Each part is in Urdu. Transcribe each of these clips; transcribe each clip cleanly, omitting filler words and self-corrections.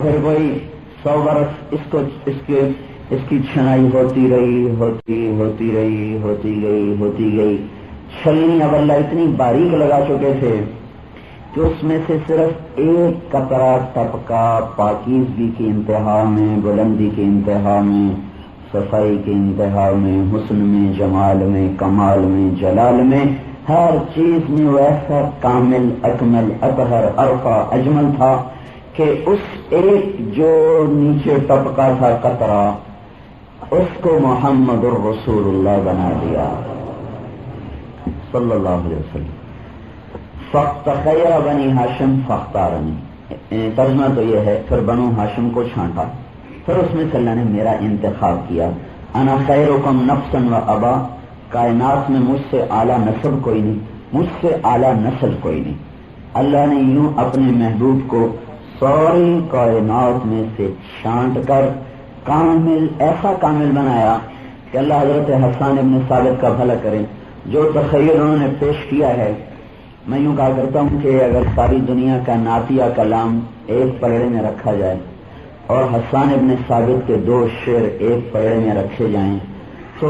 پھر کوئی 100 برس اس کی چھنائی ہوتی گئی. چھلنی اب اللہ اتنی باریک لگا چکے تھے کہ اس میں سے صرف ایک قطرہ طبقہ پاکیزگی کی انتہا میں، بلندی کی انتہا میں، صفائی کی انتہا میں، حسن میں، جمال میں، کمال میں، جلال میں، ہر چیز میں ویسا کامل، اکمل، اطہر، ارفع، اجمل تھا کہ اس ایک جو نیچے طبقہ تھا قطرہ، اس کو محمد الرسول اللہ بنا دیا صلی اللہ علیہ وسلم. فاختخیر بنی ہاشم فاختارنی، ترجمہ تو یہ ہے پھر بنو ہاشم کو چھانٹا، پھر اس میں سے اللہ نے میرا انتخاب کیا. انا خیرکم نفسا و ابا، کائنات میں مجھ سے اعلیٰ نسب کوئی نہیں، مجھ سے اعلیٰ نسل کوئی نہیں. اللہ نے یوں اپنے محبوب کو ساری کائنات میں سے چھانٹ کر کامل، ایسا کامل بنایا کہ اللہ حضرت حسان ابن ثابت کا بھلا کریں. جو تخیل انہوں نے پیش کیا ہے، میں یوں کہا کرتا ہوں کہ اگر ساری دنیا کا نعتیہ کلام ایک پلڑے میں رکھا جائے اور حسان ابن ثابت کے 2 شعر ایک پلڑے میں رکھے جائیں تو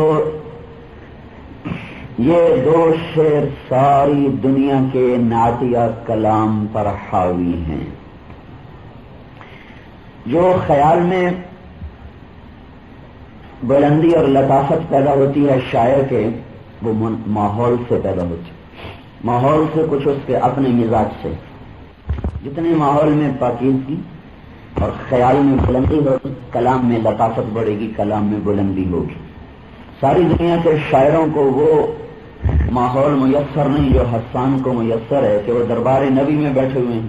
یہ 2 شعر ساری دنیا کے نعتیہ کلام پر حاوی ہیں. جو خیال میں بلندی اور لطافت پیدا ہوتی ہے شاعر کے، وہ ماحول سے پیدا ہوتی ہے، ماحول سے، کچھ اس کے اپنے مزاج سے. جتنے ماحول میں پاکیزگی اور خیال میں بلندی ہوگی، کلام میں لطافت بڑھے گی، کلام میں بلندی ہوگی. ساری دنیا کے شاعروں کو وہ ماحول میسر نہیں جو حسان کو میسر ہے کہ وہ دربار نبی میں بیٹھے ہوئے ہیں.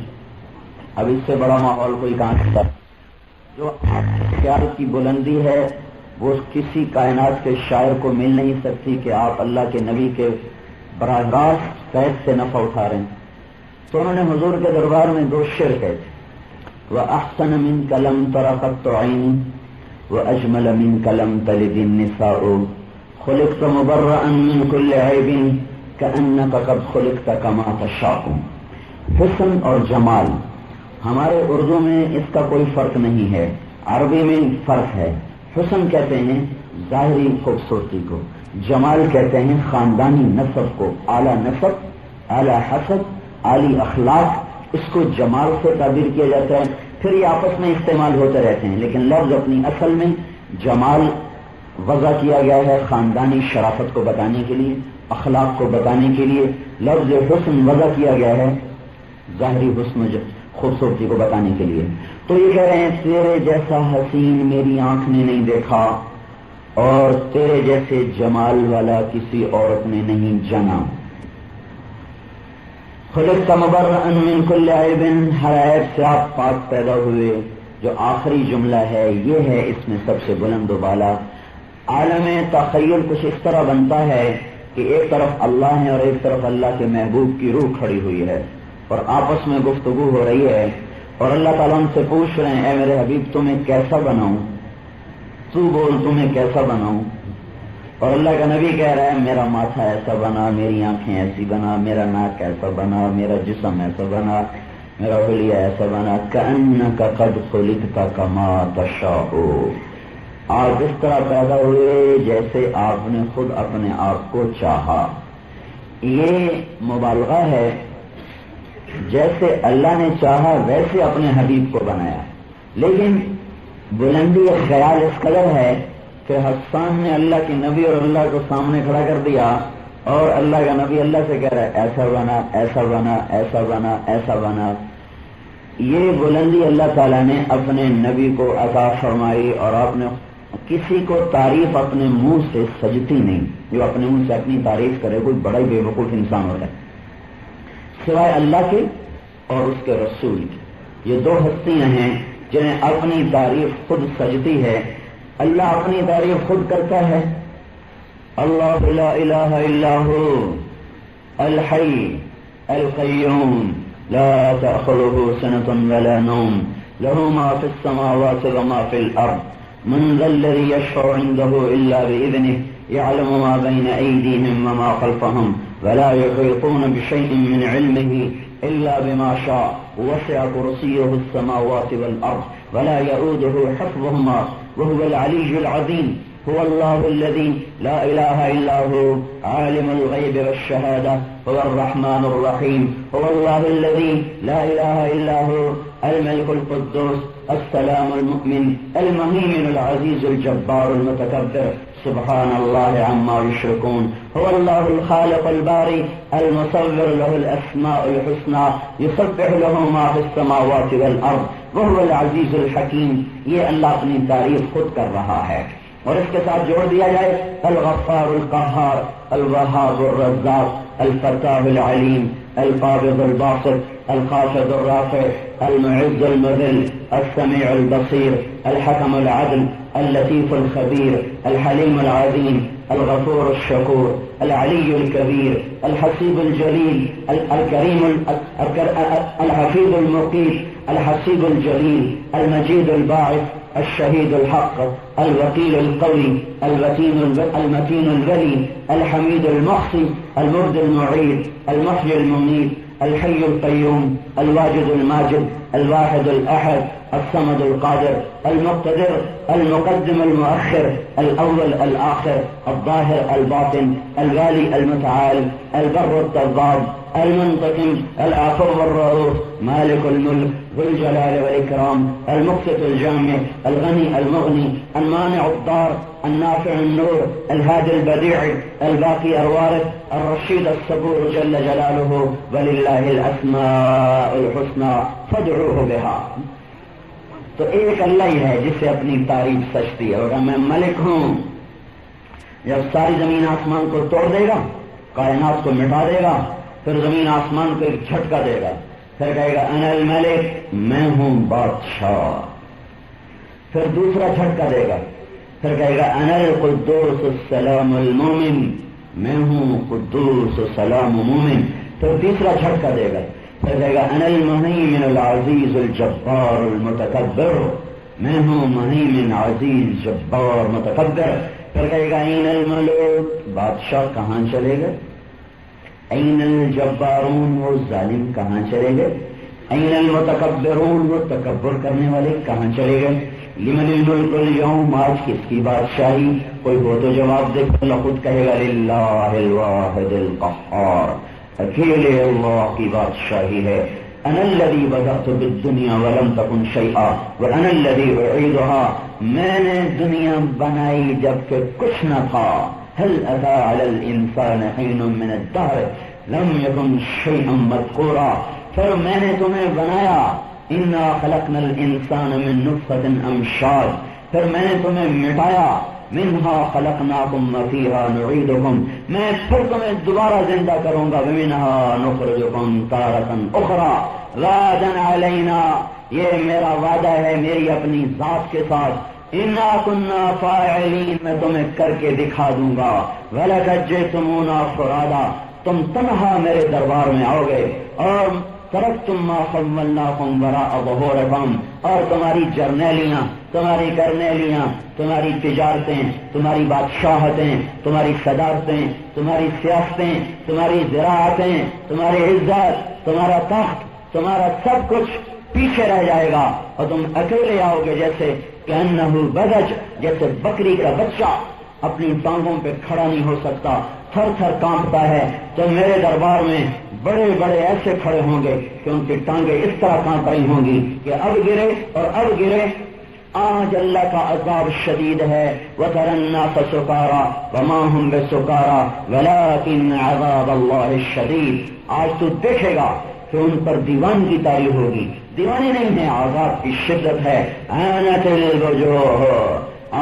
اب اس سے بڑا ماحول کوئی کہاں سکتا. جو خیال کی بلندی ہے وہ کسی کائنات کے شاعر کو مل نہیں سکتی کہ آپ اللہ کے نبی کے براہ راست قید سے نفع اٹھا رہے ہیں. تو انہوں نے حضور کے دربار میں 2 شعر کہے تھے. وَأَحْسَنَ مِنْكَ لَمْ تَرَ قَطُّ عَيْنٌ وَأَجْمَلَ مِنْكَ لَمْ تَلِدِ النِّسَاءُ خُلِقْتَ مُبَرَّأً مِنْ كُلِّ عَيْبٍ كَأَنَّكَ قَدْ خُلِقْتَ كَمَا تَشَاءُ. حسن اور جمال، ہمارے اردو میں اس کا کوئی فرق نہیں ہے، عربی میں فرق ہے. حسن کہتے ہیں ظاہری خوبصورتی کو، جمال کہتے ہیں خاندانی نسب کو، اعلیٰ نسب، اعلیٰ حسب، اعلی اخلاق، اس کو جمال سے تعبیر کیا جاتا ہے. پھر یہ آپس میں استعمال ہوتے رہتے ہیں، لیکن لفظ اپنی اصل میں جمال وضع کیا گیا ہے خاندانی شرافت کو بتانے کے لیے، اخلاق کو بتانے کے لیے. لفظ حسن وضع کیا گیا ہے ظاہری حسن خوبصورتی کو بتانے کے لیے. تو یہ کہہ رہے ہیں تیرے جیسا حسین میری آنکھ نے نہیں دیکھا اور تیرے جیسے جمال والا کسی عورت نے نہیں جانا. خلقت مبرأ من کل عیب، ہر عیب سے آپ پاک پیدا ہوئے. جو آخری جملہ ہے یہ ہے اس میں سب سے بلند و بالا. عالم تخیل کچھ اس طرح بنتا ہے کہ ایک طرف اللہ ہے اور ایک طرف اللہ کے محبوب کی روح کھڑی ہوئی ہے اور آپس میں گفتگو ہو رہی ہے اور اللہ تعالیٰ ان سے پوچھ رہے ہیں اے میرے حبیب تمہیں کیسا بناؤں، تو بول تمہیں کیسا بناؤں. اور اللہ کا نبی کہہ رہا ہے میرا ماتھا ایسا بنا، میری آنکھیں ایسی بنا، میرا ناک ایسا بنا، میرا جسم ایسا بنا، میرا حلیہ ایسا بنا. کأنک قد خلقت کما تشاء، آپ اس طرح پیدا ہوئے جیسے آپ نے خود اپنے آپ کو چاہا. یہ مبالغہ ہے، جیسے اللہ نے چاہا ویسے اپنے حبیب کو بنایا. لیکن بلندی اور خیال اس قدر ہے کہ حسان نے اللہ کے نبی اور اللہ کو سامنے کھڑا کر دیا اور اللہ کا نبی اللہ سے کہہ رہا ہے ایسا بنا، ایسا بنا، ایسا بنا، ایسا بنا. یہ بلندی اللہ تعالیٰ نے اپنے نبی کو عطا فرمائی اور آپ نے کسی کو تعریف اپنے منہ سے سجتی نہیں. جو اپنے منہ سے اپنی تعریف کرے کوئی بڑا ہی بے وقوف انسان ہوتا ہے سوائے اللہ کے اور اس کے رسول کی. یہ 2 ہستیاں ہیں جنہیں اپنی تعریف خود سجتی ہے. اللہ اپنی تعریف خود کرتا ہے. اللہ لا الہ الا هو الحی القیوم لا تأخذه سنة ولا نوم له ما في السماوات وما في الأرض من ذا الذي يشفع عنده إلا بإذنه يعلم ما بين أيديهم وما خلفهم ولا يحيطون بشيء من علمه إلا بما شاء وسع كرسيه السماوات والأرض ولا يؤوده حفظهما وهو العلي العظيم. هو الله الذي لا إله إلا هو عالم الغيب والشهادة هو الرحمن الرحيم. هو الله الذي لا إله إلا هو الملك القدوس السلام المؤمن المهيمن العزيز الجبار المتكبر سبحان الله عما يشركون. هو الله الخالق الباري المصور له الأسماء الحسنى يسبح له ما في السماوات والأرض وهو العزيز الحكيم. یہ اللہ اپنی تعریف خود کر رہا ہے اور اس کے ساتھ جوڑ دیا جائے الغفار القہار الوهاب الرزاق الفتاح العلیم القابض الباسط الخافض الرافع المعز المذل السميع البصير الحكم العدل اللطيف الخبير الحليم العظيم الغفور الشكور العلي الكبير الحسيب الجليل الكريم الحفيظ المقيت الحسيب الجليل المجيد الباعث الشهيد الحق الوكيل القوي المتين الولي الحميد المحصي المرد المعيد المحيي المميت الحي القيوم الواجد الماجد الواحد الأحد الصمد القادر المقتدر المقدم المؤخر الأول الآخر الظاهر الباطن الوالي المتعال البر التواب المنتقم العفو الرؤوف مالك الملك ذو الجلال والإكرام المقسط الجامع الغني المغني المانع الضار النافع النور الهادي البديع الباقي الوارث الرشيد الصبور جل جلاله ولله الأسماء الحسنى فادعوه بها. تو ایک اللہ ہی ہے جس سے اپنی تعریف سچتی ہے. اور میں ملک ہوں. جب ساری زمین آسمان کو توڑ دے گا کائنات کو مٹا دے گا پھر زمین آسمان کو ایک جھٹکا دے گا پھر کہے گا انا الملک میں ہوں بادشاہ. پھر دوسرا جھٹکا دے گا پھر کہے گا انا القدوس السلام المومن میں ہوں قدوس سلام مومن. پھر تیسرا جھٹکا دے گا پھر کہے گا انا المہیمن العزیز الجبار المتکبر میں ہوں مہیمن عزیز جبار متکبر. پھر کہے گا این الملوک بادشاہ کہاں چلے گئے؟ این الجبارون وہ ظالم کہاں چلے گئے؟ این المتکبرون وہ تکبر کرنے والے کہاں چلے گئے؟ لمن الملک اليوم آج کس کی بادشاہی؟ کوئی ہو تو جواب دے. اللہ خود کہے گا للہ الواحد القہار اکیلے اللہ کی بادشاہی ہے. انا الذی بدأت بالدنیا ولم تکن شیئا وانا الذی اعیدها میں نے دنیا بنائی جبکہ کچھ نہ تھا. هل أتى على الإنسان حين من الدهر لم يكن شيئا مذكورا. پھر میں نے تمہیں بنایا إنا خلقنا الإنسان من نطفة أمشاج. پھر میں نے تمہیں مٹایا منها خلقناكم وفيها نعيدكم. میں پھر تمہیں دوبارہ زندہ کروں گا ومنها نخرجكم تارة أخرى وعدا علينا. یہ میرا وعدہ ہے میری اپنی ذات کے ساتھ. انا كنا فاعلین میں تمہیں کر کے دکھا دوں گا. وَلَقَدْ جِئْتُمُونَا فُرَادًا تم تنہا میرے دربار میں آؤ گے. اور ترکتم ما خولناکم وراء ظہورکم اور تمہاری جرنیلیاں تمہاری کرنیلیاں تمہاری تجارتیں تمہاری بادشاہتیں تمہاری صدارتیں تمہاری سیاستیں تمہاری زراعتیں تمہاری عزت تمہارا تخت تمہارا سب کچھ پیچھے رہ جائے گا اور تم اکیلے آؤ گے جیسے کأنہ بزج جیسے بکری کا بچہ اپنی ٹانگوں پہ کھڑا نہیں ہو سکتا تھر تھر کانپتا ہے. تو میرے دربار میں بڑے بڑے ایسے کھڑے ہوں گے کہ ان کی ٹانگیں اس طرح کانپ رہی ہوں گی کہ اب گرے اور اب گرے. آج اللہ کا عذاب شدید ہے. وَتَرَى النَّاسَ سُكَارَى وَمَا هُمْ بِسُكَارَى وَلَكِنَّ عَذَابَ اللَّهِ الشَّدِيدُ. آج تو دیکھے گا کہ ان پر دیوان کی تاری ہوگی. دیوانی نہیں ہے عذاب کی شدت ہے. عَانَتِ الْوُجُوهُ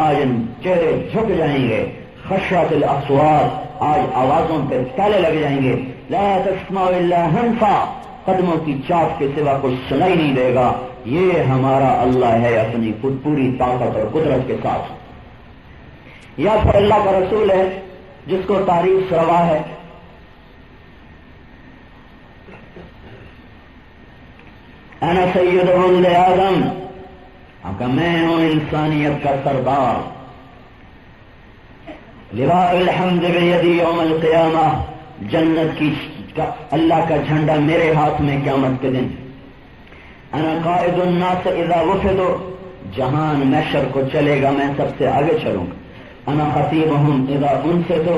آج چہرے جھک جائیں گے. خشعت الاصوات آج آوازوں پہ تالے لگ جائیں گے. لا تسمع الا همسا قدموں کی چاپ کے سوا کچھ سنائی نہیں دے گا. یہ ہمارا اللہ ہے اپنی خود پوری طاقت اور قدرت کے ساتھ. یا پھر اللہ کا رسول ہے جس کو تعریف روا ہے. انا سید ولد آدم کہ میں ہوں انسانیت کا سردار. لواء الحمد بیدی یوم القیامہ جنت کی اللہ کا جھنڈا میرے ہاتھ میں قیامت کے دن. انا قائد الناس اذا وفدوا جہان محشر کو چلے گا میں سب سے آگے چلوں گا. انا خطیبہم اذا ان سے تو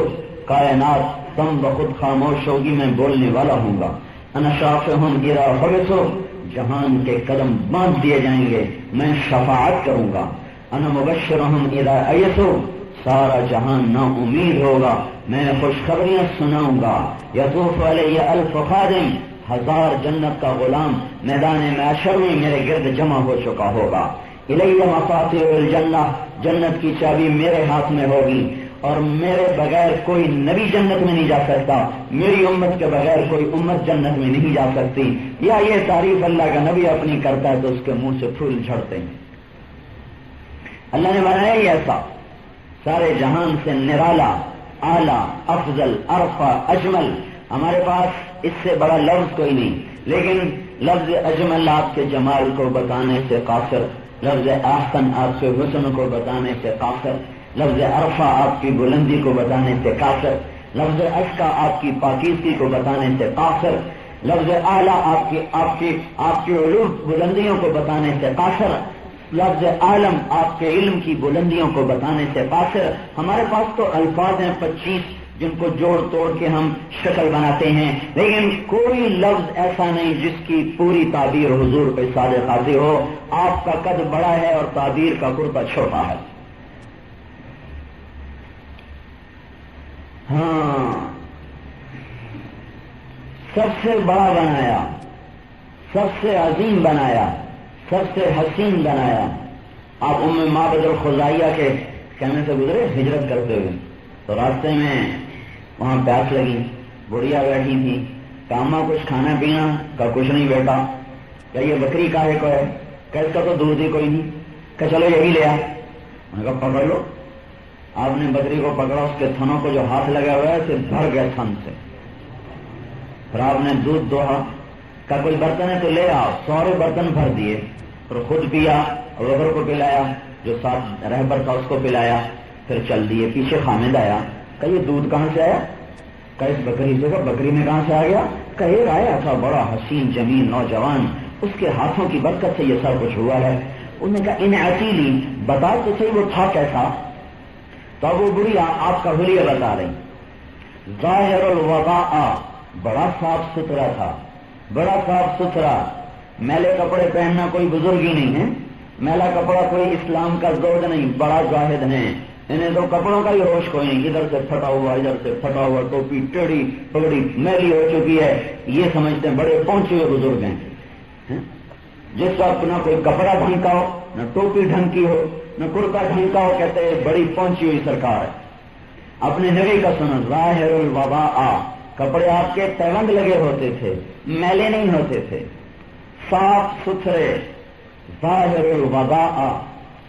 کائنات تم بخود خاموش ہوگی میں بولنے والا ہوں گا. انا شافعہم اذا حبسو جہان کے قدم باندھ دیے جائیں گے میں شفاعت کروں گا. انا مبشرہم اذا ایسو سارا جہان نا امید ہوگا میں خوشخبریاں سناؤں گا. یطوف علیہ الف خادم 1000 جنت کا غلام میدان محشر میں میرے گرد جمع ہو چکا ہوگا. الیہ مفاتیح الجنہ جنت کی چابی میرے ہاتھ میں ہوگی اور میرے بغیر کوئی نبی جنت میں نہیں جا سکتا. میری امت کے بغیر کوئی امت جنت میں نہیں جا سکتی. یا یہ تعریف اللہ کا نبی اپنی کرتا ہے تو اس کے منہ سے پھول جھڑتے ہیں. اللہ نے بنایا ہی ایسا سارے جہان سے نرالا اعلیٰ افضل ارفع اجمل. ہمارے پاس اس سے بڑا لفظ کوئی نہیں لیکن لفظ اجمل آپ کے جمال کو بتانے سے قاصر، لفظ احسن آپ کے حسن کو بتانے سے قاصر، لفظ عرفہ آپ کی بلندی کو بتانے سے قاصر، لفظ اشکا آپ کی پاکیزگی کو بتانے سے قاصر، لفظ اعلیٰ آپ کی علوم بلندیوں کو بتانے سے قاصر، لفظ عالم آپ کے علم کی بلندیوں کو بتانے سے قاصر. ہمارے پاس تو الفاظ ہیں 25 جن کو جوڑ توڑ کے ہم شکل بناتے ہیں لیکن کوئی لفظ ایسا نہیں جس کی پوری تعبیر حضور پہ صادق آتی ہو. آپ کا قد بڑا ہے اور تعبیر کا کرتا چھوٹا ہے. ہاں سب سے بڑا بنایا، سب سے عظیم بنایا، سب سے حسین بنایا. آپ معبد الخزائیہ کے کہنے سے گزرے ہجرت کرتے ہوئے تو راستے میں وہاں پیاس لگی، بڑھیا بیٹھی تھی. کاما کچھ کھانا پینا کا کچھ نہیں بیٹا. کہ یہ بکری کاہے کو ہے؟ کہ اس کا تو دودھ ہی کوئی نہیں. کہ چلو یہی لے آ. میں کہا پکڑ لو. آپ نے بکری کو پکڑا، اس کے تھنوں کو جو ہاتھ لگا ہوا ہے اسے بھر گیا تھن سے. پھر آپ نے دودھ دوہا. کا کوئی برتن ہے تو لے آؤ. 100 برتن بھر دیے اور خود پیا اور ربر کو پلایا، جو ساتھ رہبر تھا اس کو پلایا. پھر چل دیے. پیچھے خامد آیا. کہ یہ دودھ کہاں سے آیا؟ کہ اس بکری سے. بکری میں کہاں سے آ گیا؟ کہ ایک آیا تھا بڑا حسین جمیل نوجوان، اس کے ہاتھوں کی برکت سے یہ سب کچھ ہوا ہے. انہوں نے کہا ان اصیلی بتا تو صحیح وہ تھا کیسا؟ تو اب وہ بڑھیا آپ کا حلیہ بتا رہی. ظاہر الوضاء بڑا صاف ستھرا تھا، بڑا صاف ستھرا. میلے کپڑے پہننا کوئی بزرگی نہیں ہے، میلا کپڑا کوئی اسلام کا زوج نہیں. بڑا زاہد ہیں. انہیں تو کپڑوں کا ہی ہوش کوئی نہیں. ادھر سے پھٹا ہوا، ادھر سے پھٹا ہوا، ٹوپی ٹیڑھی پگڑی میلی ہو چکی ہے. یہ سمجھتے ہیں بڑے پہنچے ہوئے بزرگ ہیں. جس وقت نہ کوئی کپڑا ڈھنگ کا ہو، نہ ٹوپی ڈھنگ کی ہو، نہ کرتا ڈھنگ کا ہو، کہتے ہیں بڑی پہنچی ہوئی سرکار ہے. اپنے نبی کا سنا ظاہر الوضاء. کپڑے آپ کے تیونگ لگے ہوتے تھے، میلے نہیں ہوتے تھے، صاف ستھرے. ظاہر الوضاء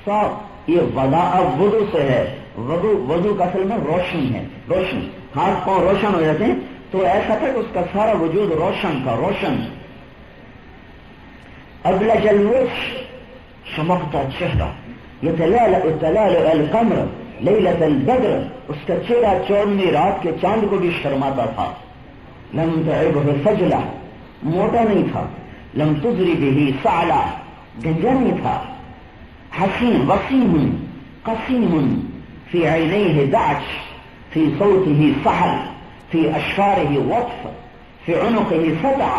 صاف. یہ وضاء وضو سے ہے. وضو کا اصل میں روشنی ہے. روشن ہاتھ پاؤں روشن ہو جاتے ہیں تو ایسا تھا کہ اس کا سارا وجود روشن کا روشن. ابلج الوجه چمکتا چہرہ. یتلالأ القمر لیلۃ البدر. اس کا چہرہ 14ویں رات کے چاند کو بھی شرماتا تھا. لم تعبه فجلہ موٹا نہیں تھا. لم تزری به سعلہ گنجا نہیں تھا. حسین وسیم قسیم فی عینیہ دعج فی صوتہ سحل فی اشفارہ وطف فی عنقہ سطع.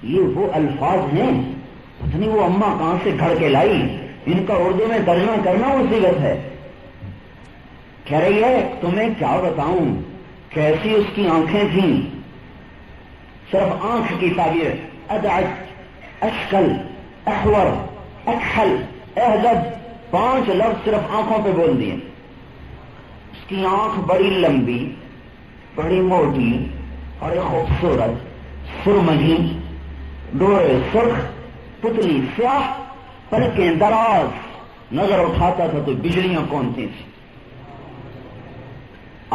یہ وہ الفاظ ہیں پتہ نہیں وہ اماں کہاں سے گھڑ کے لائی. ان کا اردو میں ترجمہ کرنا مصیبت ہے. کہہ رہی ہے تمہیں کیا بتاؤں کیسی اس کی آنکھیں تھیں. صرف آنکھ کی تعبیر ادعج اشکل احور اکحل احدب 5 لفظ صرف آنکھوں پہ بول دیے. اس کی آنکھ بڑی لمبی، بڑی موٹی اور ایک خوبصورت سرمگی، ڈورے سرخ، پتلی سیاہ، پلکیں دراز. نظر اٹھاتا تھا تو بجلیاں کونتی تھی.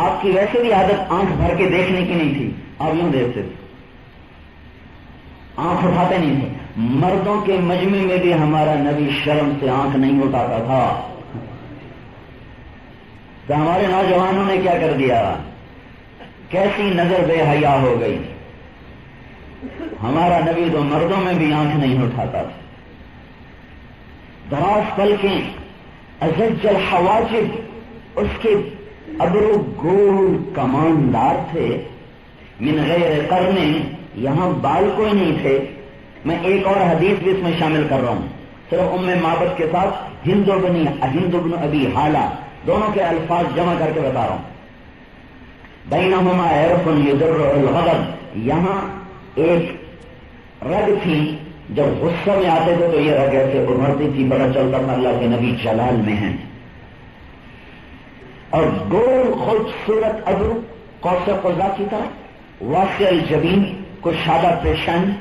آپ کی ویسے بھی عادت آنکھ بھر کے دیکھنے کی نہیں تھی. آپ یوں دیکھتے تھے، آنکھ اٹھاتے نہیں تھے. مردوں کے مجمع میں بھی ہمارا نبی شرم سے آنکھ نہیں اٹھاتا تھا. تو ہمارے نوجوانوں نے کیا کر دیا، کیسی نظر بے حیا ہو گئی. ہمارا نبی تو مردوں میں بھی آنکھ نہیں اٹھاتا تھا. دراز پلکیں، ازج الحواجب، اس کے ابرو گول کماندار تھے، من غیر قرن، یہاں بال کوئی نہیں تھے. میں ایک اور حدیث بھی اس میں شامل کر رہا ہوں، صرف ام معبد کے ساتھ ہند بن ابی حالہ دونوں کے الفاظ جمع کر کے بتا رہا ہوں. بینہما عرف یدر الغضب، یہاں ایک رگ تھی، جب غصہ میں آتے تھے تو یہ رگ ایسے ابھرتی تھی، پتہ چلتا تھا اللہ کے نبی جلال میں ہیں. اور گول خوبصورت ابرو قوس قزح کی طرح، واسع الجبین، کشادہ پیشانی،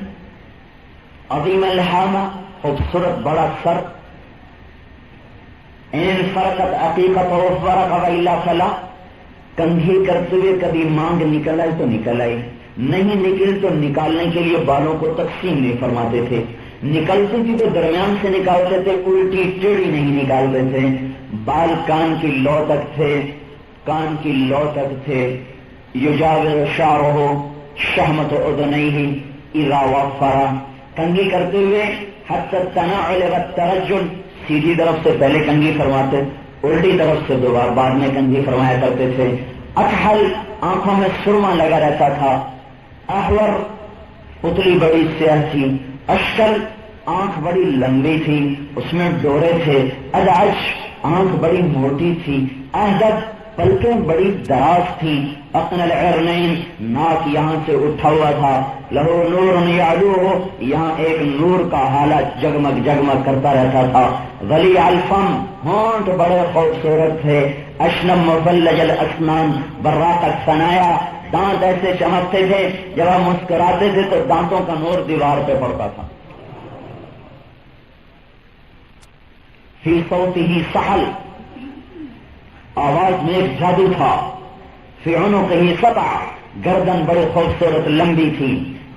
عظیم الحامہ، خوبصورت بڑا سر، این فرقت عقیقت و فرق والا فلا، کنگھی کرتے ہوئے کبھی مانگ نکل آئی تو نکل آئی، نہیں نکل تو نکالنے کے لیے بالوں کو تقسیم نہیں فرماتے تھے، نکلتی تھی تو درمیان سے نکالتے تھے، الٹی ٹیڑھی نہیں نکالتے تھے. بال کان کی لو تک تھے، کان کی لو تک تھے. یجاور شعرہ شہمت اذنیہ اذا وفر، کنگھی کرتے ہوئے حتی التناعل والترجل، سیدھی طرف سے پہلے کنگھی فرماتے، الٹی طرف سے دوبارہ بعد میں کنگھی فرمایا کرتے تھے. اکحل، آنکھوں میں سرما لگا رہتا تھا. احور، پتلی بڑی سیاہ تھی. اشکل، آنکھ بڑی لمبی تھی، اس میں ڈورے تھے. ادعج، آنکھ بڑی موٹی تھی. احدب، پلکیں بڑی دراز تھی. اقن العرنین، ناک یہاں سے اٹھا ہوا تھا. لہو نور یعلوہ، یہاں ایک نور کا حالت جگمگ جگمگ کرتا رہتا تھا. ولی الفم، ہونٹ بڑے خوبصورت تھے. اشنم مفلج الاسنان براق الثنایا، دانت ایسے چمکتے تھے جب ہم مسکراتے تھے تو دانتوں کا نور دیوار پہ پڑتا تھا. فی صوتہ سحل، آواز میں ایک جادو تھا. فی عنقہ سطع، گردن بڑے خوبصورت لمبی تھی.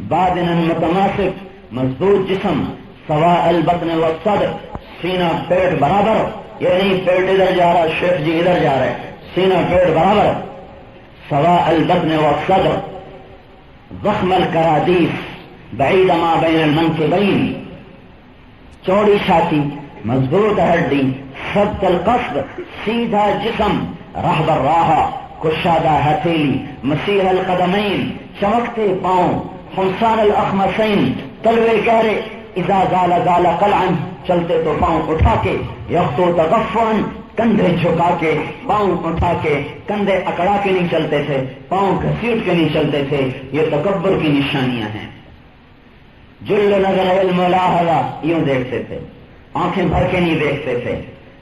بادن متماسک، مضبوط جسم. سواء البطن والصدر، سینہ پیٹ برابر، یعنی پیٹ ادھر جا رہا، شیخ جی ادھر جا رہے، سینہ پیٹ برابر. سواء البطن والصدر. ضخم الکرادیس، بعید ما بین المنکبین، چوڑی چھاتی، مضبوط ہڈی. ثبت القصد، سیدھا جسم. رہب الراہ، کشادہ ہتھیلی. مسیح القدمین، چمکتے پاؤں. خمسان الاخمسین، تلوے گہرے. اذا زال زال قلعا، چلتے تو پاؤں اٹھا کے. یخطو تغفعا، کندھے جھکا کے، پاؤں اٹھا کے. کندھے اکڑا کے نہیں چلتے تھے، پاؤں گھسیٹ کے نہیں چلتے تھے. یہ تکبر کی نشانیاں ہیں. جل نظر الملاحظہ، یوں دیکھتے تھے، آنکھیں بھر کے نہیں دیکھتے تھے،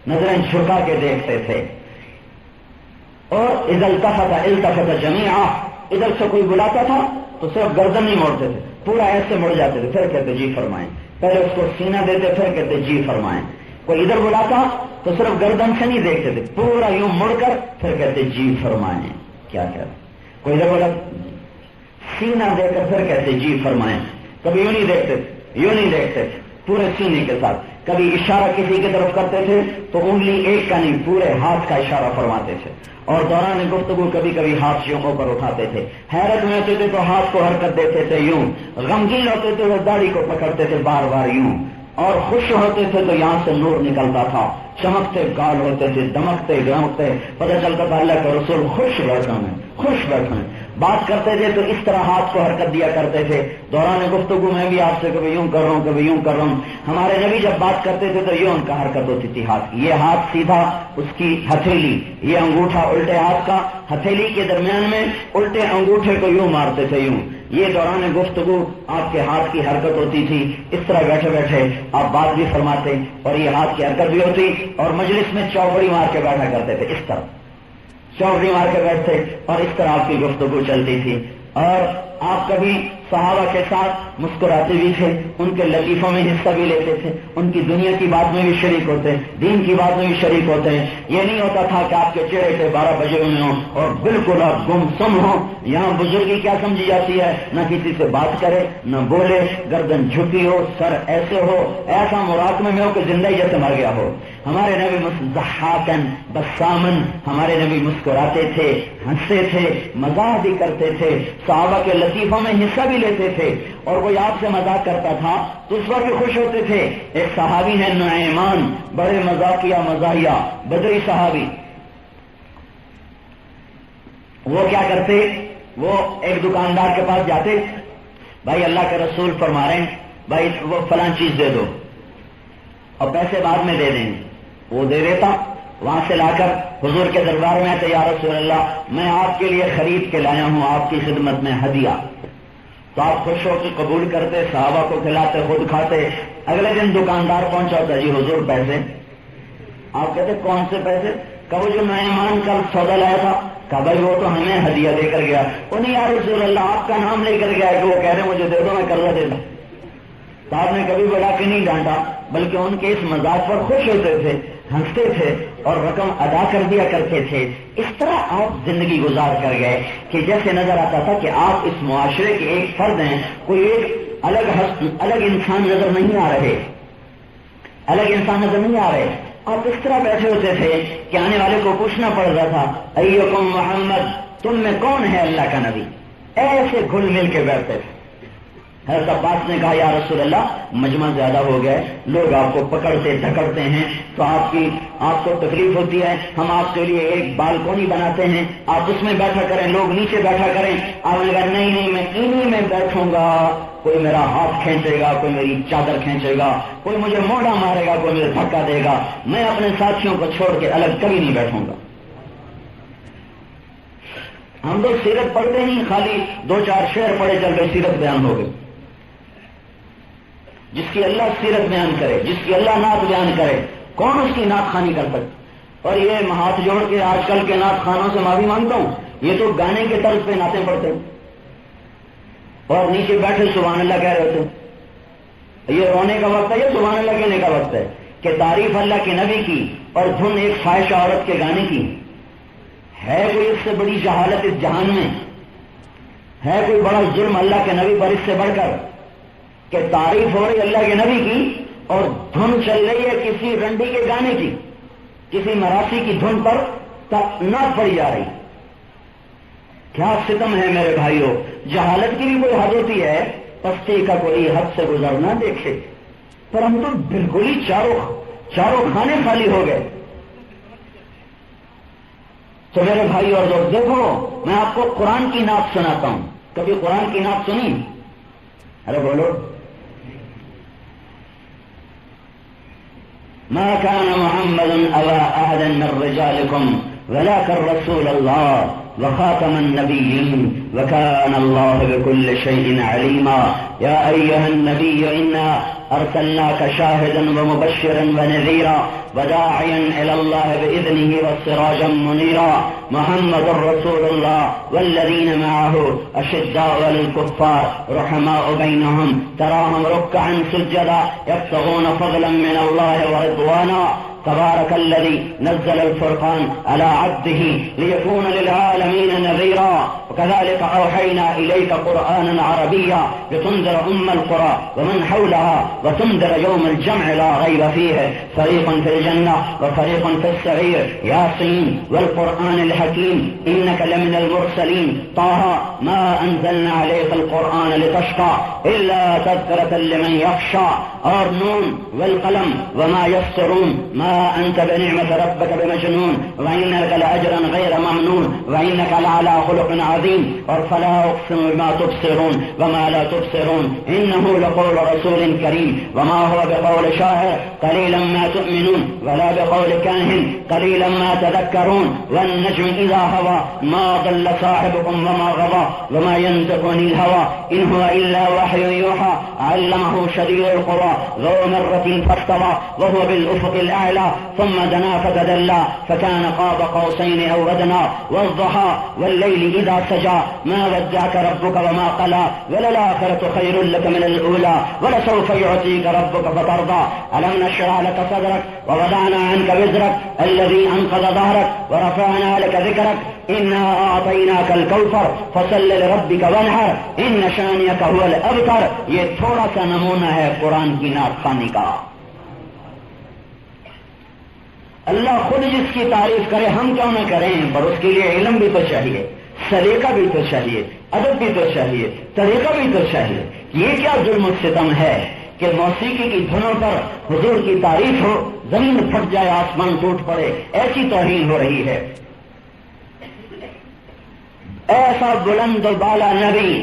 نظریں جھکا کے دیکھتے تھے. اور اذا التفت التفت جمیعا، ادھر سے کوئی بلاتا تھا تو صرف گردن نہیں موڑتے تھے، پورا ایسے مڑ جاتے تھے، پھر کہتے جی فرمائیں. پہلے اس کو سینہ دیتے، پھر کہتے جی فرمائیں. کوئی ادھر بلاتا تو صرف گردن سے نہیں دیکھتے تھے، پورا یوں مڑ کر پھر کہتے جی فرمائیں. کیا کہتے؟ کوئی ادھر بولا سینہ دے کر پھر کہتے جی فرمائیں. کبھی یوں نہیں دیکھتے تھے، یوں نہیں دیکھتے تھے، پورے سینے کے ساتھ. کبھی اشارہ کسی کی طرف کرتے تھے تو انگلی ایک کا نہیں، پورے ہاتھ کا اشارہ فرماتے تھے. اور دوران گفتگو کبھی کبھی ہاتھ یوں پر اٹھاتے تھے. حیرت میں ہوتے تھے تو ہاتھ کو حرکت دیتے تھے یوں. غمگین ہوتے تھے تو داڑھی کو پکڑتے تھے بار بار یوں. اور خوش ہوتے تھے تو یہاں سے نور نکلتا تھا. چمکتے گال ہوتے تھے، دمکتے گمکتے، پتہ چلتا تھا اللہ کا رسول خوش بیٹھا ہے، خوش بیٹھا ہے. بات کرتے تھے تو اس طرح ہاتھ کو حرکت دیا کرتے تھے. دوران گفتگو میں بھی آپ سے کبھی یوں کر رہا ہوں، کبھی یوں کر رہا ہوں. ہمارے نبی جب بات کرتے تھے تو یوں ان کا حرکت ہوتی تھی ہاتھ کی. یہ ہاتھ سیدھا، اس کی ہتھیلی، یہ انگوٹھا الٹے ہاتھ کا، ہتھیلی کے درمیان میں الٹے انگوٹھے کو یوں مارتے تھے یوں. یہ دوران گفتگو آپ کے ہاتھ کی حرکت ہوتی تھی. اس طرح بیٹھے بیٹھے آپ بات بھی فرماتے اور یہ ہاتھ کی حرکت بھی ہوتی. اور مجلس میں چوکڑی مار کے بیٹھا کرتے تھے، اس طرح چوکڑی مار کے بیٹھتے اور اس طرح آپ کی گفتگو چلتی تھی. اور آپ کبھی صحابہ کے ساتھ مسکراتے بھی تھے، ان کے لطیفوں میں حصہ بھی لیتے تھے، ان کی دنیا کی بات میں بھی شریک ہوتے، دین کی بات میں بھی شریک ہوتے ہیں. یہ نہیں ہوتا تھا کہ آپ کے چہرے سے 12 بجے ہوئے ہوں اور بالکل آپ گم سم ہوں. یہاں بزرگی کیا سمجھی جاتی ہے؟ نہ کسی سے بات کرے، نہ بولے، گردن جھکی ہو، سر ایسے ہو، ایسا مراقبے میں ہو کہ زندگی جیسے مر گیا ہو. ہمارے نبی ضحاکن بسامن، ہمارے نبی مسکراتے تھے، ہنستے تھے، مزاح بھی کرتے تھے. صحابہ کے لطیفوں میں حصہ بھی لیتے تھے اور کوئی آپ سے مذاق کرتا تھا تو اس پر بھی خوش ہوتے تھے. ایک صحابی ہے نعیمان، بڑے مذاقیہ مزاحیہ بدری صحابی. وہ کیا کرتے، وہ ایک دکاندار کے پاس جاتے، بھائی اللہ کے رسول فرما رہے ہیں بھائی وہ فلاں چیز دے دو اور پیسے بعد میں دے دیں گے. وہ دے دیتا، وہاں سے لا کر حضور کے دربار میں آتے، یا رسول اللہ میں آپ کے لیے خرید کے لایا ہوں آپ کی خدمت میں ہدیہ. تو آپ خوش ہو کے قبول کرتے، صحابہ کو کھلاتے، خود کھاتے. اگلے دن دکاندار پہنچا ہوتا، جی حضور پیسے. آپ کہتے کون سے پیسے؟ کہ وہ جو مہمان کل سودا لایا تھا. کہ بھائی وہ تو ہمیں ہدیہ دے کر گیا. وہ نہیں یا رسول اللہ آپ کا نام لے کر گیا کہ وہ کہہ رہے مجھے دے دو میں قرضہ دے دوں. تو آپ نے کبھی بڑا کے نہیں ڈانٹا بلکہ ان کے اس مزاج پر خوش ہوتے تھے، ہنستے تھے اور رقم ادا کر دیا کرتے تھے. اس طرح آپ زندگی گزار کر گئے کہ جیسے نظر آتا تھا کہ آپ اس معاشرے کے ایک فرد ہیں، کوئی ایک الگ انسان نظر نہیں آ رہے، الگ انسان نظر نہیں آ رہے. آپ اس طرح بیٹھے ہوتے تھے کہ آنے والے کو پوچھنا پڑ رہا تھا ایکم محمد، تم میں کون ہے اللہ کا نبی؟ ایسے گھل مل کے بیٹھتے تھے. حضرت عباس نے کہا یا رسول اللہ مجمع زیادہ ہو گئے، لوگ آپ کو پکڑتے دھکڑتے ہیں تو آپ کو تکلیف ہوتی ہے، ہم آپ کے لیے ایک بالکونی بناتے ہیں، آپ اس میں بیٹھا کریں، لوگ نیچے بیٹھا کریں. آپ نے کہا نہیں میں انہی میں بیٹھوں گا. کوئی میرا ہاتھ کھینچے گا، کوئی میری چادر کھینچے گا، کوئی مجھے موڑا مارے گا، کوئی مجھے دھکا دے گا، میں اپنے ساتھیوں کو چھوڑ کے الگ کبھی نہیں بیٹھوں گا. ہم تو سیرت پڑھتے نہیں، خالی 2-4 شعر پڑھے چل گئے سیرت بیان ہو گئے. جس کی اللہ سیرت بیان کرے، جس کی اللہ نعت بیان کرے، کون اس کی نعت خوانی کر سکتا؟ اور یہ ہاتھ جوڑ کے آج کل کے نعت خوانوں سے معافی مانگتا ہوں، یہ تو گانے کے طرز پہ نعتیں پڑھتے ہیں اور نیچے بیٹھے سبحان اللہ کہہ رہے ہوتے. یہ رونے کا وقت ہے، یہ سبحان اللہ کہنے کا وقت ہے کہ تعریف اللہ کے نبی کی اور دھن ایک فاحشہ عورت کے گانے کی. ہے کوئی اس سے بڑی جہالت اس جہان میں؟ ہے کوئی بڑا ظلم اللہ کے نبی پر اس سے بڑھ کر کہ تعریف ہو رہی اللہ کے نبی کی اور دھن چل رہی ہے کسی رنڈی کے گانے کی، کسی مراسی کی دھن پر نعت پڑی جا رہی. کیا ستم ہے میرے بھائیوں! جہالت کی بھی کوئی حد ہوتی ہے، پستی کا کوئی حد سے گزرنا دیکھے. پر ہم تو بالکل ہی چاروں کھانے خالی ہو گئے. تو میرے بھائی اور دوست دیکھو، میں آپ کو قرآن کی نعت سناتا ہوں. کبھی قرآن کی نعت سنی؟ ارے بولو. ما كان محمد أبا أحد من رجالكم ولكن رسول الله وخاتم النبيين وكان الله بكل شيء عليما. يا أيها النبي إنا أرسلناك شاهدا ومبشرا ونذيرا وداعيا إلى الله بإذنه وسراجا منيرا. محمد رسول الله والذين معه أشداء على الكفار رحماء بينهم تراهم ركعا سجدا يبتغون فضلا من الله ورضوانا. تبارك الذي نزل الفرقان على عبده ليكون للعالمين نذيرا. وكذلك أوحينا إليك قرآنا عربيا لتنذر أم القرى ومن حولها وتنذر يوم الجمع لا ريب فيه فريق في الجنة وفريق في السعير. ياسين والقرآن الحكيم إنك لمن المرسلين. طه ما أنزلنا عليك القرآن لتشقى إلا تذكرة لمن يخشى. اور نون والقلم وما يسطرون ما أنت بنعمة ربك بمجنون وإنك لأجرا غير ممنون وإنك لعلى خلق عظيم. اور فلا أقسم بما تبصرون وما لا تبصرون إنه لقول رسول كريم وما هو بقول شاعر قليلا ما تؤمنون ولا بقول كاهن قليلا ما تذكرون. والنجم إذا هوى ما ضل صاحبكم وما غضى وما ينطق عن الهوى إن هو إلا وحي يوحى علمه شديد القوى ذو مرة فاستوى وهو بالأفق الأعلى ثم دنا فتدلى فكان قاب قوسين أو أدنى. والضحى والليل إذا سجى ما ودعك ربك وما قلى وللآخرة خير لك من الأولى ولسوف يعطيك ربك فترضى. ألم نشرح لك صدرك ووضعنا عنك وزرك الذي أنقض ظهرك ورفعنا لك ذكرك إنا أعطيناك الكوثر فصل لربك وانحر إن شانئك هو الأبتر. یہ تھوڑا سا نمونہ ہے قرآن کی نعت خوانی کا. اللہ خود جس کی تعریف کرے ہم کیوں نہ کریں، پر اس کے لیے علم بھی تو چاہیے، سلیقہ بھی تو چاہیے، ادب بھی تو چاہیے، طریقہ بھی تو چاہیے. یہ کیا ظلم و ستم ہے کہ موسیقی کی دھنوں پر حضور کی تعریف ہو، زمین پھٹ جائے، آسمان ٹوٹ پڑے، ایسی توہین ہو رہی ہے. ایسا بلند و بالا نبی،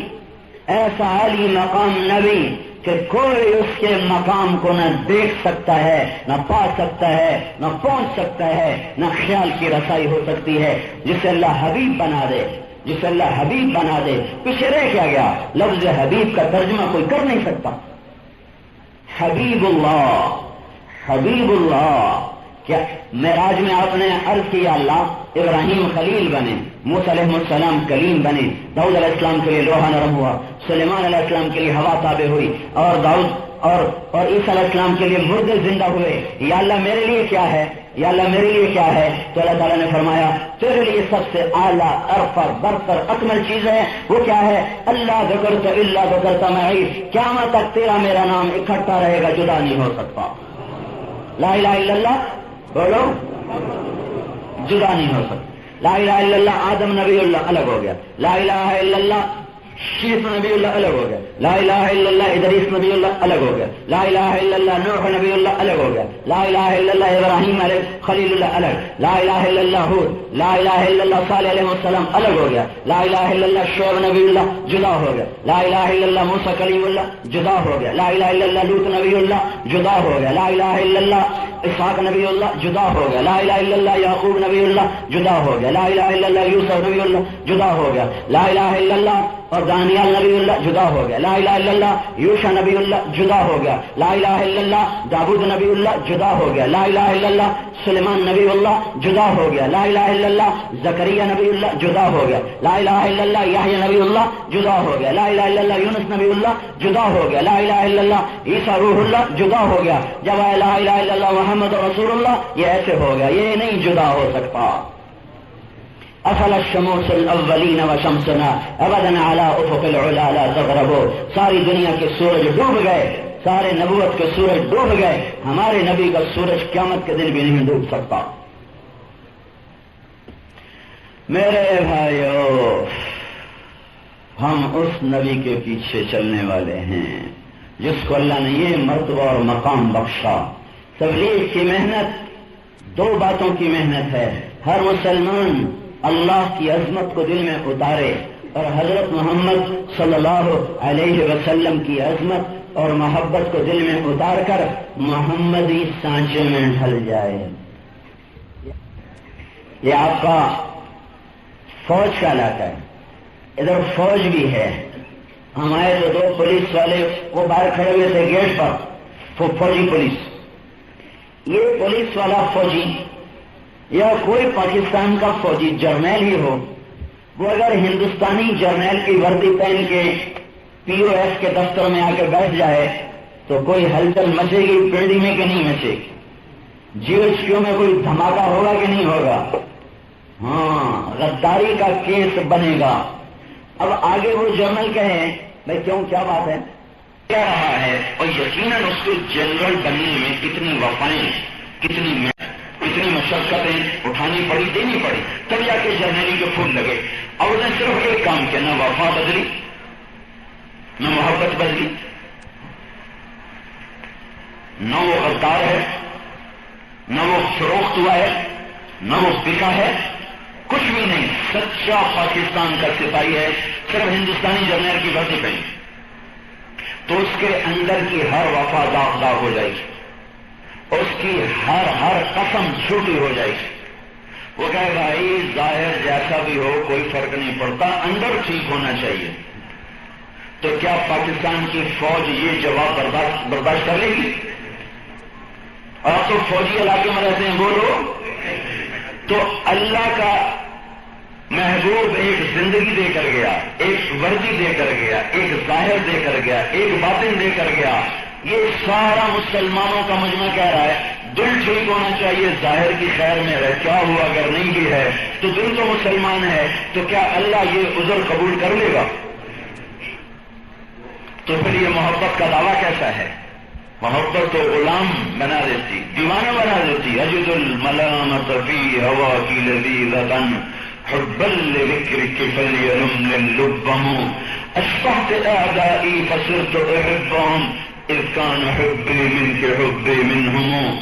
ایسا عالی مقام نبی کہ کوئی اس کے مقام کو نہ دیکھ سکتا ہے، نہ پا سکتا ہے، نہ پہنچ سکتا ہے، نہ خیال کی رسائی ہو سکتی ہے. جسے اللہ حبیب بنا دے، جسے اللہ حبیب بنا دے. پیچھے رہ کیا گیا؟ لفظ حبیب کا ترجمہ کوئی کر نہیں سکتا. حبیب اللہ، حبیب اللہ. کیا معراج میں آپ نے عرض کیا اللہ ابراہیم خلیل بنے، موسیٰ علیہ السلام کلیم بنے، داؤد علیہ السلام کے لیے لوہا نرم ہوا، سلیمان علیہ السلام کے لیے ہوا تابع ہوئی، اور داؤد اور عیسیٰ علیہ السلام کے لیے مردے زندہ ہوئے. یا اللہ میرے لیے کیا ہے؟ یا اللہ میرے لیے کیا ہے؟ تو اللہ تعالیٰ نے فرمایا تیرے لیے سب سے اعلیٰ، ارفع، برتر، اکمل چیز ہے. وہ کیا ہے؟ اللہ ذکرت الا ذکرت معی. قیامت تک تیرا میرا نام اکٹھا رہے گا، جدا نہیں ہو سکتا. لا الہ الا اللہ بولو، جدا نہیں ہو سکتا. لا الہ الا اللہ آدم نبی اللہ الگ ہو گیا، لا الہ الا اللہ شیف نبی اللہ الگ ہو گیا، لا الہ الا اللہ ادریس نبی اللہ الگ ہو گیا، لا الہ الا اللہ نوح نبی اللہ الگ ہو گیا، لا الہ الا اللہ ابراہیم علیہ خلیل اللہ الگ، لا الہ الا اللہ ہود، لا الہ الا اللہ صالح علیہ السلام الگ ہو گیا، لا الہ الا اللہ شعیب نبی اللہ جدا ہو گیا، لا الہ الا اللہ موسیٰ کلیم اللہ جدا ہو گیا، لا الہ الا اللہ لوط نبی اللہ جدا ہو گیا، لا الہ الا اللہ اسحاق نبی اللہ جدا ہو گیا، لا الہ الا اللہ یعقوب نبی اللہ جدا ہو گیا، لا الہ الا اللہ یوسف نبی اللہ جدا ہو گیا، لا الہ الا اللہ اور دانیال نبی اللہ جدا ہو گیا، لا الہ الا اللہ یوشع نبی اللہ جدا ہو گیا، لا الہ الا اللہ داؤد نبی اللہ جدا ہو گیا، لا الہ الا اللہ سلیمان نبی اللہ جدا ہو گیا، لا الہ الا اللہ زکریہ نبی اللہ جدا ہو گیا، لا الہ الا اللہ یحییٰ نبی اللہ جدا ہو گیا، لا الہ الا اللہ یونس نبی اللہ جدا ہو گیا، لا الہ الا اللہ عیسیٰ روح اللہ جدا ہو گیا. جب لا الہ الا اللہ محمد رسول اللہ یہ ایسے ہو گیا، یہ نہیں جدا ہو سکتا. افل الشموس الاولین وشمسنا ابدا على افق العلا لا تغرب. ساری دنیا کے سورج ڈوب گئے، سارے نبوت کے سورج ڈوب گئے، ہمارے نبی کا سورج قیامت کے دن بھی نہیں ڈوب سکتا. میرے بھائیو، ہم اس نبی کے پیچھے چلنے والے ہیں جس کو اللہ نے یہ مرتبہ اور مقام بخشا. تبلیغ کی محنت دو باتوں کی محنت ہے. ہر مسلمان اللہ کی عظمت کو دل میں اتارے اور حضرت محمد صلی اللہ علیہ وسلم کی عظمت اور محبت کو دل میں اتار کر محمدی سانچے میں ڈھل جائے. یہ آپ کا فوج کا علاقہ ہے، ادھر فوج بھی ہے. ہمارے جو دو پولیس والے وہ باہر کھڑے ہوئے تھے گیٹ پر، فوجی پولیس. یہ پولیس والا فوجی یا کوئی پاکستان کا فوجی جرنیل ہی ہو، وہ اگر ہندوستانی جرنیل کی وردی پہن کے پی او ایس کے دفتر میں آ کے بیٹھ جائے تو کوئی ہلچل مچے گی پنڈی میں کہ نہیں مچے گی؟ جی ایچ کیو میں کوئی دھماکہ ہوگا کہ نہیں ہوگا؟ ہاں، غداری کا کیس بنے گا. اب آگے وہ جرنل کہیں بھائی کیوں، کیا بات ہے، کیا رہا ہے، اور یقیناً اس کو جنرل بننے میں کتنی وفائیں، کتنی مشقتیں اٹھانی پڑی، دینی پڑی، تب جا کے جرنیلی کے پھول لگے. اور اس نے صرف ایک کام کیا، نہ وفا بدلی، نہ محبت بدلی، نہ وہ غدار ہے، نہ وہ فروخت ہوا ہے، نہ وہ بکا ہے، کچھ بھی نہیں. سچا پاکستان کا سپاہی ہے، صرف ہندوستانی جرنیل کی وردی پہنی تو اس کے اندر کی ہر وفا داغدار ہو جائے گی، اس کی ہر قسم جھوٹی ہو جائے گی. وہ کہے بھائی ظاہر جیسا بھی ہو کوئی فرق نہیں پڑتا، اندر ٹھیک ہونا چاہیے. تو کیا پاکستان کی فوج یہ جواب برداشت کر لے گی؟ اور تو فوجی علاقے میں رہتے ہیں، بولو. تو اللہ کا محبوب ایک زندگی دے کر گیا، ایک وردی دے کر گیا، ایک ظاہر دے کر گیا، ایک باطن دے کر گیا. یہ سارا مسلمانوں کا مجمع کہہ رہا ہے دل ٹھیک ہونا چاہیے، ظاہر کی خیر میں رہ. کیا ہوا اگر نہیں بھی ہے تو دل تو مسلمان ہے، تو کیا اللہ یہ عذر قبول کر لے گا؟ تو پھر یہ محبت کا دعویٰ کیسا ہے؟ محبت تو غلام بنا دیتی، دیوانہ بنا دیتی. اجد الملامت فی ہوا کی لذیذۃ حبا لذكرك فليلم اللبم أشبهت أعدائي فصرت أحبهم إذ كان حبي منك حبي منهم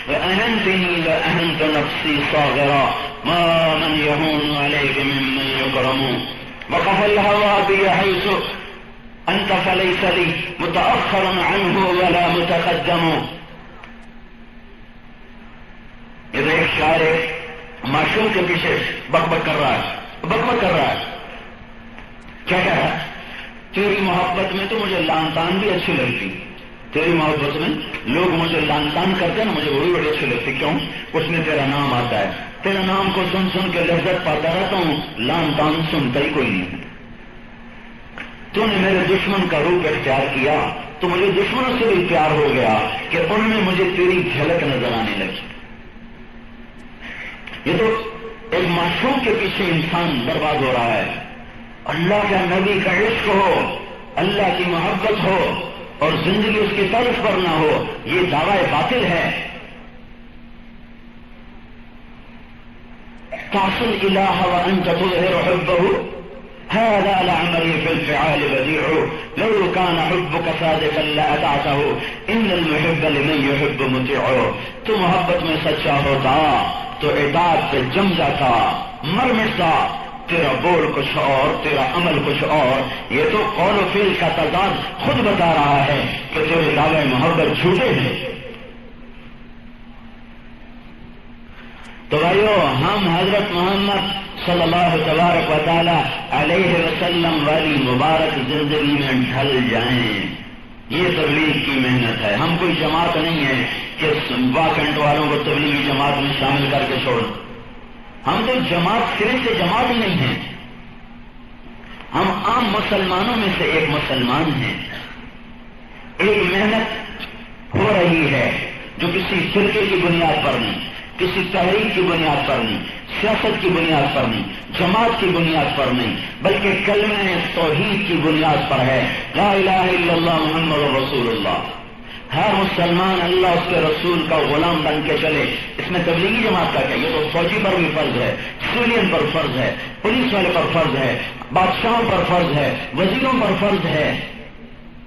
وأهنتني لأهنت نفسي صاغرا ما من يهون عليك ممن يكرم وقف الهوى بي حيث أنت فليس لي متأخر عنه ولا متقدم. یہ ایک شاعر معشوق کے پیچھے بک بک کر رہا ہے، کیا کہہ رہا ہے؟ تیری محبت میں تو مجھے لان تان بھی اچھی لگتی، تیری محبت میں لوگ مجھے لان تان کرتے ہیں نا، مجھے وہی بڑی اچھی لگتی. کیوں؟ اس میں تیرا نام آتا ہے، تیرا نام کو سن سن کے لذت پاتا رہتا ہوں، لان تان سنتا ہی کوئی نہیں. تو نے میرے دشمن کا روپ اختیار کیا تو مجھے دشمنوں سے بھی پیار ہو گیا کہ ان میں مجھے تیری جھلک نظر آنے لگی. یہ تو ایک معشوق کے پیچھے انسان برباد ہو رہا ہے. اللہ کا نبی کا عشق ہو، اللہ کی محبت ہو اور زندگی اس کی طرف پر نہ ہو، یہ دعوی باطل ہے. تعصي الإله وأنت تظهر حبه هذا لعمري في الفعال بديع لو كان حبك صادقا لأطعته إن المحب لمن يحب مطيع. تو محبت میں سچا ہوتا تو اطاعت پہ جم جاتا، مر مٹتا. تیرا بول کچھ اور، تیرا عمل کچھ اور. یہ تو قول و فعل کا تضاد خود بتا رہا ہے کہ تیرے دعوے محبت جھوٹے ہیں. تو بھائیو، ہم حضرت محمد صلی اللہ تبارک و تعالی علیہ وسلم والی مبارک زندگی میں ڈھل جائیں. یہ تبلیغ کی محنت ہے. ہم کوئی جماعت نہیں ہے کہ واکنٹ والوں کو تبلیغی جماعت میں شامل کر کے چھوڑ. ہم تو جماعت سرے سے جماعت ہی نہیں ہیں. ہم عام مسلمانوں میں سے ایک مسلمان ہیں. ایک محنت ہو رہی ہے جو کسی فرقے کی بنیاد پر نہیں، کسی تحریک کی بنیاد پر نہیں، سیاست کی بنیاد پر نہیں، جماعت کی بنیاد پر نہیں، بلکہ کلمہ توحید کی بنیاد پر ہے. لا الہ الا اللہ محمد رسول اللہ. ہر مسلمان اللہ اس کے رسول کا غلام بن کے چلے. اس میں تبلیغی جماعت کا کیا؟ یہ تو فوجی پر بھی فرض ہے، سویلین پر فرض ہے، پولیس والے پر فرض ہے، بادشاہوں پر فرض ہے، وزیروں پر فرض ہے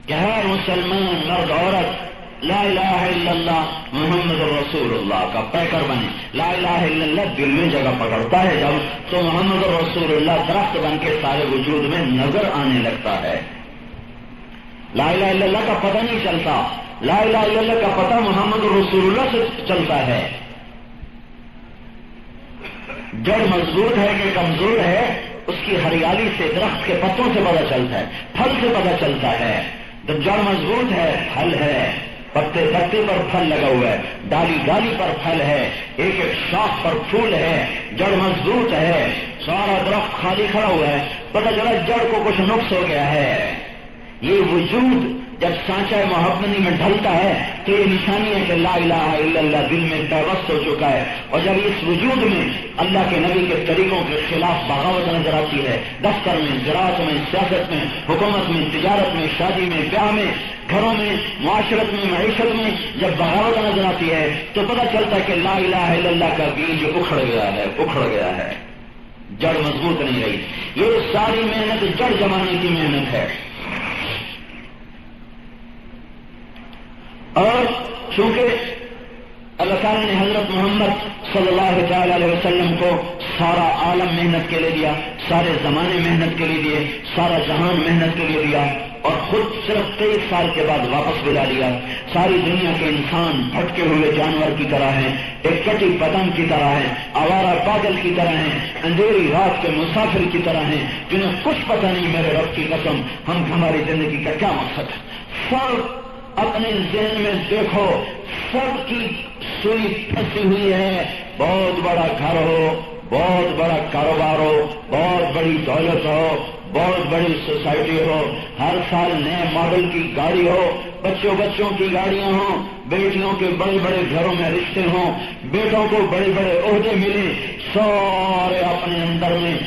کہ ہر مسلمان مرد عورت لا الہ الا اللہ محمد رسول اللہ کا پیکر بنے. لا الہ الا اللہ دل میں جگہ پکڑتا ہے جب تو محمد رسول اللہ درخت بن کے سارے وجود میں نظر آنے لگتا ہے. لا الہ الا اللہ کا پتہ نہیں چلتا، لا الہ الا اللہ کا پتہ محمد رسول اللہ سے چلتا ہے. جڑ مضبوط ہے کہ کمزور ہے اس کی ہریالی سے، درخت کے پتوں سے پتہ چلتا ہے، پھل سے پتہ چلتا ہے. جب جڑ مضبوط ہے پھل ہے، پتے پتے پر پھل لگا ہوا ہے، ڈالی ڈالی پر پھل ہے، ایک ایک شاخ پر پھول ہے. جڑ مضبوط ہے، سارا درخت خالی کھڑا ہوا ہے، پتہ چلا جڑ کو کچھ نقص ہو گیا ہے. یہ وجود جب سانچہ محبت میں ڈھلتا ہے تو یہ نشانی ہے کہ لا الہ الا اللہ دل میں پیوست ہو چکا ہے. اور جب اس وجود میں اللہ کے نبی کے طریقوں کے خلاف بغاوت نظر آتی ہے، دفتر میں، زراعت میں، سیاست میں، حکومت میں، تجارت میں، شادی میں، بیاہ میں، گھروں میں، معاشرت میں، معیشت میں جب بغاوت نظر آتی ہے تو پتہ چلتا ہے کہ لا الہ الا اللہ کا بیج اکھڑ گیا ہے، جڑ مضبوط نہیں رہی. یہ ساری محنت جڑ جمانے کی محنت ہے. اور چونکہ اللہ تعالیٰ نے حضرت محمد صلی اللہ تعالی علیہ وسلم کو سارا عالم محنت کے لیے دیا، سارے زمانے محنت کے لیے دیے، سارا جہان محنت کے لیے دیا، اور خود صرف 23 سال کے بعد واپس بلا لیا. ساری دنیا کے انسان بھٹکے ہوئے جانور کی طرح ہیں، ایک کٹی پتنگ کی طرح ہیں، آوارہ پاگل کی طرح ہیں، اندھیری رات کے مسافر کی طرح ہیں جنہیں کچھ پتہ نہیں میرے رب کی قسم ہماری زندگی کا کیا مقصد ہے. سب اپنے ذہن میں دیکھو، سب کی سوئی پھنسی ہوئی ہے. بہت بڑا گھر ہو، بہت بڑا کاروبار ہو، بہت بڑی دولت ہو، بہت بڑی سوسائٹی ہو، ہر سال نئے ماڈل کی گاڑی ہو، بچوں کی گاڑیاں ہوں، بیٹیوں کے بڑے بڑے گھروں میں رشتے ہوں، بیٹوں کو بڑے بڑے عہدے ملیں، سارے اپنے اندر میں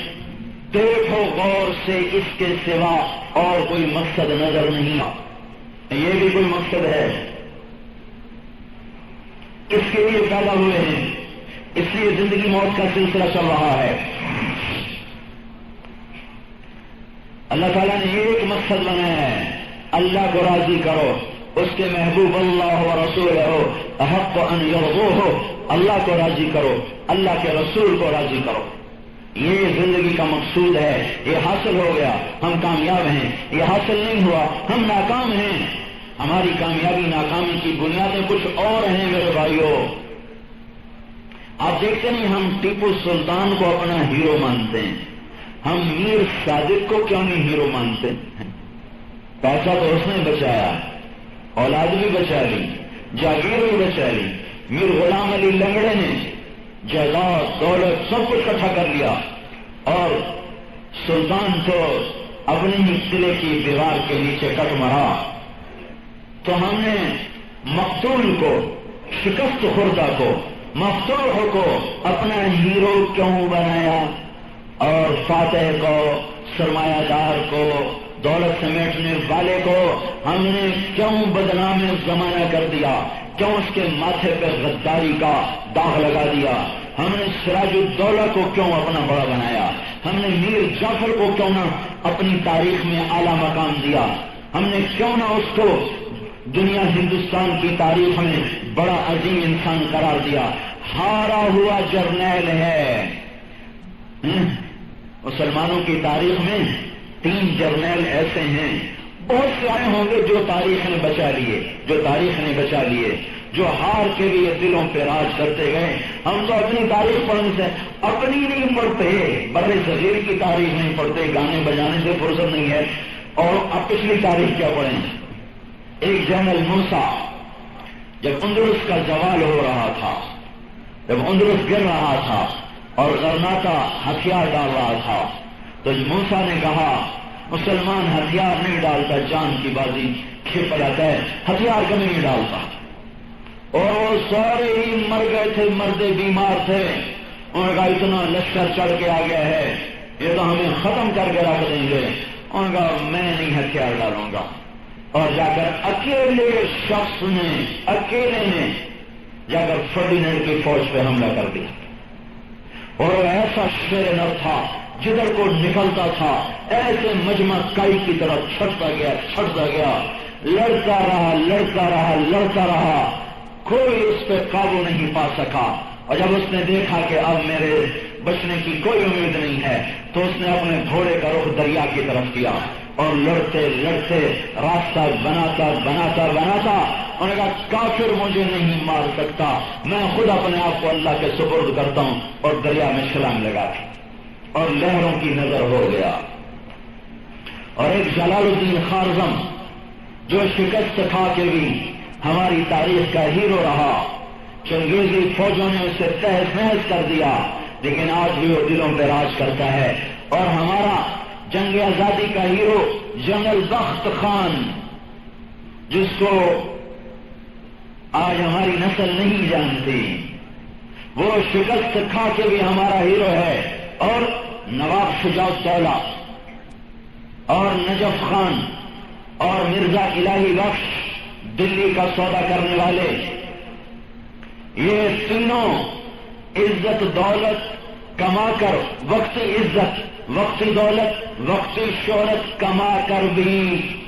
دیکھو غور سے، اس کے سوا اور کوئی مقصد نظر نہیں آتا. یہ بھی کوئی مقصد ہے؟ کس کے لیے پیدا ہوئے ہیں؟ اس لیے زندگی موت کا سلسلہ چل رہا ہے. اللہ تعالیٰ نے ایک مقصد بنایا ہے، اللہ کو راضی کرو، اس کے محبوب اللہ و رسول ہو احق ان یرضوہ، اللہ کو راضی کرو، اللہ کے رسول کو راضی کرو. یہ زندگی کا مقصود ہے. یہ حاصل ہو گیا ہم کامیاب ہیں، یہ حاصل نہیں ہوا ہم ناکام ہیں. ہماری کامیابی ناکامی کی بنیادیں کچھ اور ہیں میرے بھائیوں. آپ دیکھتے نہیں ہم ٹیپو سلطان کو اپنا ہیرو مانتے ہیں، ہم میر صادق کو کیوں نہیں ہیرو مانتے؟ پیسہ تو اس نے بچایا، اولاد بھی بچا لی، جاگیر بھی بچا لی. میر غلام علی لنگڑے نے جائیداد دولت سب کچھ اکٹھا کر لیا، اور سلطان تو اپنے ہی قلعے کی دیوار کے نیچے کٹ مرا. تو ہم نے مقتول کو، شکست خوردہ کو، مفتوح کو اپنا ہیرو کیوں بنایا، اور فاتح کو، سرمایہ دار کو، دولت سمیٹنے والے کو ہم نے کیوں بدنام زمانہ کر دیا؟ کیوں اس کے ماتھے پہ غداری کا داغ لگا دیا؟ ہم نے سراج الدولہ کو کیوں اپنا بڑا بنایا؟ ہم نے میر جعفر کو کیوں نہ اپنی تاریخ میں اعلیٰ مقام دیا؟ ہم نے کیوں نہ اس کو دنیا ہندوستان کی تاریخ میں بڑا عظیم انسان قرار دیا؟ ہارا ہوا جرنیل ہے. مسلمانوں کی تاریخ میں 3 جرنیل ایسے ہیں، بہت سے آئے ہوں گے جو تاریخ نے بچا لیے، جو ہار کے لیے دلوں پہ راج کرتے گئے. ہم تو اپنی تاریخ پڑھنے سے اپنی نہیں پڑھتے، بر صغیر کی تاریخ نہیں پڑھتے، گانے بجانے سے فرصت نہیں ہے. اور اب پچھلی تاریخ کیا پڑھیں؟ ایک جنرل موسیٰ جب اندلس کا زوال ہو رہا تھا، جب اندلس گر رہا تھا اور غرناطہ ہتھیار ڈال رہا تھا، تو موسیٰ نے کہا مسلمان ہتھیار نہیں ڈالتا، جان کی بازی کھیپ جاتا ہے، ہتھیار کبھی نہیں ڈالتا. اور وہ سارے ہی مر گئے تھے، مردے بیمار تھے. انہوں نے کہا اتنا لشکر چڑھ کے آ گیا ہے، یہ تو ہمیں ختم کر کے رکھ دیں گے. انہوں نے کہا میں نہیں ہتھیار ڈالوں گا. اور جا کر اکیلے شخص نے، اکیلے نے جا کر فرڈینینڈ کی فوج پہ حملہ کر دیا. اور وہ ایسا شیر نر تھا، جدھر کو نکلتا تھا ایسے مجمع کائی کی طرف چھٹتا گیا، لڑتا رہا، کوئی اس پہ قابو نہیں پا سکا. اور جب اس نے دیکھا کہ اب میرے بچنے کی کوئی امید نہیں ہے، تو اس نے اپنے گھوڑے کا رخ دریا کی طرف کیا، اور لڑتے راستہ بناتا انہوں نے کہا کافر مجھے نہیں مار سکتا، میں خود اپنے آپ کو اللہ کے سپرد کرتا ہوں. اور دریا میں چھلانگ لگا دی اور لہروں کی نظر ہو گیا. اور ایک جلال الدین خارزم جو شکست کھا کے بھی ہماری تاریخ کا ہیرو رہا، چنگیزی فوجوں نے اسے تہس نہس کر دیا، لیکن آج بھی وہ دلوں پہ راج کرتا ہے. اور ہمارا جنگ آزادی کا ہیرو جنرل بخت خان، جس کو آج ہماری نسل نہیں جانتی، وہ شکست کھا کے بھی ہمارا ہیرو ہے. اور نواب شجاع الدولہ اور نجف خان اور مرزا الہی بخش، دلی کا سودا کرنے والے، یہ تینوں عزت دولت کما کر، وقتی عزت، وقتی دولت، وقتی شہرت کما کر بھی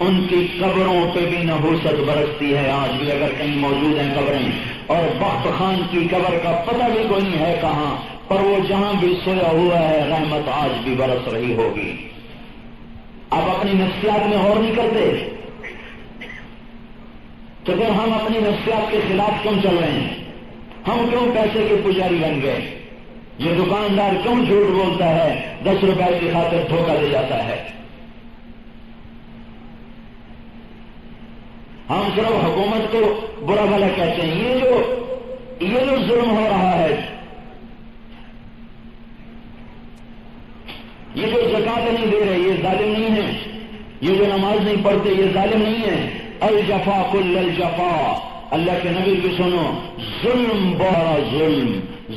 ان کی قبروں پہ بھی نحوست برستی ہے. آج بھی اگر کہیں موجود ہیں قبریں، اور بخت خان کی قبر کا پتہ بھی کوئی نہیں ہے کہاں، پر وہ جہاں بھی سویا ہوا ہے رحمت آج بھی برس رہی ہوگی. آپ اپنی نفسیات میں غور نہیں کرتے، تو پھر ہم اپنی نفسیات کے خلاف کیوں چل رہے ہیں؟ ہم کیوں پیسے کے پجاری بن گئے؟ یہ دکاندار کیوں جھوٹ بولتا ہے، 10 روپے کی خاطر دھوکہ دے جاتا ہے؟ ہم صرف حکومت کو برا بھلا کہتے ہیں. یہ جو ظلم ہو رہا ہے، یہ جو زکات نہیں دے رہے، یہ ظالم نہیں ہے. یہ جو نماز نہیں پڑھتے، یہ ظالم نہیں ہے. الجفا کل الجفا، اللہ کے نبی بھی سنو، ظلم بڑا ظلم،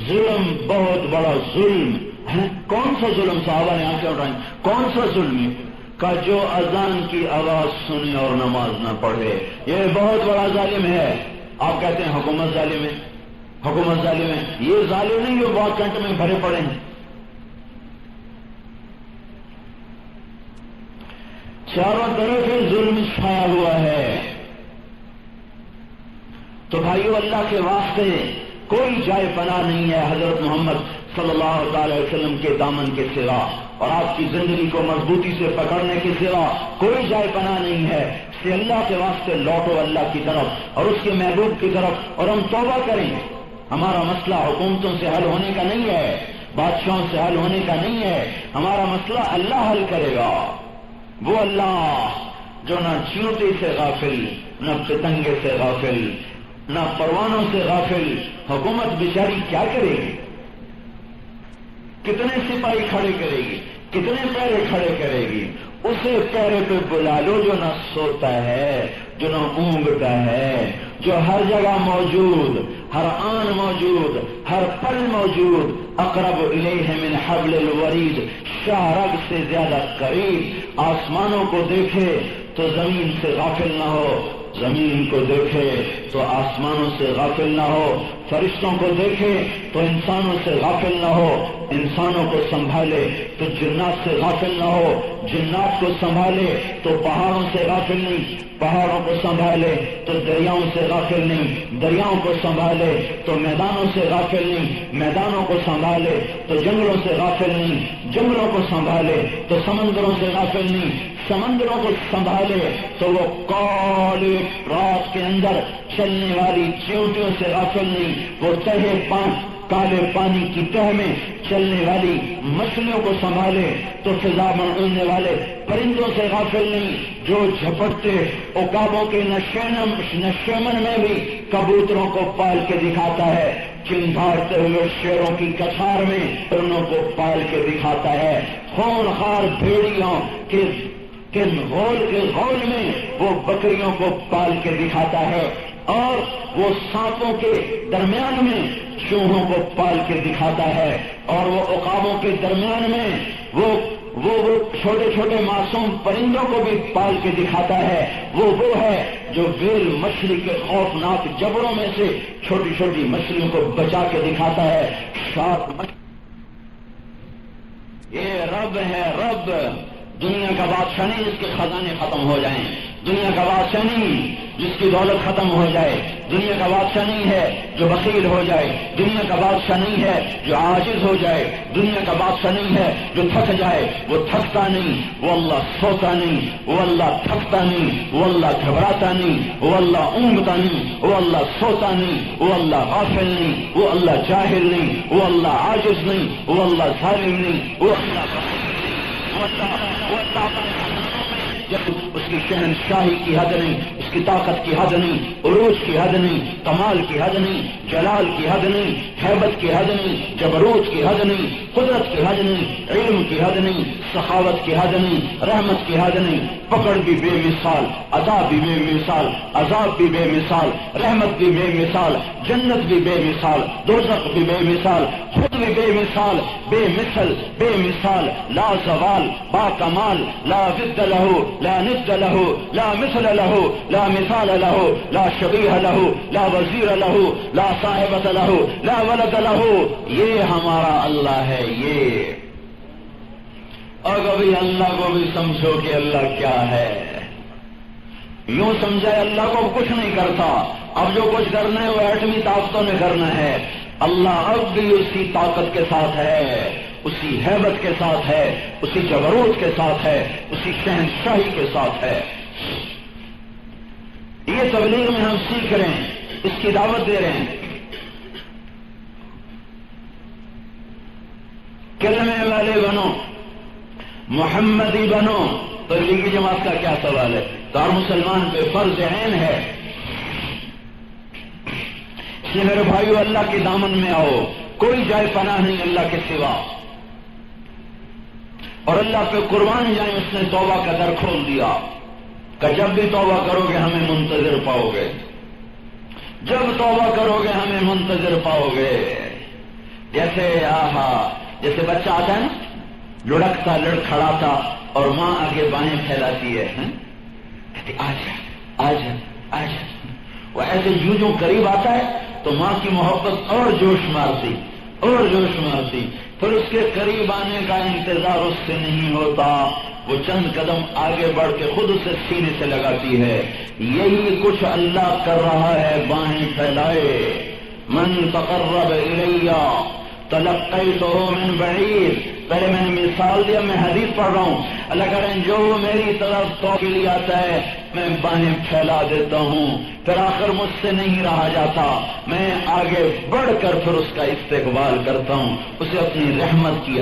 ظلم بہت بڑا ظلم ہے. کون سا ظلم؟ صحابہ نے آنکھیں اٹھائیں، کون سا ظلم؟ کا جو اذان کی آواز سنے اور نماز نہ پڑھے، یہ بہت بڑا ظالم ہے. آپ کہتے ہیں حکومت ظالم ہے. حکومت ظالم ہے، یہ ظالم نہیں جو بہت کنٹ میں بھرے پڑے ہیں. چاروں طرف ظلم چھایا ہوا ہے. تو بھائیو اللہ کے واسطے کوئی جائے پناہ نہیں ہے حضرت محمد صلی اللہ تعالی وسلم کے دامن کے سوا، اور آپ کی زندگی کو مضبوطی سے پکڑنے کے سوا کوئی جائے پناہ نہیں ہے. سے اللہ کے واسطے لوٹو اللہ کی طرف اور اس کے محبوب کی طرف، اور ہم توبہ کریں. ہمارا مسئلہ حکومتوں سے حل ہونے کا نہیں ہے، بادشاہوں سے حل ہونے کا نہیں ہے. ہمارا مسئلہ اللہ حل کرے گا. وہ اللہ جو نہ چیوٹی سے غافل، نہ پتنگے سے غافل، نہ پروانوں سے غافل. حکومت بیچاری کیا کرے گی؟ کتنے سپاہی کھڑے کرے گی؟ کتنے پیرے کھڑے کرے گی؟ اسے پیرے پہ بلا لو جو نہ سوتا ہے، جو نہ اونگتا ہے، جو ہر جگہ موجود، ہر آن موجود، ہر پل موجود. اقرب الیہ من حبل الورید، شاہرگ سے زیادہ قریب. آسمانوں کو دیکھے تو زمین سے غافل نہ ہو، زمین کو دیکھے تو آسمانوں سے غافل نہ ہو. فرشتوں کو دیکھے تو انسانوں سے غافل نہ ہو، انسانوں کو سنبھالے تو جنات سے غافل نہ ہو، جنات کو سنبھالے تو پہاڑوں سے غافل نہیں، پہاڑوں کو سنبھالے تو دریاؤں سے غافل نہیں، دریاؤں کو سنبھالے تو میدانوں سے غافل نہیں، میدانوں کو سنبھالے تو جنگلوں سے غافل نہیں، جنگلوں کو سنبھالے تو سمندروں سے غافل نہیں، سمندروں کو سنبھالے تو وہ کالے رات کے اندر چلنے والی چیونٹیوں سے غافل نہیں، وہ تہے کالے پانی کی تہ میں چلنے والی مچھلیوں کو سنبھالے تو فضا میں اڑنے والے پرندوں سے غافل نہیں، جو جھپٹتے عقابوں کے نشیمن میں بھی کبوتروں کو پال کے دکھاتا ہے، چنگھاڑتے ہوئے شیروں کی کچھار میں ہرنوں کو پال کے دکھاتا ہے، خون خار بھیڑیوں کے غول میں وہ بکریوں کو پال کے دکھاتا ہے، اور وہ سانپوں کے درمیان میں چوہوں کو پال کے دکھاتا ہے، اور وہ عقابوں کے درمیان میں وہ چھوٹے چھوٹے معصوم پرندوں کو بھی پال کے دکھاتا ہے. وہ ہے جو ویل مچھلی کے خوفناک جبڑوں میں سے چھوٹی چھوٹی مچھلیوں کو بچا کے دکھاتا ہے. یہ رب ہے، رب. دنیا کا بادشاہ نہیں جس کے خزانے ختم ہو جائیں، دنیا کا بادشاہ نہیں جس کی دولت ختم ہو جائے، دنیا کا بادشاہ نہیں ہے جو بخیل ہو جائے، دنیا کا بادشاہ نہیں ہے جو عاجز ہو جائے، دنیا کا بادشاہ نہیں ہے جو تھک جائے. وہ تھکتا نہیں، وہ اللہ سوتا نہیں، وہ اللہ تھکتا نہیں، وہ اللہ گھبراتا نہیں، وہ اللہ اونگتا نہیں، وہ اللہ سوتا نہیں، وہ اللہ غافل نہیں، وہ اللہ جاہل نہیں، وہ اللہ عاجز نہیں، وہ اللہ ظالم نہیں، وہ اللہ اس کی شہنشاہی کی حد نہیں، اس کی طاقت کی حد نہیں، عروج کی حد نہیں، کمال کی حد نہیں، جلال کی حد نہیں، ہیبت کی حد نہیں، جبروت کی حد نہیں، قدرت کی حد نہیں، علم کی حد نہیں، سخاوت کی حد نہیں، رحمت کی حد نہیں. پکڑ بھی بے مثال، عذاب بھی بے مثال، عذاب بھی بے مثال، رحمت بھی بے مثال، جنت بھی بے مثال، دوزخ بھی بے مثال، خود بھی بے مثال، بے مثل، بے مثال، لا زوال، با کمال، لا ضد له، لا ند له، لا مثل له، لا مثال له، لا شبیہ له، لا وزیر له، لا صاحبۃ له، لا ولد له. یہ ہمارا اللہ ہے. یہ اور کبھی اللہ کو بھی سمجھو کہ اللہ کیا ہے. یوں سمجھا اللہ کو کچھ نہیں کرتا، اب جو کچھ کرنا ہے وہ ایٹمی طاقتوں نے کرنا ہے. اللہ اب بھی اسی طاقت کے ساتھ ہے، اسی ہیبت کے ساتھ ہے، اسی جبروت کے ساتھ ہے، اسی شہنشاہی کے ساتھ ہے. یہ تبلیغ میں ہم سیکھ رہے ہیں، اس کی دعوت دے رہے ہیں. کلمے والے بنو، محمدی بنو. تبلیغی جماعت کا کیا سوال ہے؟ تو ہر مسلمان پہ فرض عین ہے. اس لیے میرے بھائیو اللہ کے دامن میں آؤ، کوئی جائے پناہ نہیں اللہ کے سوا، اور اللہ پہ قربان جائیں. اس نے توبہ کا در کھول دیا کہ جب بھی توبہ کرو گے ہمیں منتظر پاؤ گے، جب توبہ کرو گے ہمیں منتظر پاؤ گے. جیسے بچہ آتا ہے نا، لڑکتا لڑکھڑاتا اور ماں آگے بائیں پھیلاتی ہے، کہتی آجا آجا آجا. وہ ایسے یوں قریب آتا ہے تو ماں کی محبت اور جوش مارتی اور جوش مارتی، پھر اس کے قریب آنے کا انتظار اس سے نہیں ہوتا، وہ چند قدم آگے بڑھ کے خود اسے سینے سے لگاتی ہے۔ یہی کچھ اللہ کر رہا ہے، باہیں پھیلائے۔ من تقرب الی تلقیتہ من بعید، پہلے میں نے مثال دیا، میں حدیث پڑھ رہا ہوں، اللہ کہہ رہے ہیں جو میری طرف تو کے لیے آتا ہے میں باہیں پھیلا دیتا ہوں، پھر آخر مجھ سے نہیں رہا جاتا، میں آگے بڑھ کر پھر اس کا استقبال کرتا ہوں، اسے اپنی رحمت کی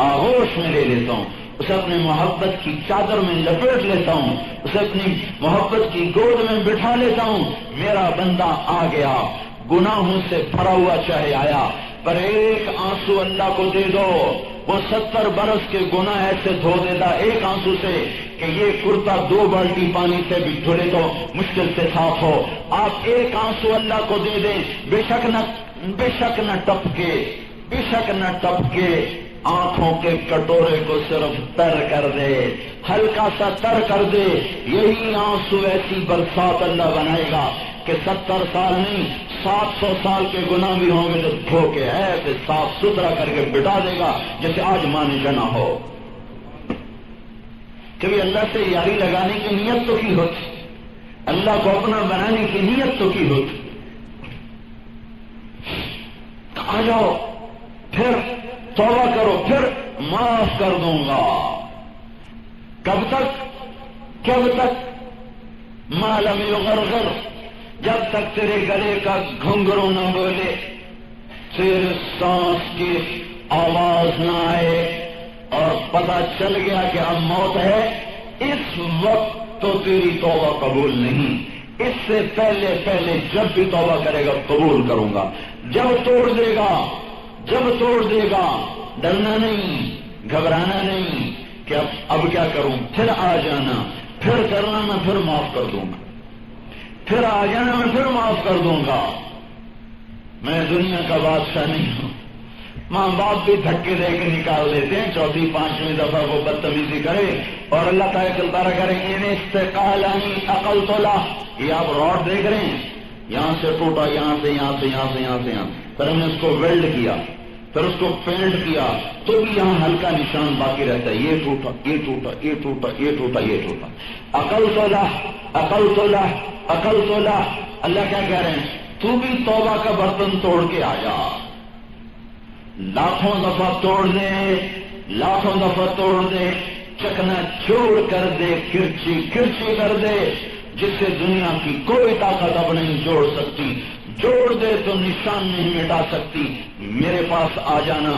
آغوش میں لے لیتا ہوں، اسے اپنی محبت کی چادر میں لپیٹ لیتا ہوں، اسے اپنی محبت کی گود میں بٹھا لیتا ہوں۔ میرا بندہ آ گیا، گناہوں سے بھرا ہوا چاہے آیا، پر ایک آنسو اللہ کو دے دو، وہ 70 برس کے گناہ ایسے دھو دیتا ایک آنسو سے کہ یہ کرتا 2 بالٹی پانی سے بھی دھلے تو مشکل سے صاف ہو۔ آپ ایک آنسو اللہ کو دے دیں، بے شک نہ ٹپکے، بے شک نہ ٹپکے، آنکھوں کے کٹورے کو صرف تر کر دے، ہلکا سا تر کر دے، یہی آنسو ایسی برسات اللہ بنائے گا کہ 70 سال نہیں 700 سال کے گناہ بھی ہوں گے تو دھو کے ایسے صاف ستھرا کر کے بٹا دے گا جیسے آج مانے جنا ہو۔ کبھی اللہ سے یاری لگانے کی نیت تو کی ہوتی، اللہ کو اپنا بنانے کی نیت تو کی ہوتی، آ جاؤ پھر توبہ کرو، پھر معاف کر دوں گا۔ کب تک ما لم یغرغر، جب تک تیرے گلے کا گھنگرو نہ بولے، تیرے سانس کی آواز نہ آئے اور پتہ چل گیا کہ اب موت ہے، اس وقت تو تیری توبہ قبول نہیں۔ اس سے پہلے جب بھی توبہ کرے گا قبول کروں گا۔ جب توڑ دے گا ڈرنا نہیں، گھبرانا نہیں کہ اب کیا کروں، پھر آ جانا، پھر کرنا، میں پھر معاف کر دوں گا، پھر آ جانا، میں پھر معاف کر دوں گا۔ میں دنیا کا بادشاہ نہیں ہوں۔ ماں باپ بھی دھکے دے کے نکال دیتے ہیں، 4تھی 5ویں دفعہ وہ بدتمیزی کرے اور اللہ تعالیٰ چلتا رہا کریں ان استقالانی عقل تولا۔ یہ آپ راڈ دیکھ رہے ہیں، یہاں سے ٹوٹا، یہاں سے پھر ہم نے اس کو ویلڈ کیا، پھر اس کو پینٹ کیا تو بھی یہاں ہلکا نشان باقی رہتا ہے، یہ ٹوٹا، یہ ٹوٹا، یہ ٹوٹا، یہ ٹوٹا، یہ ٹوٹا۔ عقل تولا۔ اللہ کیا کہہ رہے ہیں، تو بھی توبہ کا برتن توڑ کے آ جا، لاکھوں دفعہ توڑ دے، چکنا چور کر دے، کرچی کر دے، جس سے دنیا کی کوئی طاقت اب نہیں جوڑ سکتی، جوڑ دے تو نشان نہیں مٹا سکتی۔ میرے پاس آ جانا،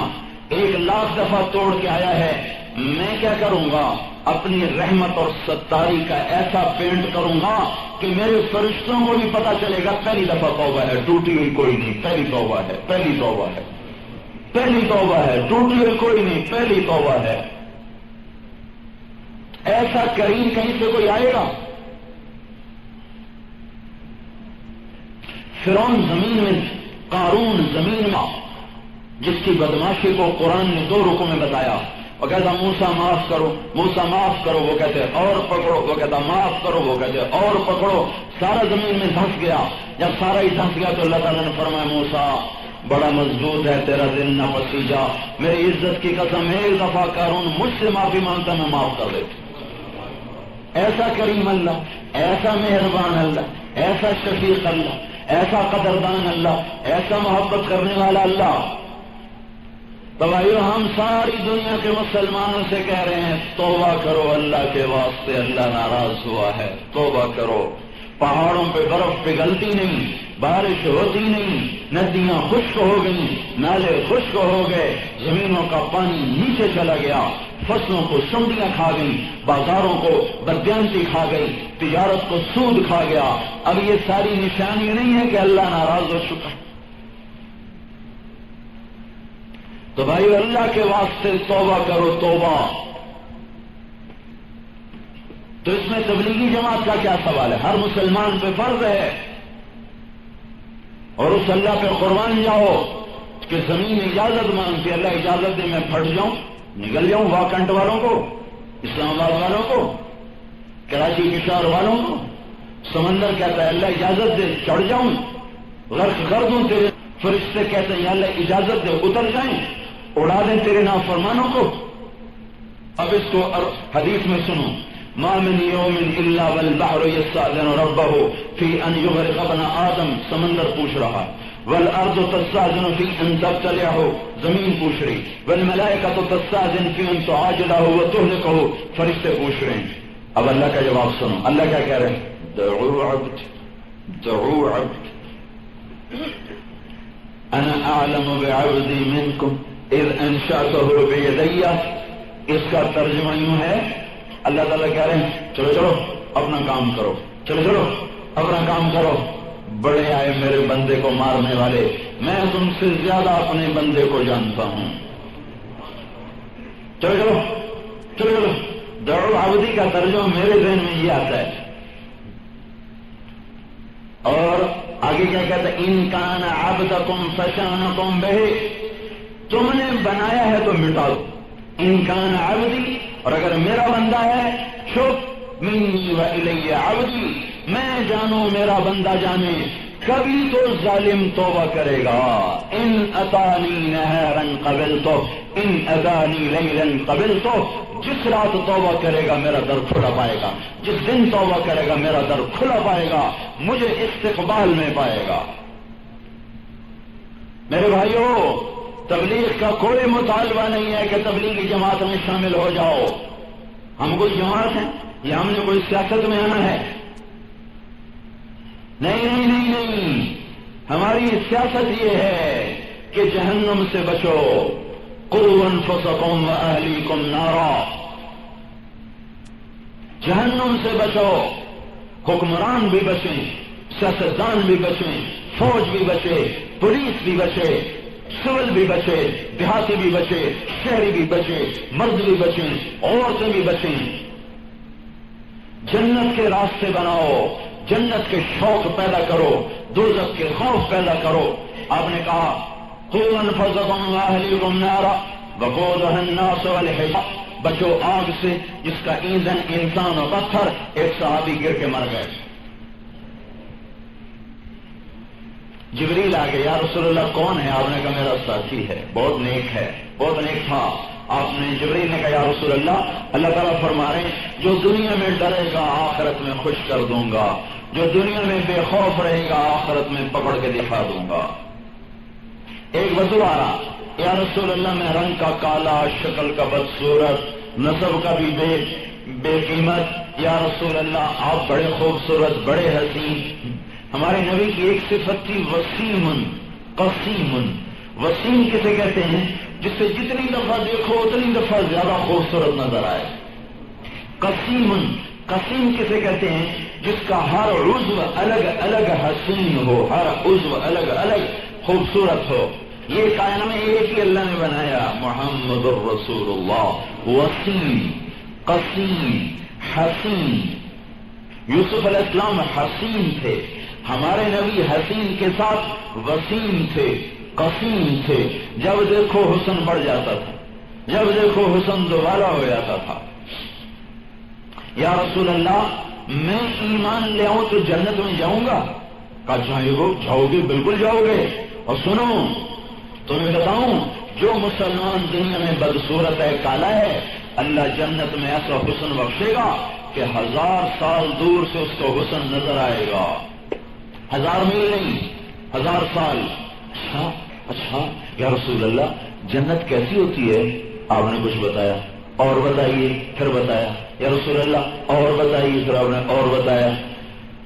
1,00,000 دفعہ توڑ کے آیا ہے، میں کیا کروں گا، اپنی رحمت اور ستاری کا ایسا پینٹ کروں گا کہ میرے فرشتوں کو بھی پتا چلے گا پہلی دفعہ توبہ ہے، ٹوٹی ہوئی کوئی نہیں، پہلی توبہ ہے، ٹوٹی ہوئی کوئی نہیں، پہلی توبہ ہے۔ ایسا کریم کہیں سے کوئی آئے گا؟ فرعون زمین میں، قارون زمین میں، جس کی بدماشی کو قرآن نے 2 رکوع میں بتایا، وہ کہتا موسیٰ معاف کرو، وہ کہتے اور پکڑو، وہ کہتا معاف کرو، وہ کہتے اور پکڑو، سارا زمین میں دھنس گیا۔ جب سارا ہی دھنس گیا تو اللہ تعالیٰ نے فرمایا موسیٰ بڑا مضبوط ہے تیرا دل نہ پسیجا، میری عزت کی قسم 1 دفعہ قارون مجھ سے معافی مانگتا میں معاف کر دیتا۔ ایسا کریم اللہ، ایسا مہربان اللہ، ایسا شفیق اللہ، ایسا قدردان اللہ، ایسا محبت کرنے والا اللہ۔ تو بھائیو ہم ساری دنیا کے مسلمانوں سے کہہ رہے ہیں توبہ کرو، اللہ کے واسطے، اللہ ناراض ہوا ہے، توبہ کرو۔ پہاڑوں پہ برف پگھلتی نہیں، بارش ہوتی نہیں، ندیاں خشک ہو گئی، نالے خشک ہو گئے، زمینوں کا پانی نیچے چلا گیا، فصلوں کو سونڈیاں کھا گئی، بازاروں کو بدیانتی کھا گئی، تجارت کو سود کھا گیا۔ اب یہ ساری نشانی نہیں ہے کہ اللہ ناراض ہو چکا۔ تو بھائی اللہ کے واسطے توبہ کرو، توبہ۔ تو اس میں تبلیغی جماعت کا کیا سوال ہے؟ ہر مسلمان پہ فرض ہے اور اس اللہ پہ قربان جاؤ کہ زمین اجازت مانگتی، اللہ اجازت دے میں پھٹ جاؤں، نکل جاؤں واکنٹ والوں کو، اسلام آباد والوں کو، کراچی پشاور والوں کو، سمندر کہتا ہے اللہ اجازت دے چڑھ جاؤں، غرق کر دوں تیرے، فرشتے کہتے ہیں یا اللہ اجازت دے اتر جائیں، اڑا دیں تیرے نافرمانوں کو۔ اب اس کو حدیث میں سنو، ما من یوم الا والبحر یستأذن ربه فی ان یغرق ابن آدم، سمندر پوچھ رہا، والارض تستأذن فی ان تبتلعه، زمین پوچھ رہی، والملائکۃ تستأذن فی ان تعاجلہ وتہلکہ، فرشتے پوچھ رہے ہیں۔ اب اللہ کا جواب سنو، اللہ کیا کہہ رہے ہیں؟ دعوا عبد دعوا عبد انا اعلم بعبدی منکم اذ انشأته بیدی۔ اس کا ترجمہ یوں ہے، اللہ تعالیٰ کہہ رہے ہیں چلو چلو اپنا کام کرو، چلو چلو اپنا کام کرو، بڑے آئے میرے بندے کو مارنے والے، میں تم سے زیادہ اپنے بندے کو جانتا ہوں، چلو چلو چلو چلو۔ دعو عبدی کا ترجمہ میرے ذہن میں یہ آتا ہے۔ اور آگے کیا کہتا ہے؟ ان کان عبدکم فشانکم بہ، تم نے بنایا ہے تو مٹا دو، ان کان عبدی، اور اگر میرا بندہ ہے شک منی و الی عبدی، میں جانوں میرا بندہ جانے، کبھی تو ظالم توبہ کرے گا، ان اتانی نہارا قبلتو ان اتانی لیلا قبلتو، جس رات توبہ کرے گا میرا در کھلا پائے گا، جس دن توبہ کرے گا میرا در کھلا پائے گا، مجھے استقبال میں پائے گا۔ میرے بھائیوں، تبلیغ کا کوئی مطالبہ نہیں ہے کہ تبلیغی جماعت میں شامل ہو جاؤ، ہم کوئی جماعت ہیں یا ہم نے کوئی سیاست میں آنا ہے؟ نہیں نہیں نہیں نہیں، ہماری سیاست یہ ہے کہ جہنم سے بچو، قوا انفسکم واہلیکم نارا، جہنم سے بچو، حکمران بھی بچیں، سیاستدان بھی بچیں، فوج بھی بچے، پولیس بھی بچے، سول بھی بچے، دیہاتی بھی بچے، شہری بھی بچے، مرد بھی بچیں، عورتیں بھی بچیں۔ جنت کے راستے بناؤ، جنت کے شوق پیدا کرو، دوزخ کے خوف پیدا کرو۔ آپ نے کہا قوا انفسکم واہلیکم نارا وقودھا الناس والحجارہ، بچو آگ سے جس کا ایندھن انسان اور پتھر۔ ایک صحابی گر کے مر گئے، جبریل آ گئے، یا رسول اللہ کون ہے؟ آپ نے کہا میرا ساتھی ہے، بہت نیک ہے، بہت نیک تھا۔ آپ نے جبریل نے کہا یا رسول اللہ تعالیٰ فرما رہے ہیں جو دنیا میں ڈرے گا آخرت میں خوش کر دوں گا، جو دنیا میں بے خوف رہے گا آخرت میں پکڑ کے دکھا دوں گا۔ ایک بدو آ رہا، یا رسول اللہ میں رنگ کا کالا، شکل کا بدصورت، نسب کا بھی بے قیمت، یا رسول اللہ آپ بڑے خوبصورت، بڑے حسین۔ ہمارے نبی کی ایک صفت تھی وسیم قسیم۔ وسیم کسے کہتے ہیں؟ جس سے جتنی دفعہ دیکھو اتنی دفعہ زیادہ خوبصورت نظر آئے۔ قسیم کسے کہتے ہیں؟ جس کا ہر عضو الگ الگ حسین ہو، ہر عضو الگ الگ خوبصورت ہو۔ یہ کائنات میں ایک ہی اللہ نے بنایا، محمد الرسول اللہ۔ وسیم، قسیم، حسین۔ یوسف علیہ السلام حسین تھے، ہمارے نبی حسین کے ساتھ وسیم تھے، قسیم تھے۔ جب دیکھو حسن بڑھ جاتا تھا، جب دیکھو حسن دوبارہ ہو جاتا تھا۔ یا رسول اللہ میں ایمان لے آؤں تو جنت میں جاؤں گا؟ کہا جاؤ گے، بالکل جاؤ گے۔ اور سنو تمہیں بتاؤں، جو مسلمان دنیا میں بدصورت ہے، کالا ہے، اللہ جنت میں ایسا حسن بخشے گا کہ 1000 سال دور سے اس کو حسن نظر آئے گا، 1000 میل نہیں، 1000 سال۔ اچھا یا رسول اللہ جنت کیسی ہوتی ہے؟ آپ نے کچھ بتایا، اور بتائیے، پھر بتایا، یا رسول اللہ اور بتائیے، پھر آپ نے اور بتایا،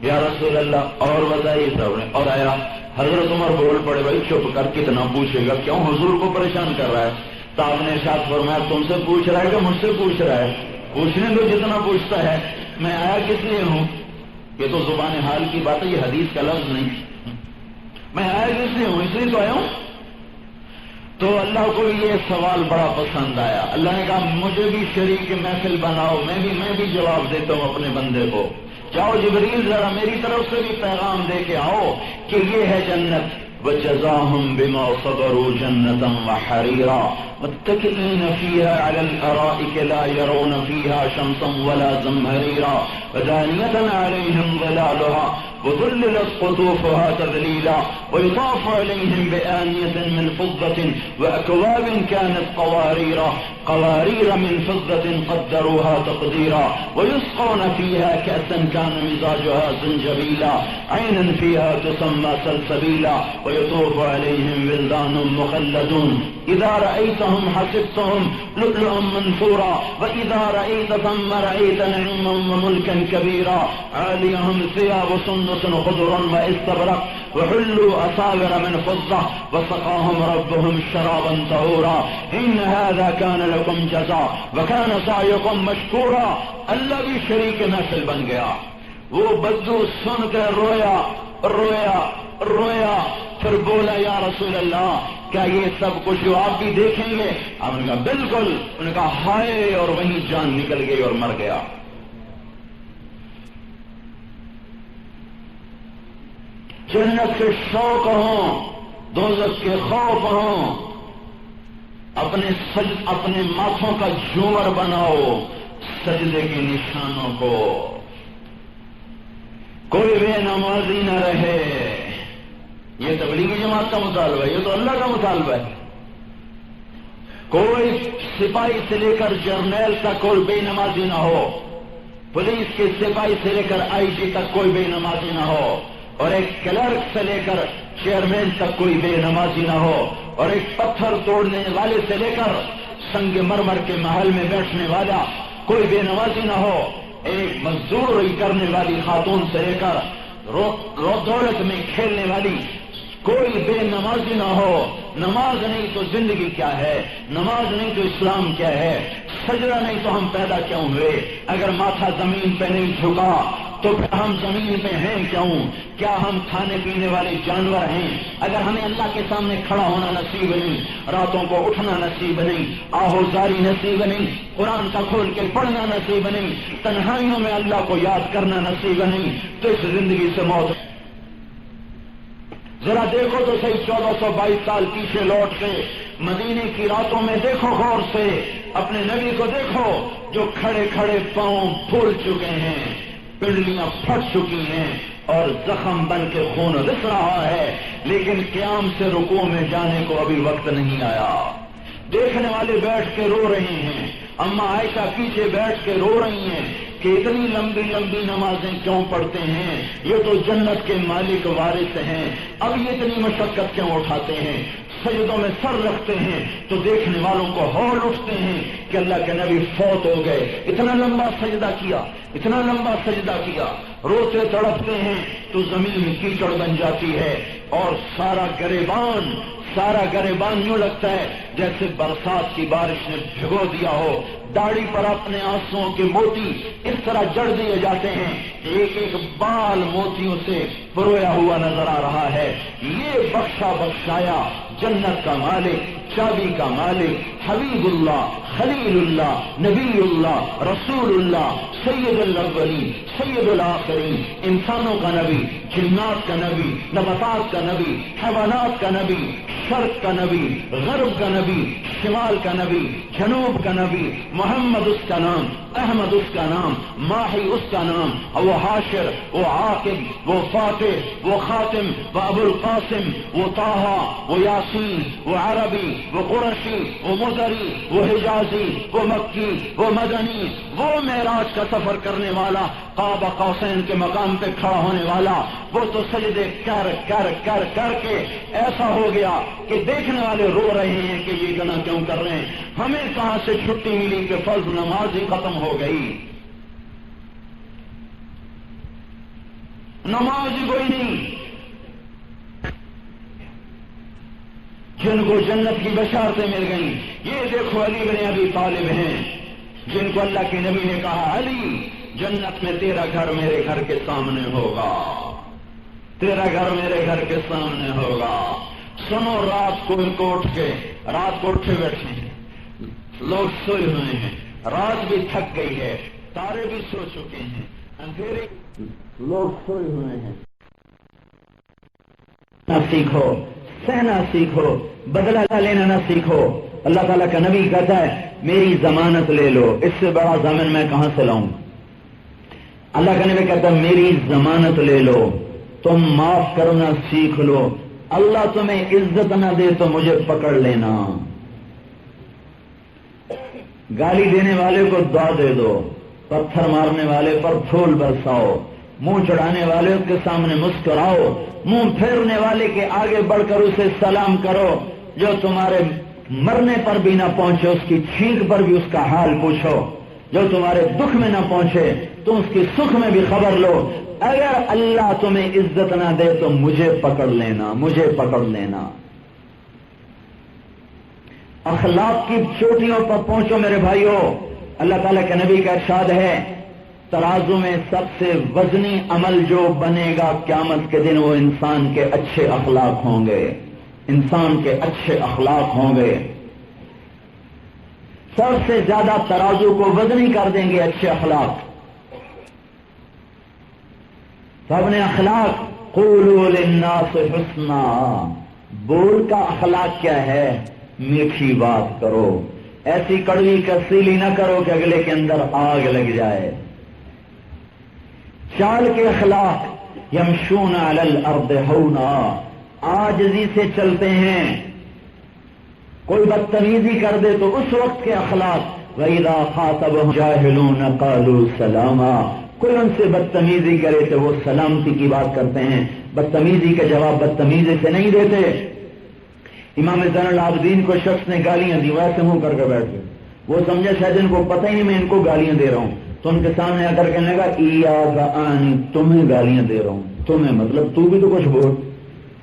یا رسول اللہ اور بتائیے، پھر آپ نے اور آیا۔ حضرت عمر بول پڑے، بھائی چپ کر، کتنا پوچھے گا، کیوں حضور کو پریشان کر رہا ہے؟ تو آپ نے ارشاد فرمایا تم سے پوچھ رہا ہے کہ مجھ سے پوچھ رہا ہے؟ پوچھنے دو جتنا پوچھتا ہے۔ میں آیا کس لیے ہوں؟ یہ تو زبان حال کی بات ہے، یہ حدیث کا لفظ نہیں۔ میں آیا کس لیے ہوں؟ اس لیے تو آیا ہوں۔ تو اللہ کو یہ سوال بڑا پسند آیا۔ اللہ نے کہا مجھے بھی شریک محفل بناؤ، میں بھی جواب دیتا ہوں اپنے بندے کو۔ جاؤ جبریل ذرا میری طرف سے بھی پیغام دے کے آؤ کہ یہ ہے جنت، وجزاهم بما صبروا جنة وحريرا متكئين فيها على الأرائك لا يرون فيها شمسا ولا زمهريرا ودانية عليهم ظلالها وظللت قطوفها تذليلا ويطاف عليهم بآنية من فضة وأكواب كانت قوارير من فضة قدروها تقديرا ويسقون فيها كأسا كان مزاجها زنجبيلا عينا فيها تسمى سلسبيلا ويطوف عليهم ولدان مخلدون إذا رأيتهم حسبتهم لؤلؤا منثورا وإذا رأيت ثم رأيت نعيما وملكا كبيرا عاليهم ثياب سندس خضر واستبرق وحلوا أساور من فضة وسقاهم ربهم شرابا طهورا إن هذا كان لكم جزاء وكان سعيكم مشكورا. اللہ بھی شریک محفل بن گیا. وہ بدو سن کر رویا رویا رویا پھر بولا یا رسول اللہ کیا یہ سب کچھ جو آپ بھی دیکھیں گے؟ آپ نے کہا بالکل. انہوں نے کہا ہائے، اور وہیں جان نکل گئی اور مر گیا. جنت کے شوق ہوں، دوزخ کے خوف ہوں، اپنے ماتھوں کا جھومر بناؤ سجدے کے نشانوں کو. کوئی بے نمازی نہ رہے. یہ تبلیغی جماعت کا مطالبہ ہے، یہ تو اللہ کا مطالبہ ہے. کوئی سپاہی سے لے کر جرنیل تک کوئی بے نمازی نہ ہو. پولیس کے سپاہی سے لے کر آئی جی تک کوئی بے نمازی نہ ہو. اور ایک کلرک سے لے کر چیئرمین تک کوئی بے نمازی نہ ہو. اور ایک پتھر توڑنے والے سے لے کر سنگ مرمر کے محل میں بیٹھنے والا کوئی بے نمازی نہ ہو. ایک مزدوری کرنے والی خاتون سے لے کر دولت میں کھیلنے والی کوئی بے نمازی نہ ہو. نماز نہیں تو زندگی کیا ہے؟ نماز نہیں تو اسلام کیا ہے؟ سجدہ نہیں تو ہم پیدا کیوں ہوئے؟ اگر ماتھا زمین پہ نہیں جھکا تو پھر ہم زمین پہ ہیں کیوں؟ کیا ہم کھانے پینے والے جانور ہیں؟ اگر ہمیں اللہ کے سامنے کھڑا ہونا نصیب نہیں، راتوں کو اٹھنا نصیب نہیں، آہوزاری نصیب نہیں، قرآن کا کھول کے پڑھنا نصیب نہیں، تنہائیوں میں اللہ کو یاد کرنا نصیب نہیں، تو اس زندگی سے موت. ذرا دیکھو تو صحیح 1422 سال پیچھے لوٹ کے مدینے کی راتوں میں دیکھو غور سے، اپنے نبی کو دیکھو جو کھڑے کھڑے پاؤں پھول چکے ہیں، پنڈلیاں پھٹ چکی ہیں اور زخم بن کے خون رس رہا ہے، لیکن قیام سے رکوع میں جانے کو ابھی وقت نہیں آیا. دیکھنے والے بیٹھ کے رو رہے ہیں. اما عائشہ پیچھے بیٹھ کے رو رہی ہیں کہ اتنی لمبی لمبی نمازیں کیوں پڑھتے ہیں؟ یہ تو جنت کے مالک وارث ہیں، اب یہ اتنی مشقت کیوں اٹھاتے ہیں؟ سجدوں میں سر رکھتے ہیں تو دیکھنے والوں کو ہول اٹھتے ہیں کہ اللہ کے نبی فوت ہو گئے. اتنا لمبا سجدہ کیا، اتنا لمبا سجدہ کیا. روتے تڑپتے ہیں تو زمین کیچڑ بن جاتی ہے اور سارا گریبان یوں لگتا ہے جیسے برسات کی بارش نے بھگو دیا ہو. داڑھی پر اپنے آنسوؤں کے موتی اس طرح جڑ دیے جاتے ہیں کہ ایک ایک بال موتیوں سے پرویا ہوا نظر آ رہا ہے. یہ بخشایا جنت کا مالک، چابی کا مالک، حبیب اللہ، خلیل اللہ، نبی اللہ، رسول اللہ، سید الاولین، سید الآخرین، انسانوں کا نبی، جنات کا نبی، نباتات کا نبی، حیوانات کا نبی، شرق کا نبی، غرب کا نبی، شمال کا نبی، جنوب کا نبی. محمد اس کا نام، احمد اس کا نام، ماہی اس کا نام، وہ حاشر، وہ عاقب، وہ فاتح، وہ خاتم، وہ ابو القاسم، وہ طٰہٰ، وہ یاسین، وہ عربی، وہ قرشی، وہ مدری، وہ حجازی، وہ مکی، وہ مدنی، وہ معراج کا سفر کرنے والا، قاب قوسین کے مقام پہ کھڑا ہونے والا. وہ تو سجدے کر کر کر کر کے ایسا ہو گیا کہ دیکھنے والے رو رہے ہیں کہ یہ گناہ کیوں کر رہے ہیں. ہمیں کہاں سے چھٹی ملی کہ فرض نماز ہی ختم ہو گئی؟ نماز ہی کوئی نہیں. جن کو جنت کی بشارتیں مل گئیں، یہ دیکھو علی بن ابی طالب ہیں جن کو اللہ کے نبی نے کہا علی جنت میں تیرا گھر میرے گھر کے سامنے ہوگا، تیرا گھر میرے گھر کے سامنے ہوگا. سنو رات کو اٹھے بیٹھے ہیں، لوگ سوئے ہوئے ہیں، رات بھی تھک گئی ہے، تارے بھی سو چکے ہیں، اندھیرے لوگ سوئے ہوئے ہیں. نہ سیکھو، سہنا سیکھو، بدلہ لینا نہ سیکھو۔ اللہ تعالیٰ کا نبی کہتا ہے میری ضمانت لے لو، اس سے بڑا ضامن میں کہاں سے لاؤں؟ اللہ کا نبی کہتا ہے میری ضمانت لے لو، تم معاف کرنا سیکھ لو، اللہ تمہیں عزت نہ دے تو مجھے پکڑ لینا۔ گالی دینے والے کو دعا دے دو، پتھر مارنے والے پر پھول برساؤ، منہ چڑھانے والے کے سامنے مسکراؤ، منہ پھیرنے والے کے آگے بڑھ کر اسے سلام کرو، جو تمہارے مرنے پر بھی نہ پہنچے اس کی چھینک پر بھی اس کا حال پوچھو، جو تمہارے دکھ میں نہ پہنچے تم اس کی سکھ میں بھی خبر لو۔ اگر اللہ تمہیں عزت نہ دے تو مجھے پکڑ لینا، مجھے پکڑ لینا۔ اخلاق کی چوٹیوں پر پہنچو میرے بھائیوں۔ اللہ تعالیٰ کے نبی کا ارشاد ہے ترازو میں سب سے وزنی عمل جو بنے گا قیامت کے دن وہ انسان کے اچھے اخلاق ہوں گے، انسان کے اچھے اخلاق ہوں گے۔ سب سے زیادہ ترازو کو وزنی کر دیں گے اچھے اخلاق۔ تو اپنے اخلاق قولوا للناس حسنا، بول کا اخلاق کیا ہے؟ میٹھی بات کرو، ایسی کڑوی کسیلی نہ کرو کہ اگلے کے اندر آگ لگ جائے۔ چال کے اخلاق یمشون علی الارض ہونا، عاجزی سے چلتے ہیں۔ کوئی بدتمیزی کر دے تو اس وقت کے اخلاق وَإِذَا خَاطَبَهُمْ جَاهِلُونَ قَالُوا سَلَامًا، کوئی ان سے بدتمیزی کرے تو وہ سلامتی کی بات کرتے ہیں، بدتمیزی کا جواب بدتمیزی سے نہیں دیتے۔ امام زین العابدین کو شخص نے گالیاں دی، ویسے منہ کر کے بیٹھ گئے، وہ سمجھا شاید ان کو پتہ ہی نہیں میں ان کو گالیاں دے رہا ہوں، تو ان کے سامنے آ کر کہنے لگا ایاک انی، تمہیں گالیاں دے رہا ہوں، تمہیں مطلب تو بھی تو کچھ بول۔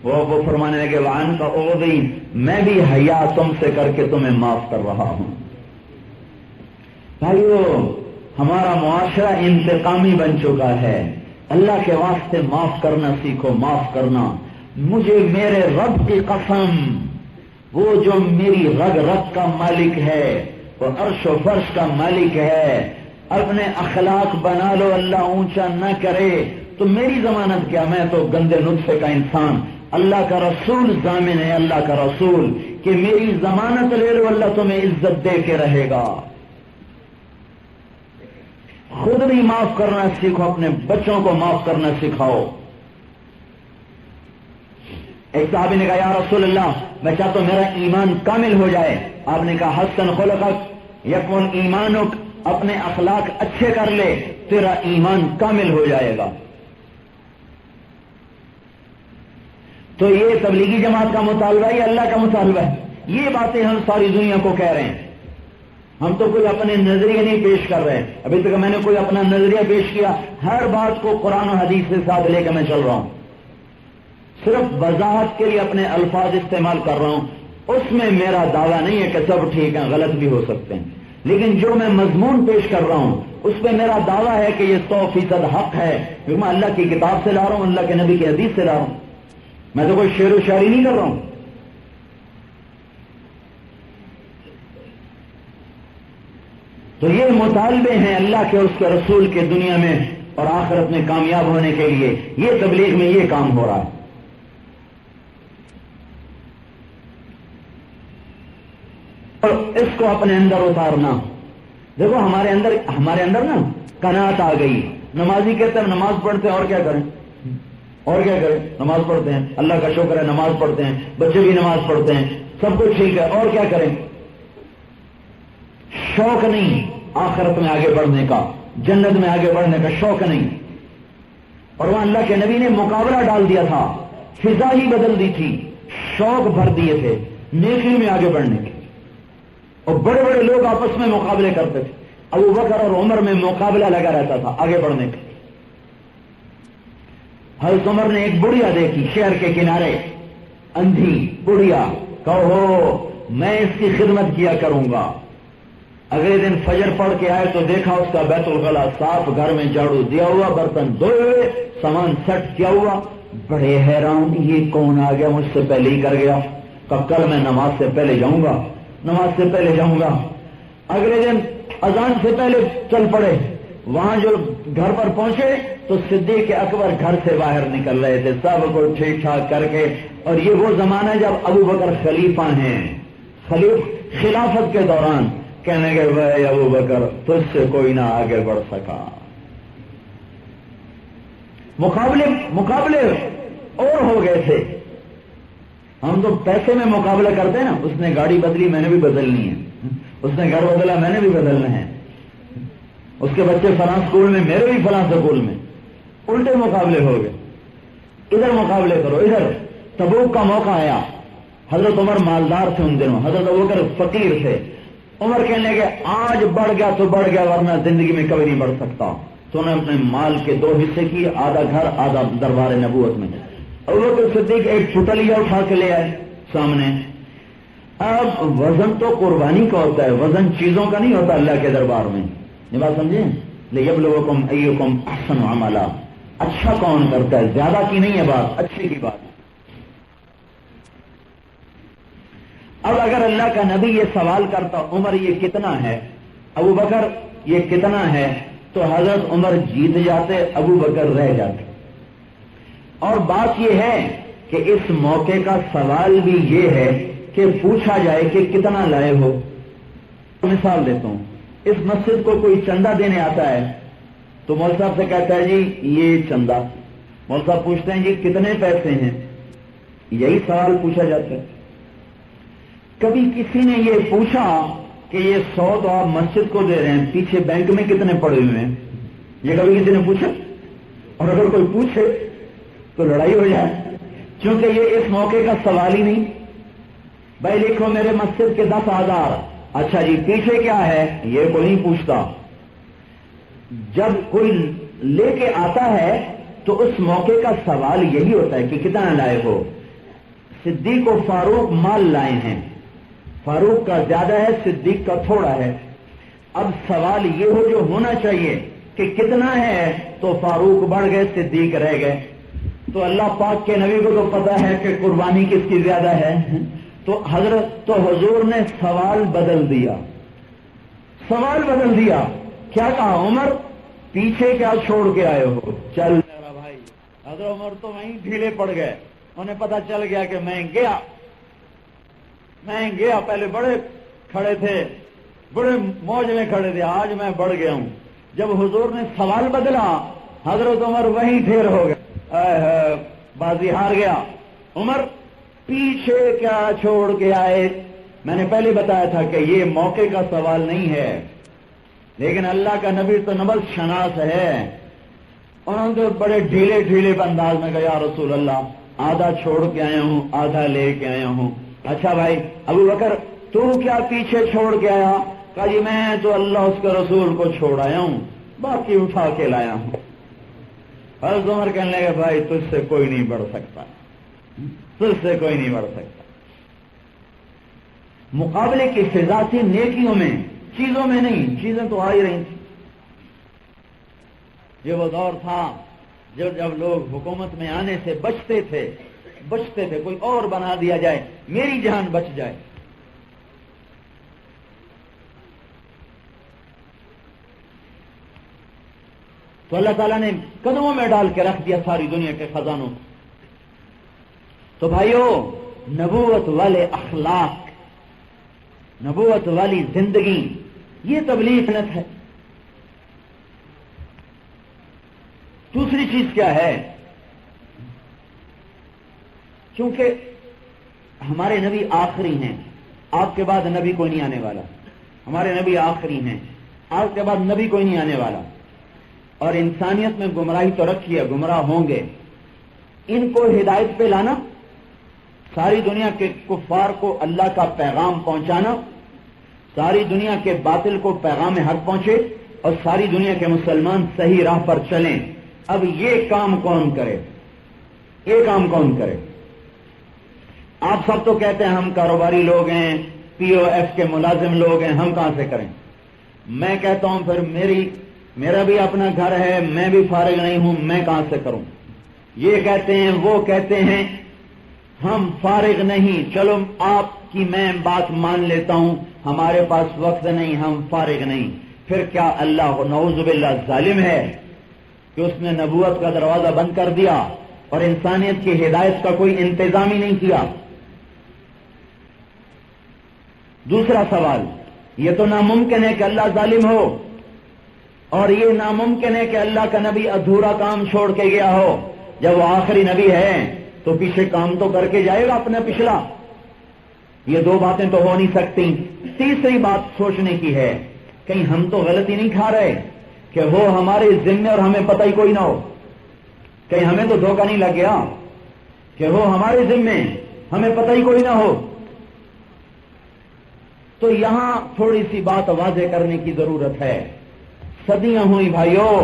وہ فرمانے لگے وعن کا اوذی، میں بھی حیا تم سے کر کے تمہیں معاف کر رہا ہوں۔ بھائیو ہمارا معاشرہ انتقامی بن چکا ہے، اللہ کے واسطے معاف کرنا سیکھو، معاف کرنا۔ مجھے میرے رب کی قسم، وہ جو میری رگ رگ کا مالک ہے، وہ عرش و فرش کا مالک ہے، اپنے اخلاق بنا لو، اللہ اونچا نہ کرے تو میری ضمانت کیا؟ میں تو گندے نطفے کا انسان، اللہ کا رسول ضامن ہے، اللہ کا رسول کہ میری ضمانت لے لو، اللہ تمہیں عزت دے کے رہے گا۔ خود بھی معاف کرنا سیکھو، اپنے بچوں کو معاف کرنا سکھاؤ۔ ایک صحابی نے کہا یا رسول اللہ میں چاہتا ہوں میرا ایمان کامل ہو جائے۔ آپ نے کہا حسن خلقک یکون ایمانک، اپنے اخلاق اچھے کر لے تیرا ایمان کامل ہو جائے گا۔ تو یہ تبلیغی جماعت کا مطالبہ ہے، اللہ کا مطالبہ ہے؟ یہ باتیں ہم ساری دنیا کو کہہ رہے ہیں، ہم تو کوئی اپنے نظریے نہیں پیش کر رہے ہیں۔ ابھی تک میں نے کوئی اپنا نظریہ پیش کیا؟ ہر بات کو قرآن و حدیث کے ساتھ لے کے میں چل رہا ہوں، صرف وضاحت کے لیے اپنے الفاظ استعمال کر رہا ہوں۔ اس میں میرا دعویٰ نہیں ہے کہ سب ٹھیک ہیں، غلط بھی ہو سکتے ہیں، لیکن جو میں مضمون پیش کر رہا ہوں اس پہ میرا دعویٰ ہے کہ یہ 100% حق ہے، کیونکہ میں اللہ کی کتاب سے لا رہا ہوں، اللہ کے نبی کی حدیث سے لا رہا ہوں، میں تو کوئی شعر و شاعری نہیں کر رہا ہوں۔ تو یہ مطالبے ہیں اللہ کے اور اس کے رسول کے دنیا میں اور آخرت میں کامیاب ہونے کے لیے، یہ تبلیغ میں یہ کام ہو رہا ہے۔ اور اس کو اپنے اندر اتارنا۔ دیکھو ہمارے اندر نا قناعت آ گئی۔ نمازی کہتے ہیں نماز پڑھتے ہیں اور کیا کریں، اور کیا کریں، نماز پڑھتے ہیں، اللہ کا شکر ہے نماز پڑھتے ہیں، بچے بھی نماز پڑھتے ہیں، سب کچھ ٹھیک ہے، اور کیا کریں؟ شوق نہیں آخرت میں آگے بڑھنے کا، جنت میں آگے بڑھنے کا شوق نہیں۔ اور وہاں اللہ کے نبی نے مقابلہ ڈال دیا تھا، فضا ہی بدل دی تھی، شوق بھر دیے تھے نیکی میں آگے بڑھنے کے، اور بڑے بڑے لوگ آپس میں مقابلے کرتے تھے۔ ابو بکر اور عمر میں مقابلہ لگا رہتا تھا آگے بڑھنے کا۔ حضرت عمر نے ایک بڑھیا دیکھی شہر کے کنارے، اندھی بڑھیا، کہو میں اس کی خدمت کیا کروں گا۔ اگلے دن فجر پڑھ کے آئے تو دیکھا اس کا بیت الخلا صاف، گھر میں جھاڑو دیا ہوا، برتن دھوئے ہوئے، سامان سیٹ کیا ہوا۔ بڑے حیران، یہ کون آ گیا، مجھ سے پہلے ہی کر گیا، کل میں نماز سے پہلے جاؤں گا، نماز سے پہلے جاؤں گا۔ اگلے دن اذان سے پہلے چل پڑے، وہاں جو گھر پر پہنچے تو صدیق اکبر گھر سے باہر نکل رہے تھے، سب کو ٹھیک ٹھاک کر کے اور یہ وہ زمانہ ہے جب ابو بکر خلیفہ ہیں، خلافت کے دوران کہنے کے بھائی ابو بکر تجھ سے کوئی نہ آگے بڑھ سکا. مقابلے اور ہو گئے تھے. ہم تو پیسے میں مقابلہ کرتے ہیں نا، اس نے گاڑی بدلی میں نے بھی بدلنی ہے، اس نے گھر بدلا میں نے بھی بدلنا ہے، اس کے بچے فلاں اسکول میں میرے بھی فلاں اسکول میں. الٹے مقابلے ہو گئے. ادھر مقابلے کرو ادھر. تبوک کا موقع آیا، حضرت عمر مالدار تھے ان دنوں، حضرت ابوبکر فقیر تھے. عمر کہنے لگے آج بڑھ گیا تو بڑھ گیا ورنہ زندگی میں کبھی نہیں بڑھ سکتا. تو انہوں نے اپنے مال کے 2 حصے کیے، آدھا گھر آدھا دربار نبوت میں. ابوبکر صدیق ایک پٹلیا اٹھا کے لے آئے سامنے. اب وزن تو قربانی کا ہوتا ہے، وزن چیزوں کا نہیں ہوتا اللہ کے دربار میں. یہ بات سمجھیں؟ لیبلوکم ایکم احسن عملا، اچھا کون کرتا ہے، زیادہ کی نہیں ہے بات، اچھے کی بات. اب اگر اللہ کا نبی یہ سوال کرتا عمر یہ کتنا ہے، ابو بکر یہ کتنا ہے، تو حضرت عمر جیت جاتے، ابو بکر رہ جاتے. اور بات یہ ہے کہ اس موقع کا سوال بھی یہ ہے کہ پوچھا جائے کہ کتنا لائے ہو. مثال دیتا ہوں، اس مسجد کو کوئی چندہ دینے آتا ہے تو مول صاحب سے کہتا ہے جی یہ چندہ. مول صاحب پوچھتے ہیں جی کتنے پیسے ہیں، یہی سوال پوچھا جاتا ہے. کبھی کسی نے یہ پوچھا کہ یہ 100 تو آپ مسجد کو دے رہے ہیں، پیچھے بینک میں کتنے پڑے ہوئے ہیں، یہ کبھی کسی نے پوچھا؟ اور اگر کوئی پوچھے تو لڑائی ہو جائے، کیونکہ یہ اس موقع کا سوال ہی نہیں. بھائی لکھو میرے مسجد کے 10,000. اچھا جی پیچھے کیا ہے، یہ کوئی نہیں پوچھتا. جب کوئی لے کے آتا ہے تو اس موقع کا سوال یہی ہوتا ہے کہ کتنا لائے ہو. صدیق و فاروق مال لائے ہیں، فاروق کا زیادہ ہے، صدیق کا تھوڑا ہے. اب سوال یہ ہو جو ہونا چاہیے کہ کتنا ہے، تو فاروق بڑھ گئے، صدیق رہ گئے. تو اللہ پاک کے نبی کو تو پتا ہے کہ قربانی کس کی زیادہ ہے. تو حضور نے سوال بدل دیا. کیا کہا عمر پیچھے کیا چھوڑ کے آئے ہو؟ چل میرا بھائی. حضرت عمر تو وہیں ڈھیلے پڑ گئے، انہیں پتا چل گیا کہ میں گیا. پہلے بڑے کھڑے تھے، بڑے موج میں کھڑے تھے، آج میں بڑھ گیا ہوں. جب حضور نے سوال بدلا حضرت عمر وہیں ڈھیر ہو گئے، بازی ہار گیا. عمر پیچھے کیا چھوڑ کے آئے؟ میں نے پہلے بتایا تھا کہ یہ موقع کا سوال نہیں ہے، لیکن اللہ کا نبی تو نبض شناس ہے. انہوں نے بڑے ڈھیلے انداز میں کہا یا رسول اللہ آدھا چھوڑ کے آیا ہوں، آدھا لے کے آیا ہوں. اچھا بھائی ابو بکر تو کیا پیچھے چھوڑ کے آیا؟ کہا جی میں تو اللہ اس کے رسول کو چھوڑ آیا ہوں، باقی اٹھا کے لایا ہوں. حضرت عمر کہنے لگے بھائی تجھ سے کوئی نہیں بڑھ سکتا، تجھ سے کوئی نہیں بڑھ سکتا. مقابلے کی فضا تھی نیکیوں میں، چیزوں میں نہیں. چیزیں تو آ ہی رہی تھیں. یہ وہ دور تھا جب لوگ حکومت میں آنے سے بچتے تھے، کوئی اور بنا دیا جائے، میری جان بچ جائے. تو اللہ تعالیٰ نے قدموں میں ڈال کے رکھ دیا ساری دنیا کے خزانوں. تو بھائیو نبوت والے اخلاق، نبوت والی زندگی، یہ تبلیغ ہے. دوسری چیز کیا ہے؟ کیونکہ ہمارے نبی آخری ہیں، آپ کے بعد نبی کوئی نہیں آنے والا. ہمارے نبی آخری ہیں، آپ کے بعد نبی کوئی نہیں آنے والا. اور انسانیت میں گمراہی تو رکھی ہے، گمراہ ہوں گے. ان کو ہدایت پہ لانا، ساری دنیا کے کفار کو اللہ کا پیغام پہنچانا، ساری دنیا کے باطل کو پیغام حق پہنچے اور ساری دنیا کے مسلمان صحیح راہ پر چلیں. اب یہ کام کون کرے؟ یہ کام کون کرے؟ آپ سب تو کہتے ہیں ہم کاروباری لوگ ہیں، POF کے ملازم لوگ ہیں، ہم کہاں سے کریں؟ میں کہتا ہوں پھر میرا بھی اپنا گھر ہے، میں بھی فارغ نہیں ہوں، میں کہاں سے کروں؟ یہ کہتے ہیں، وہ کہتے ہیں ہم فارغ نہیں. چلو آپ کی میں بات مان لیتا ہوں، ہمارے پاس وقت نہیں، ہم فارغ نہیں. پھر کیا اللہ نعوذ باللہ ظالم ہے کہ اس نے نبوت کا دروازہ بند کر دیا اور انسانیت کی ہدایت کا کوئی انتظام ہی نہیں کیا۔ دوسرا سوال، یہ تو ناممکن ہے کہ اللہ ظالم ہو، اور یہ ناممکن ہے کہ اللہ کا نبی ادھورا کام چھوڑ کے گیا ہو۔ جب وہ آخری نبی ہے تو پیچھے کام تو کر کے جائے گا اپنا پچھلا۔ یہ دو باتیں تو ہو نہیں سکتی۔ تیسری بات سوچنے کی ہے، کہیں ہم تو غلطی نہیں کھا رہے کہ وہ ہمارے ذمے اور ہمیں پتہ ہی کوئی نہ ہو؟ کہیں ہمیں تو دھوکہ نہیں لگ گیا کہ وہ ہمارے ذمے ہمیں پتہ ہی کوئی نہ ہو؟ تو یہاں تھوڑی سی بات واضح کرنے کی ضرورت ہے۔ صدیاں ہوئی بھائیوں،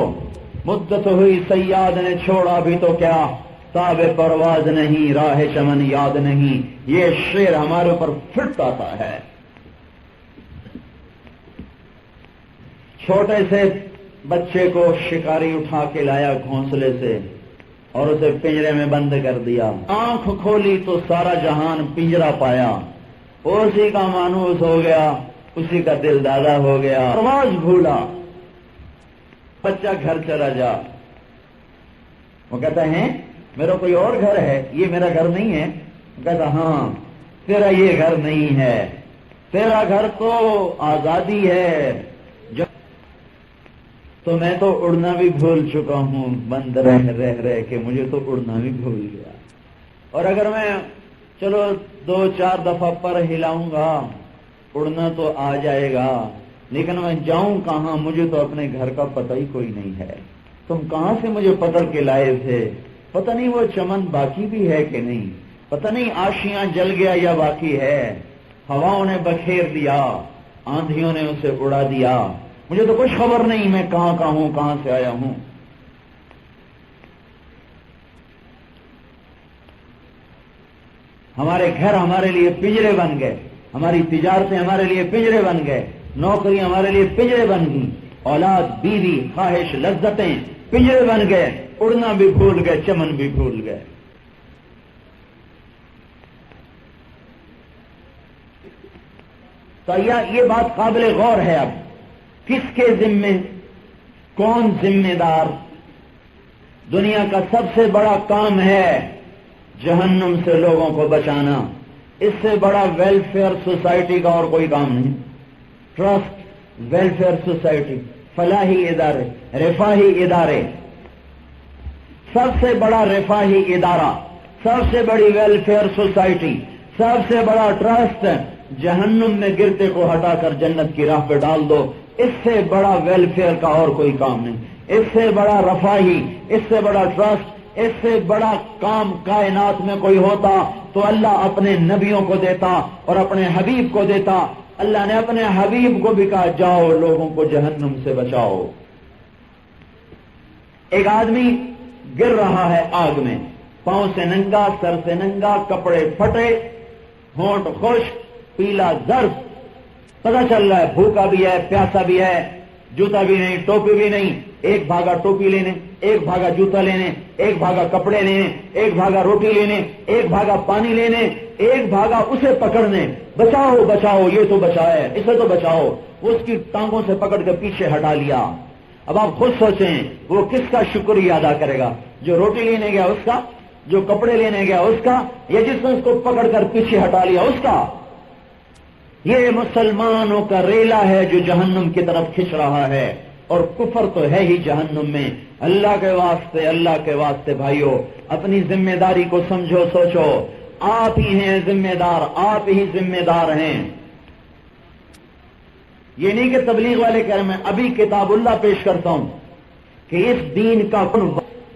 مدت ہوئی، صیاد نے چھوڑا بھی تو کیا، تاب پرواز نہیں، راہ چمن یاد نہیں۔ یہ شعر ہمارے اوپر فٹ آتا ہے۔ چھوٹے سے بچے کو شکاری اٹھا کے لایا گھونسلے سے اور اسے پنجرے میں بند کر دیا، آنکھ کھولی تو سارا جہان پنجرا پایا، اسی کا مانوس ہو گیا، اسی کا دل دادا ہو گیا، پرواز بھولا، بچہ گھر چلا جا۔ وہ کہتا ہے میرا کوئی اور گھر ہے، یہ میرا گھر نہیں ہے؟ کہتا ہاں تیرا یہ گھر نہیں ہے، تیرا گھر تو آزادی ہے۔ تو میں تو اڑنا بھی بھول چکا ہوں، بند رہ کے مجھے تو اڑنا بھی بھول گیا، اور اگر میں چلو 2-4 دفعہ پر ہلاؤں گا اڑنا تو آ جائے گا، لیکن میں جاؤں کہاں؟ مجھے تو اپنے گھر کا پتہ ہی کوئی نہیں ہے۔ تم کہاں سے مجھے پکڑ کے لائے تھے؟ پتہ نہیں وہ چمن باقی بھی ہے کہ نہیں، پتہ نہیں آشیاں جل گیا یا باقی ہے۔ ہواؤں نے بکھیر دیا، آندھیوں نے اسے اڑا دیا، مجھے تو کچھ خبر نہیں میں کہاں کا ہوں، کہاں سے آیا ہوں۔ ہمارے گھر ہمارے لیے پنجرے بن گئے، ہماری تجارتیں ہمارے لیے پنجرے بن گئے، نوکریاں ہمارے لیے پنجرے بن گئی، اولاد، بیوی، خواہش، لذتیں پنجرے بن گئے، اڑنا بھی بھول گئے، چمن بھی بھول گئے۔ تو یہ بات قابل غور ہے۔ اب کس کے ذمے، کون ذمہ دار؟ دنیا کا سب سے بڑا کام ہے جہنم سے لوگوں کو بچانا، اس سے بڑا ویلفیئر سوسائٹی کا اور کوئی کام نہیں۔ ٹرسٹ، ویلفیئر سوسائٹی، فلاحی ادارے، رفاہی ادارے، سب سے بڑا رفاہی ادارہ، سب سے بڑی ویلفیئر سوسائٹی، سب سے بڑا ٹرسٹ جہنم میں گرتے کو ہٹا کر جنت کی راہ پہ ڈال دو، اس سے بڑا ویلفیئر کا اور کوئی کام نہیں، اس سے بڑا رفاہی، اس سے بڑا ٹرسٹ، اس سے بڑا کام کائنات میں کوئی ہوتا تو اللہ اپنے نبیوں کو دیتا اور اپنے حبیب کو دیتا۔ اللہ نے اپنے حبیب کو بھی کہا جاؤ لوگوں کو جہنم سے بچاؤ۔ ایک آدمی گر رہا ہے آگ میں، پاؤں سے ننگا، سر سے ننگا، کپڑے پھٹے، ہونٹ خشک، پیلا زرد، پتہ چل رہا ہے بھوکا بھی ہے، پیاسا بھی ہے، جوتا بھی نہیں، ٹوپی بھی نہیں، ایک بھاگا ٹوپی لینے، ایک بھاگا جوتا لینے، ایک بھاگا کپڑے لینے، ایک بھاگا روٹی لینے، ایک بھاگا پانی لینے، ایک بھاگا اسے پکڑنے، بچاؤ بچاؤ، یہ تو بچائے، اسے تو بچاؤ۔ اس کی ٹانگوں سے پکڑ کے پیچھے ہٹا لیا۔ اب آپ خود سوچیں وہ کس کا شکریہ ادا کرے گا؟ جو روٹی لینے گیا اس کا، جو کپڑے لینے گیا اس کا، یا جس نے اس کو پکڑ کر پیچھے ہٹا لیا اس کا؟ یہ مسلمانوں کا ریلا ہے جو جہنم کی طرف کھنچ رہا ہے، اور کفر تو ہے ہی جہنم میں۔ اللہ کے واسطے، اللہ کے واسطے بھائیو، اپنی ذمہ داری کو سمجھو، سوچو، آپ ہی ہیں ذمہ دار، آپ ہی ذمہ دار ہیں۔ یہ نہیں کہ تبلیغ والے کہہ رہے میں ابھی کتاب اللہ پیش کرتا ہوں کہ اس دین کا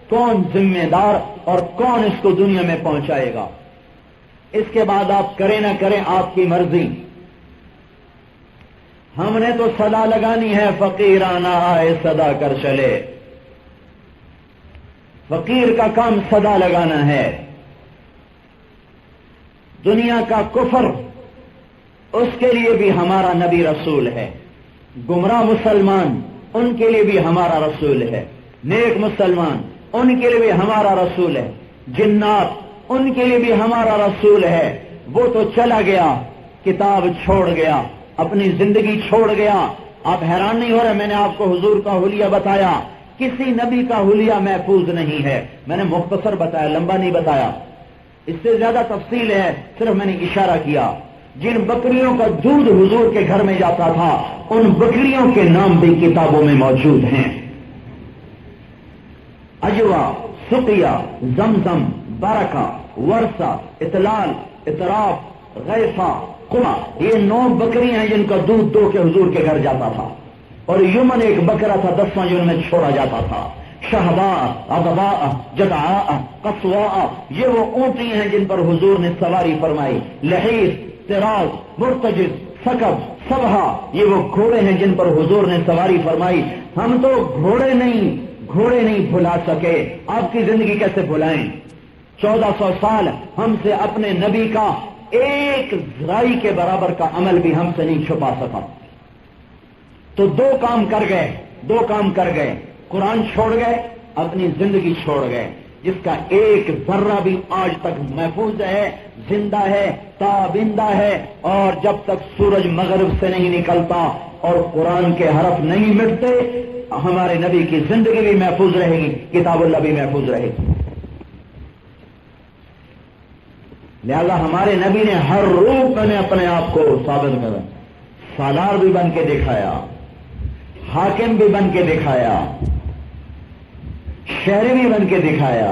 کون ذمہ دار اور کون اس کو دنیا میں پہنچائے گا، اس کے بعد آپ کریں نہ کریں آپ کی مرضی۔ ہم نے تو صدا لگانی ہے، فقیرانہ آئے صدا کر چلے۔ فقیر کا کام صدا لگانا ہے۔ دنیا کا کفر، اس کے لیے بھی ہمارا نبی رسول ہے۔ گمراہ مسلمان، ان کے لیے بھی ہمارا رسول ہے۔ نیک مسلمان، ان کے لیے بھی ہمارا رسول ہے۔ جنات، ان کے لیے بھی ہمارا رسول ہے۔ وہ تو چلا گیا، کتاب چھوڑ گیا، اپنی زندگی چھوڑ گیا۔ آپ حیران نہیں ہو رہے، میں نے آپ کو حضور کا حلیہ بتایا کسی نبی کا حلیہ محفوظ نہیں ہے. میں نے مختصر بتایا، لمبا نہیں بتایا، اس سے زیادہ تفصیل ہے، صرف میں نے اشارہ کیا. جن بکریوں کا دودھ حضور کے گھر میں جاتا تھا ان بکریوں کے نام بھی کتابوں میں موجود ہیں. اجوا، سقیا، زمزم، برکہ، ورثہ، اطلال، اطراف، غیفہ، قما، یہ 9 بکریاں ہیں جن کا دودھ دو کے حضور کے گھر جاتا تھا. اور یمن ایک بکرا تھا 10 جن میں چھوڑا جاتا تھا. شہباء، اغباء، جدعاء، قصواء، یہ وہ اونٹی ہیں جن پر حضور نے سواری فرمائی. لحیف، تراز، مرتجز، سکب، سبہا، یہ وہ گھوڑے ہیں جن پر حضور نے سواری فرمائی. ہم تو گھوڑے نہیں بھلا سکے، آپ کی زندگی کیسے بھلائیں؟ 1400 سال ہم سے اپنے نبی کا ایک ذرائی کے برابر کا عمل بھی ہم سے نہیں چھپا سکا. تو 2 کام کر گئے، قرآن چھوڑ گئے، اپنی زندگی چھوڑ گئے، جس کا ایک ذرہ بھی آج تک محفوظ ہے، زندہ ہے، تابندہ ہے، اور جب تک سورج مغرب سے نہیں نکلتا اور قرآن کے حرف نہیں مٹتے ہمارے نبی کی زندگی بھی محفوظ رہے گی، کتاب اللہ بھی محفوظ رہے گی. لہذا ہمارے نبی نے ہر روپ میں اپنے آپ کو ثابت کرا. سالار بھی بن کے دکھایا، حاکم بھی بن کے دکھایا، شہری بھی بن کے دکھایا،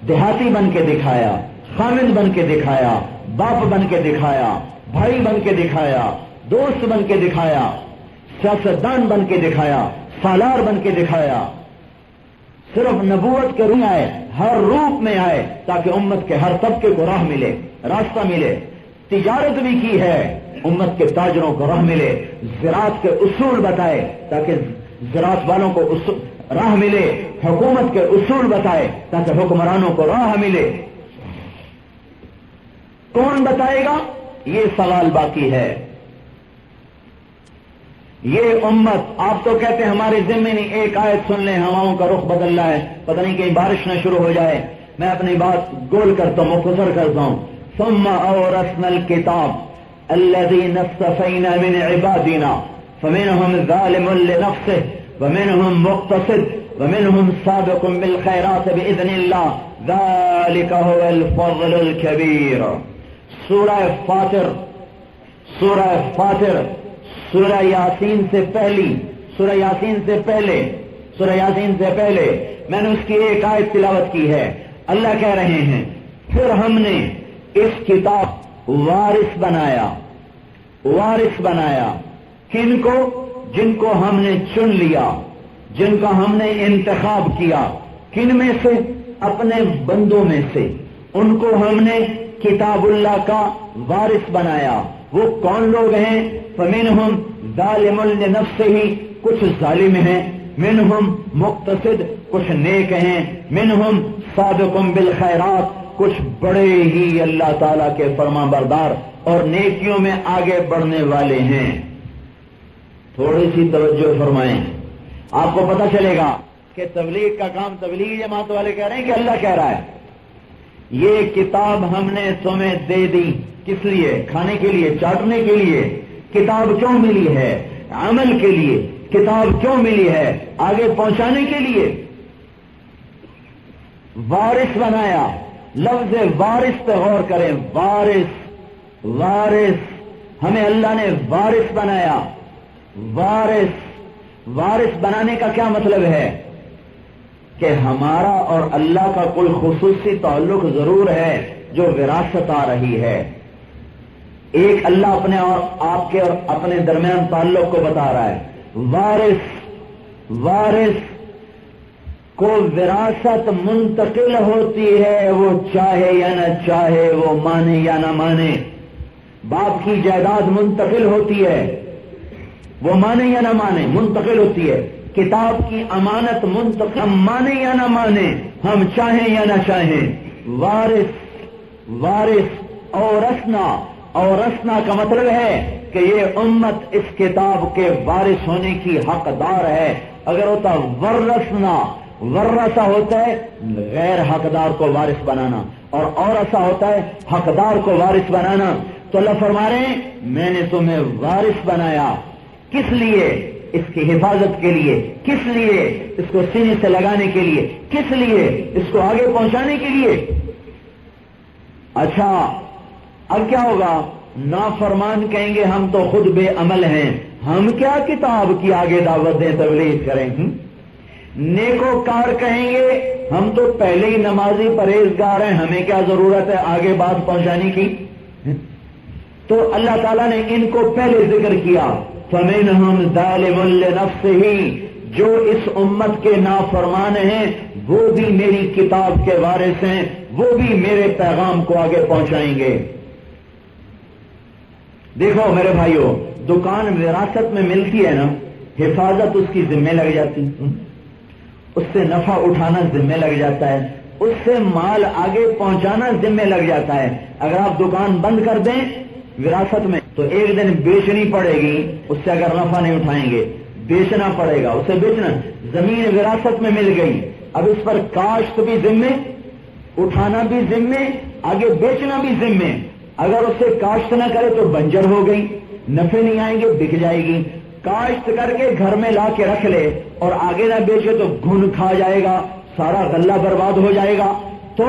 دیہاتی بن کے دکھایا، خامد بن کے دکھایا، باپ بن کے دکھایا، بھائی بن کے دکھایا، دوست بن کے دکھایا، سیاستدان بن کے دکھایا، سالار بن کے دکھایا. صرف نبوت کے روح آئے، ہر روپ میں آئے تاکہ امت کے ہر طبقے کو راہ ملے، راستہ ملے. تجارت بھی کی ہے، امت کے تاجروں کو راہ ملے. زراعت کے اصول بتائے تاکہ زراعت والوں کو راہ ملے. حکومت کے اصول بتائے تاکہ حکمرانوں کو راہ ملے. کون بتائے گا؟ یہ سوال باقی ہے. یہ امت، آپ تو کہتے ہیں ہمارے ذمے نہیں، ایک آیت سن لیں، ہواؤں کا رخ بدل رہا ہے، پتہ نہیں کہیں بارش نہ شروع ہو جائے. میں اپنی بات گول کرتا ہوں، مختصر کرتا ہوں. ثم اورثنا الكتاب الذين اصطفينا من عبادنا فمنهم ظالم لنفسه ومنهم مقتصد ومنهم سابق بالخيرات بإذن الله ذلك هو الفضل الكبير. سورہ فاطر، سورہ یاسین سے پہلے میں نے اس کی ایک آیت تلاوت کی ہے. اللہ کہہ رہے ہیں پھر ہم نے اس کتاب وارث بنایا کن کو؟ جن کو ہم نے چن لیا، جن کا ہم نے انتخاب کیا. کن میں سے؟ اپنے بندوں میں سے. ان کو ہم نے کتاب اللہ کا وارث بنایا. وہ کون لوگ ہیں؟ فمنہم ظالم لنفسہ، کچھ ظالم ہیں، منہم مقتصد، کچھ نیک ہیں، منہم سابق بالخیرات، کچھ بڑے ہی اللہ تعالی کے فرما بردار اور نیکیوں میں آگے بڑھنے والے ہیں. تھوڑی سی توجہ فرمائیں، آپ کو پتہ چلے گا کہ تبلیغ کا کام تبلیغ جماعت والے کہہ رہے ہیں کہ اللہ کہہ رہا ہے. یہ کتاب ہم نے تمہیں دے دی، کس لیے؟ کھانے کے لیے، چاٹنے کے لیے. کتاب کیوں ملی ہے؟ عمل کے لیے. کتاب کیوں ملی ہے؟ آگے پہنچانے کے لیے. وارث بنایا. لفظ وارث پہ غور کریں. وارث ہمیں اللہ نے وارث بنایا. وارث بنانے کا کیا مطلب ہے؟ کہ ہمارا اور اللہ کا کوئی خصوصی تعلق ضرور ہے جو وراثت آ رہی ہے. ایک اللہ اپنے اور آپ کے اور اپنے درمیان تعلق کو بتا رہا ہے. وارث کو وراثت منتقل ہوتی ہے، وہ چاہے یا نہ چاہے، وہ مانے یا نہ مانے. باپ کی جائیداد منتقل ہوتی ہے، وہ مانے یا نہ مانے، منتقل ہوتی ہے. کتاب کی امانت منتقل، ہم مانے یا نہ مانے، ہم چاہیں یا نہ چاہیں. وارث اورثنا کا مطلب ہے کہ یہ امت اس کتاب کے وارث ہونے کی حقدار ہے. اگر ہوتا ورثہ ہوتا ہے غیر حقدار کو وارث بنانا، اور اورثہ ہوتا ہے حقدار کو وارث بنانا. تو اللہ فرما رہے ہیں میں نے تمہیں وارث بنایا. کس لیے؟ اس کی حفاظت کے لیے، کس لیے؟ اس کو سینے سے لگانے کے لیے، کس لیے؟ اس کو آگے پہنچانے کے لیے۔ اچھا اب کیا ہوگا؟ نافرمان کہیں گے ہم تو خود بے عمل ہیں، ہم کیا کتاب کی آگے دعوت دیں، تبلیغ کریں؟ نیکوکار کہیں گے ہم تو پہلے ہی نمازی پرہیزگار ہیں، ہمیں کیا ضرورت ہے آگے بات پہنچانے کی؟ تو اللہ تعالیٰ نے ان کو پہلے ذکر کیا، فَمِنْهُمْ ظَالِمٌ لِنَفْسِهِ، جو اس امت کے نافرمان ہیں وہ بھی میری کتاب کے وارث ہیں، وہ بھی میرے پیغام کو آگے پہنچائیں گے۔ دیکھو میرے بھائیو، دکان وراثت میں ملتی ہے نا، حفاظت اس کی ذمہ لگ جاتی، اس سے نفع اٹھانا ذمہ لگ جاتا ہے، اس سے مال آگے پہنچانا ذمہ لگ جاتا ہے۔ اگر آپ دکان بند کر دیں وراثت میں تو ایک دن بیچنی پڑے گی، اس سے اگر نفع نہیں اٹھائیں گے بیچنا پڑے گا، اسے بیچنا۔ زمین وراثت میں مل گئی، اب اس پر کاشت بھی ذمہ، اٹھانا بھی ذمہ، آگے بیچنا بھی ذمہ۔ اگر اسے کاشت نہ کرے تو بنجر ہو گئی، نفع نہیں آئیں گے، بک جائے گی۔ کاشت کر کے گھر میں لا کے رکھ لے اور آگے نہ بیچے تو گھن کھا جائے گا، سارا غلہ برباد ہو جائے گا۔ تو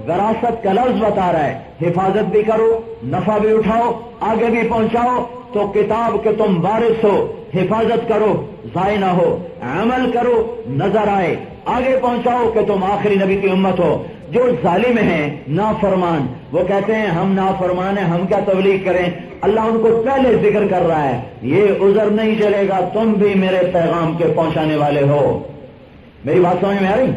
وراثت کا لفظ بتا رہا ہے حفاظت بھی کرو، نفع بھی اٹھاؤ، آگے بھی پہنچاؤ۔ تو کتاب کے تم وارث ہو، حفاظت کرو ضائع نہ ہو، عمل کرو نظر آئے، آگے پہنچاؤ کہ تم آخری نبی کی امت ہو۔ جو ظالم ہیں نافرمان، وہ کہتے ہیں ہم نافرمان ہیں، ہم کیا تبلیغ کریں؟ اللہ ان کو پہلے ذکر کر رہا ہے، یہ عذر نہیں چلے گا، تم بھی میرے پیغام کے پہنچانے والے ہو۔ میری بات سمجھ میں آ رہی؟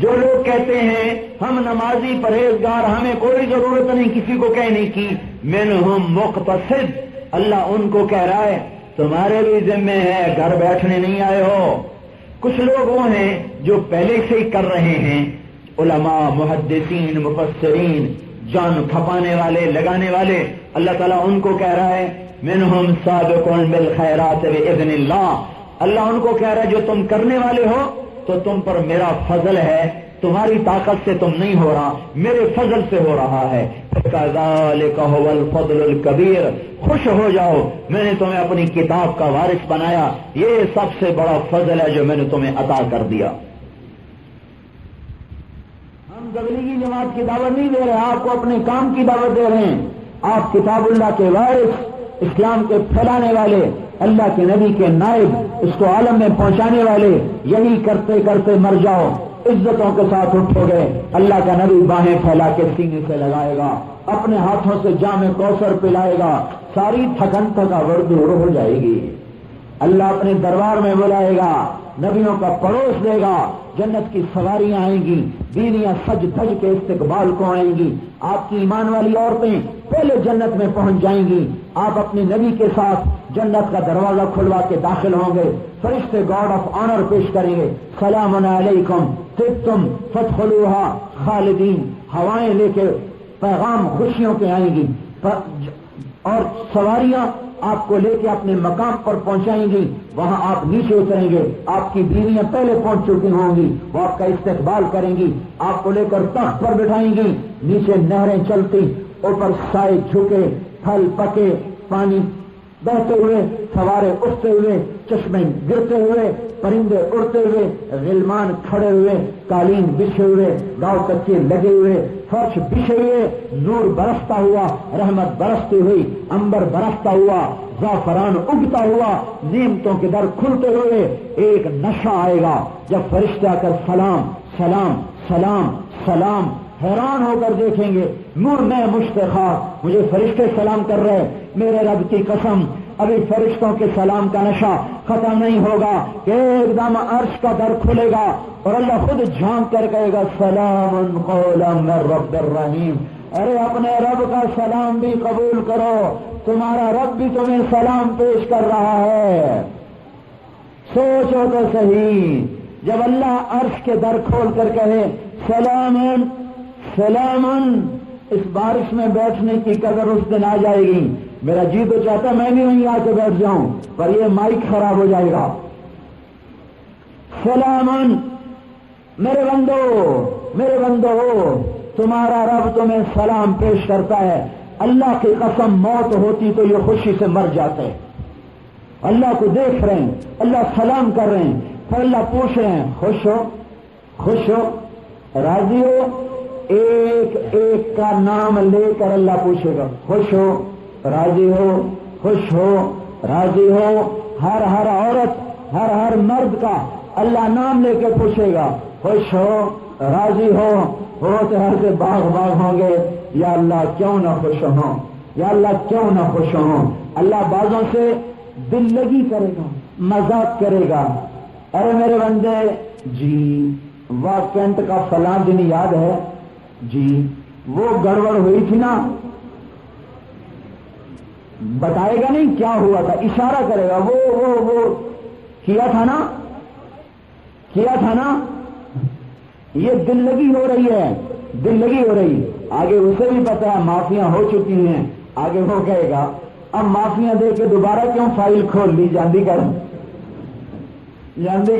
جو لوگ کہتے ہیں ہم نمازی پرہیزگار، ہمیں کوئی ضرورت نہیں کسی کو کہنے کی، منہم مقتصد، اللہ ان کو کہہ رہا ہے تمہارے بھی ذمہ ہے، گھر بیٹھنے نہیں آئے ہو۔ کچھ لوگ وہ ہیں جو پہلے سے ہی کر رہے ہیں، علماء، محدثین، مفسرین، جان کھپانے والے، لگانے والے، اللہ تعالیٰ ان کو کہہ رہا ہے منہم سابقون بالخیرات باذن اللہ، اللہ ان کو کہہ رہا ہے جو تم کرنے والے ہو تو تم پر میرا فضل ہے، تمہاری طاقت سے تم نہیں ہو رہا، میرے فضل سے ہو رہا ہے۔ کذالک هو الفضل الکبیر، خوش ہو جاؤ، میں نے تمہیں اپنی کتاب کا وارث بنایا، یہ سب سے بڑا فضل ہے جو میں نے تمہیں عطا کر دیا۔ ہم تبلیغی جماعت کی دعوت نہیں دے رہے، آپ کو اپنے کام کی دعوت دے رہے ہیں۔ آپ کتاب اللہ کے وارث، اسلام کے پھیلانے والے، اللہ کے نبی کے نائب، اس کو عالم میں پہنچانے والے، یہی کرتے کرتے مر جاؤ، عزتوں کے ساتھ اٹھو گے، اللہ کا نبی باہیں پھیلا کے سینے سے لگائے گا، اپنے ہاتھوں سے جام کوثر پلائے گا، ساری تھکن تھکاوٹ دور ہو جائے گی۔ اللہ اپنے دربار میں بلائے گا، نبیوں کا پڑوس دے گا، جنت کی سواریاں آئیں گی، بیویاں سج دھج کے استقبال کو آئیں گی، آپ کی ایمان والی عورتیں پہلے جنت میں پہنچ جائیں گی، آپ اپنے نبی کے ساتھ جنت کا دروازہ کھلوا کے داخل ہوں گے، فرشتے گارڈ آف آنر پیش کریں گے، سلام علیکم طبتم فادخلوها خالدین، ہوائیں لے کے پیغام خوشیوں کے آئیں گی، اور سواریاں آپ کو لے کے اپنے مقام پر پہنچائیں گی، وہاں آپ نیچے اتریں گے، آپ کی بیویاں پہلے پہنچ چکی ہوں گی، وہ آپ کا استقبال کریں گی، آپ کو لے کر تخت پر بٹھائیں گی، نیچے نہریں چلتی، اوپر سائے جھکے، پھل پکے، پانی بہتے ہوئے، سوارے اٹھتے ہوئے، چشمے گرتے ہوئے، پرندے اڑتے ہوئے، غلمان کھڑے ہوئے، قالین بچھے ہوئے، گاؤں کچے لگے ہوئے، فرش بچھے ہوئے، نور برستا ہوا، رحمت برستی ہوئی، انبر برستا ہوا، زعفران اگتا ہوا، نعمتوں کے در کھلتے ہوئے، ایک نشہ آئے گا جب فرشتے آ کر سلام سلام سلام سلام، حیران ہو کر دیکھیں گے، میں مشتاق، مجھے فرشتے سلام کر رہے، میرے رب کی قسم ابھی فرشتوں کے سلام کا نشہ ختم نہیں ہوگا کہ ایک دم عرش کا در کھلے گا اور اللہ خود جھانک کر کہے گا سلام قولا من رب الرحیم، ارے اپنے رب کا سلام بھی قبول کرو، تمہارا رب بھی تمہیں سلام پیش کر رہا ہے۔ سوچو تو صحیح، جب اللہ عرش کے در کھول کر کہے سلام سلام، اس بارش میں بیٹھنے کی قدر اس دن آ جائے گی، میرا جی تو چاہتا میں بھی وہیں آ کے بیٹھ جاؤں، پر یہ مائک خراب ہو جائے گا۔ سلامن، میرے بندو تمہارا رب تمہیں سلام پیش کرتا ہے، اللہ کی قسم موت ہوتی تو یہ خوشی سے مر جاتے، اللہ کو دیکھ رہے ہیں، اللہ سلام کر رہے ہیں، پھر اللہ پوچھ رہے ہیں خوش ہو راضی ہو؟ ایک ایک کا نام لے کر اللہ پوچھے گا خوش ہو راضی ہو، خوش ہو راضی ہو۔ ہر عورت ہر مرد کا اللہ نام لے کے پوچھے گا خوش ہو راضی ہو تو ہر سے باغ ہوں گے، یا اللہ کیوں نہ خوش ہوں، یا اللہ کیوں نہ خوش ہوں۔ اللہ بازوں سے دل لگی کرے گا، مذاق کرے گا، ارے میرے بندے جی وہ کینٹ کا فلاں دن یاد ہے جی، وہ گڑبڑ ہوئی تھی نا، بتائے گا نہیں کیا ہوا تھا، اشارہ کرے گا، وہ کیا تھا نا، یہ دل لگی ہو رہی۔ آگے اسے بھی پتا ہے معافیاں ہو چکی ہیں، آگے وہ کہے گا اب معافیاں دے کے دوبارہ کیوں فائل کھول لی، جاندی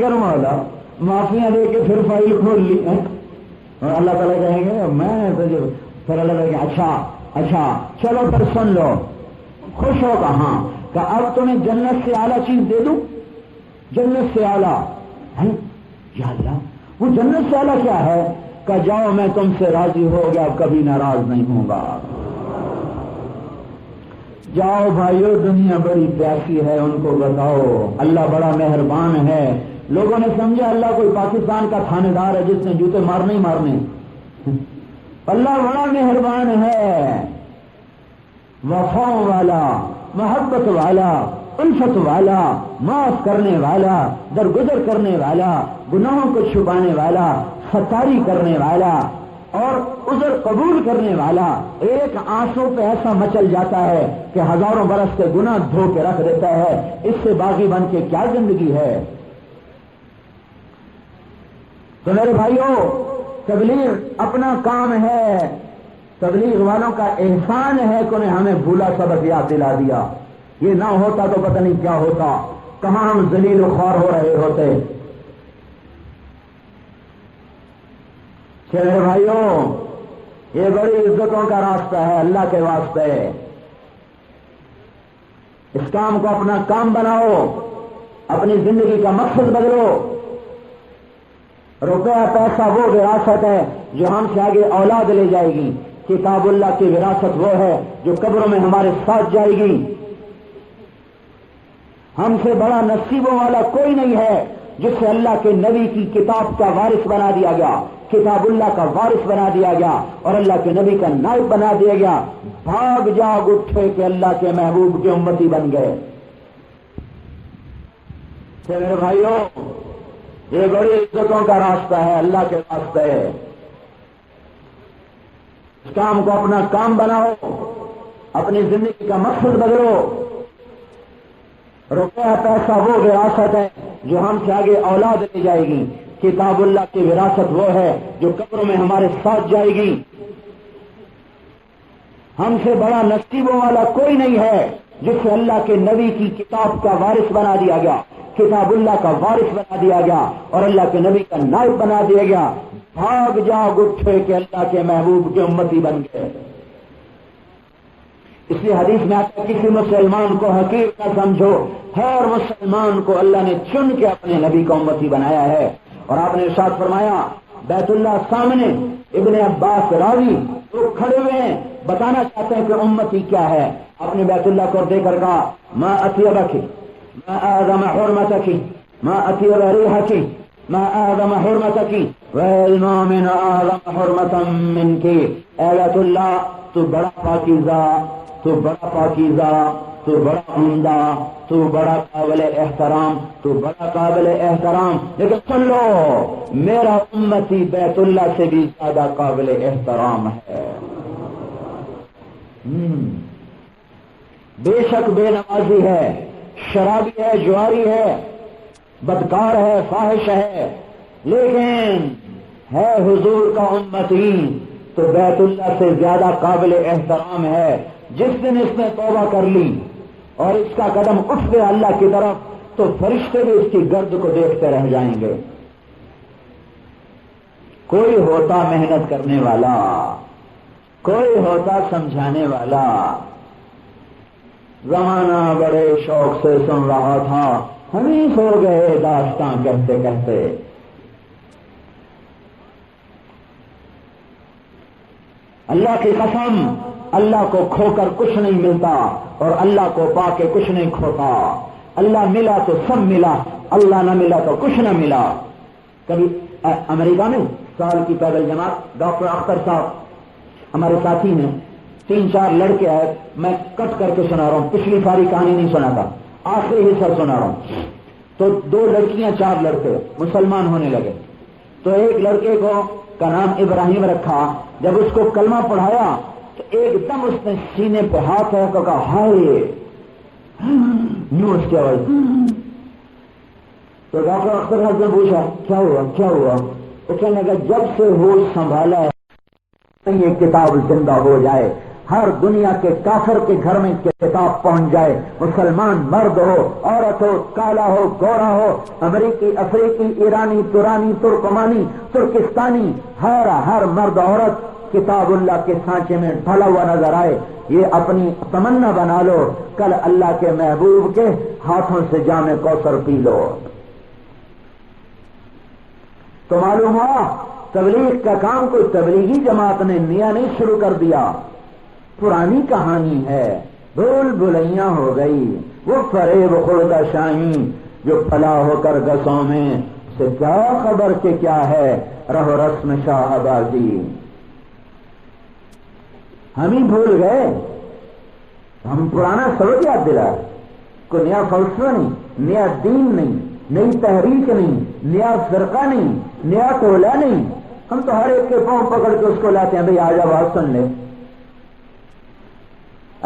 کر مولا، معافیاں دے کے پھر فائل کھول لی، اور اللہ تعالیٰ کہیں گے میں پھر اللہ تعالیٰ کہ اچھا چلو پھر سن لو، خوش ہو کہاں کہ اب تمہیں جنت سے اعلیٰ چیز دے دوں، جنت سے اعلیٰ یا اللہ وہ جنت سے اعلیٰ کیا ہے کہ جاؤ میں تم سے راضی ہو گیا، کبھی ناراض نہیں ہوں گا، جاؤ بھائیو دنیا بڑی پیاسی ہے ان کو بتاؤ، اللہ بڑا مہربان ہے۔ لوگوں نے سمجھا اللہ کوئی پاکستان کا تھانے دار ہے جس نے جوتے مارنے ہی مارنے، اللہ بڑا مہربان ہے، وفاؤں والا، محبت والا، الفت والا، معاف کرنے والا، درگزر کرنے والا، گناہوں کو چھپانے والا، ستاری کرنے والا اور عذر قبول کرنے والا، ایک آنسو پہ ایسا مچل جاتا ہے کہ ہزاروں برس کے گناہ دھو کے رکھ دیتا ہے، اس سے باغی بن کے کیا زندگی ہے۔ تو میرے بھائیوں تبلیغ اپنا کام ہے، تبلیغ والوں کا احسان ہے کہ انہیں ہمیں بھولا سبق یاد دلا دیا، یہ نہ ہوتا تو پتہ نہیں کیا ہوتا، کہاں ہم ذلیل و خوار ہو رہے ہوتے۔ کہ میرے بھائیوں یہ بڑی عزتوں کا راستہ ہے اللہ کے واسطے، اس کام کو اپنا کام بناؤ، اپنی زندگی کا مقصد بدلو۔ روپیہ پیسہ وہ وراثت ہے جو ہم سے آگے اولاد لے جائے گی، کتاب اللہ کی وراثت وہ ہے جو قبروں میں ہمارے ساتھ جائے گی۔ ہم سے بڑا نصیبوں والا کوئی نہیں ہے جسے اللہ کے نبی کی کتاب کا وارث بنا دیا گیا، کتاب اللہ کا وارث بنا دیا گیا اور اللہ کے نبی کا نائب بنا دیا گیا، بھاگ جاگ اٹھے کہ اللہ کے محبوب کے امتی بن گئے۔ تو میرے بھائیوں یہ بڑی عزتوں کا راستہ ہے اللہ کے واسطے، اس کام کو اپنا کام بناؤ، اپنی زندگی کا مقصد بدلو۔ روپیہ پیسہ وہ وراثت ہے جو ہم سے آگے اولاد لے جائے گی، کتاب اللہ کی وراثت وہ ہے جو قبروں میں ہمارے ساتھ جائے گی۔ ہم سے بڑا نصیبوں والا کوئی نہیں ہے جسے اللہ کے نبی کی کتاب کا وارث بنا دیا گیا، کتاب اللہ کا وارث بنا دیا گیا اور اللہ کے نبی کا نائب بنا دیا گیا، بھاگ جاگ اٹھے کہ اللہ کے محبوب کے امتی بن گئے۔ اس لیے حدیث میں آتا ہے کسی مسلمان کو حقیر نہ سمجھو، ہر مسلمان کو اللہ نے چن کے اپنے نبی کا امتی بنایا ہے۔ اور آپ نے ارشاد فرمایا بیت اللہ سامنے ابن عباس راوی تو کھڑے ہوئے ہیں، بتانا چاہتے ہیں کہ امتی کیا ہے۔ آپ نے بیت اللہ کو دیکھ کر کہا ما اطیبک ما اعظم حرمتک ما اطیب ریحک ما اعظم حرمتک والمؤمن اعظم حرمتا منک۔ اے بیت اللہ تو بڑا پاکیزہ، تو بڑا پاکیزہ، تو بڑا عمدہ، تو بڑا قابل احترام، تو بڑا قابل احترام، لیکن سن لو میرا امتی بیت اللہ سے بھی زیادہ قابل احترام ہے۔ بے شک بے نمازی ہے، شرابی ہے، جواری ہے، بدکار ہے، فاحش ہے، لیکن ہے حضور کا امتی تو بیت اللہ سے زیادہ قابل احترام ہے۔ جس دن اس نے توبہ کر لی اور اس کا قدم اٹھ گیا اللہ کی طرف تو فرشتے بھی اس کی گرد کو دیکھتے رہ جائیں گے۔ کوئی ہوتا محنت کرنے والا، کوئی ہوتا سمجھانے والا، زمانہ بڑے شوق سے سن رہا تھا، ہم ہی سو گئے داستاں کہتے کہتے۔ اللہ کی قسم، اللہ کو کھو کر کچھ نہیں ملتا اور اللہ کو پا کے کچھ نہیں کھوتا۔ اللہ ملا تو سب ملا، اللہ نہ ملا تو کچھ نہ ملا۔ کبھی امریکہ میں سال کی پیدل جماعت، ڈاکٹر اختر صاحب ہمارے ساتھی ہیں، 3-4 لڑکے آئے، میں کٹ کر کے سنا رہا ہوں، پچھلی ساری کہانی نہیں سنا تھا، آخری حصہ سنا رہا ہوں۔ تو 2 لڑکیاں 4 لڑکے مسلمان ہونے لگے، تو ایک لڑکے کا نام ابراہیم رکھا۔ جب اس کو کلمہ پڑھایا تو ایک دم اس نے سینے پہ ہاتھ رکھ کر کہا ہائے، یوں اس کی آواز۔ تو ڈاکٹر اختر صاحب نے پوچھا کیا ہوا کیا ہوا؟ تو کہنے لگا جب سے ہوش سنبھالا ہے یہ کتاب زندہ ہو جائے، ہر دنیا کے کافر کے گھر میں کتاب پہنچ جائے، مسلمان مرد ہو عورت ہو، کالا ہو گورا ہو، امریکی افریقی ایرانی ترانی ترکمانی ترکستانی، ہر مرد عورت کتاب اللہ کے سانچے میں ڈھلا ہوا نظر آئے۔ یہ اپنی تمنا بنا لو، کل اللہ کے محبوب کے ہاتھوں سے جام کوثر پی لو۔ تو معلوم ہوا تبلیغ کا کام کوئی تبلیغی جماعت نے نیا نہیں شروع کر دیا، پرانی کہانی ہے، بھول بھلیاں ہو گئی۔ وہ فریب خوردہ شاہی جو پلا ہو کر گسوں میں، سے کیا خبر کہ کیا ہے رہو رسم شاہ بازی۔ ہم ہی بھول گئے، ہم پرانا سبق یاد دلا، کوئی نیا فلسفہ نہیں، نیا دین نہیں، نئی تحریک نہیں، نیا فرقہ نہیں، نیا ٹولہ نہیں۔ ہم تو ہر ایک کے پاؤں پکڑ کے اس کو لاتے ہیں، بھئی آجا بات سن لے۔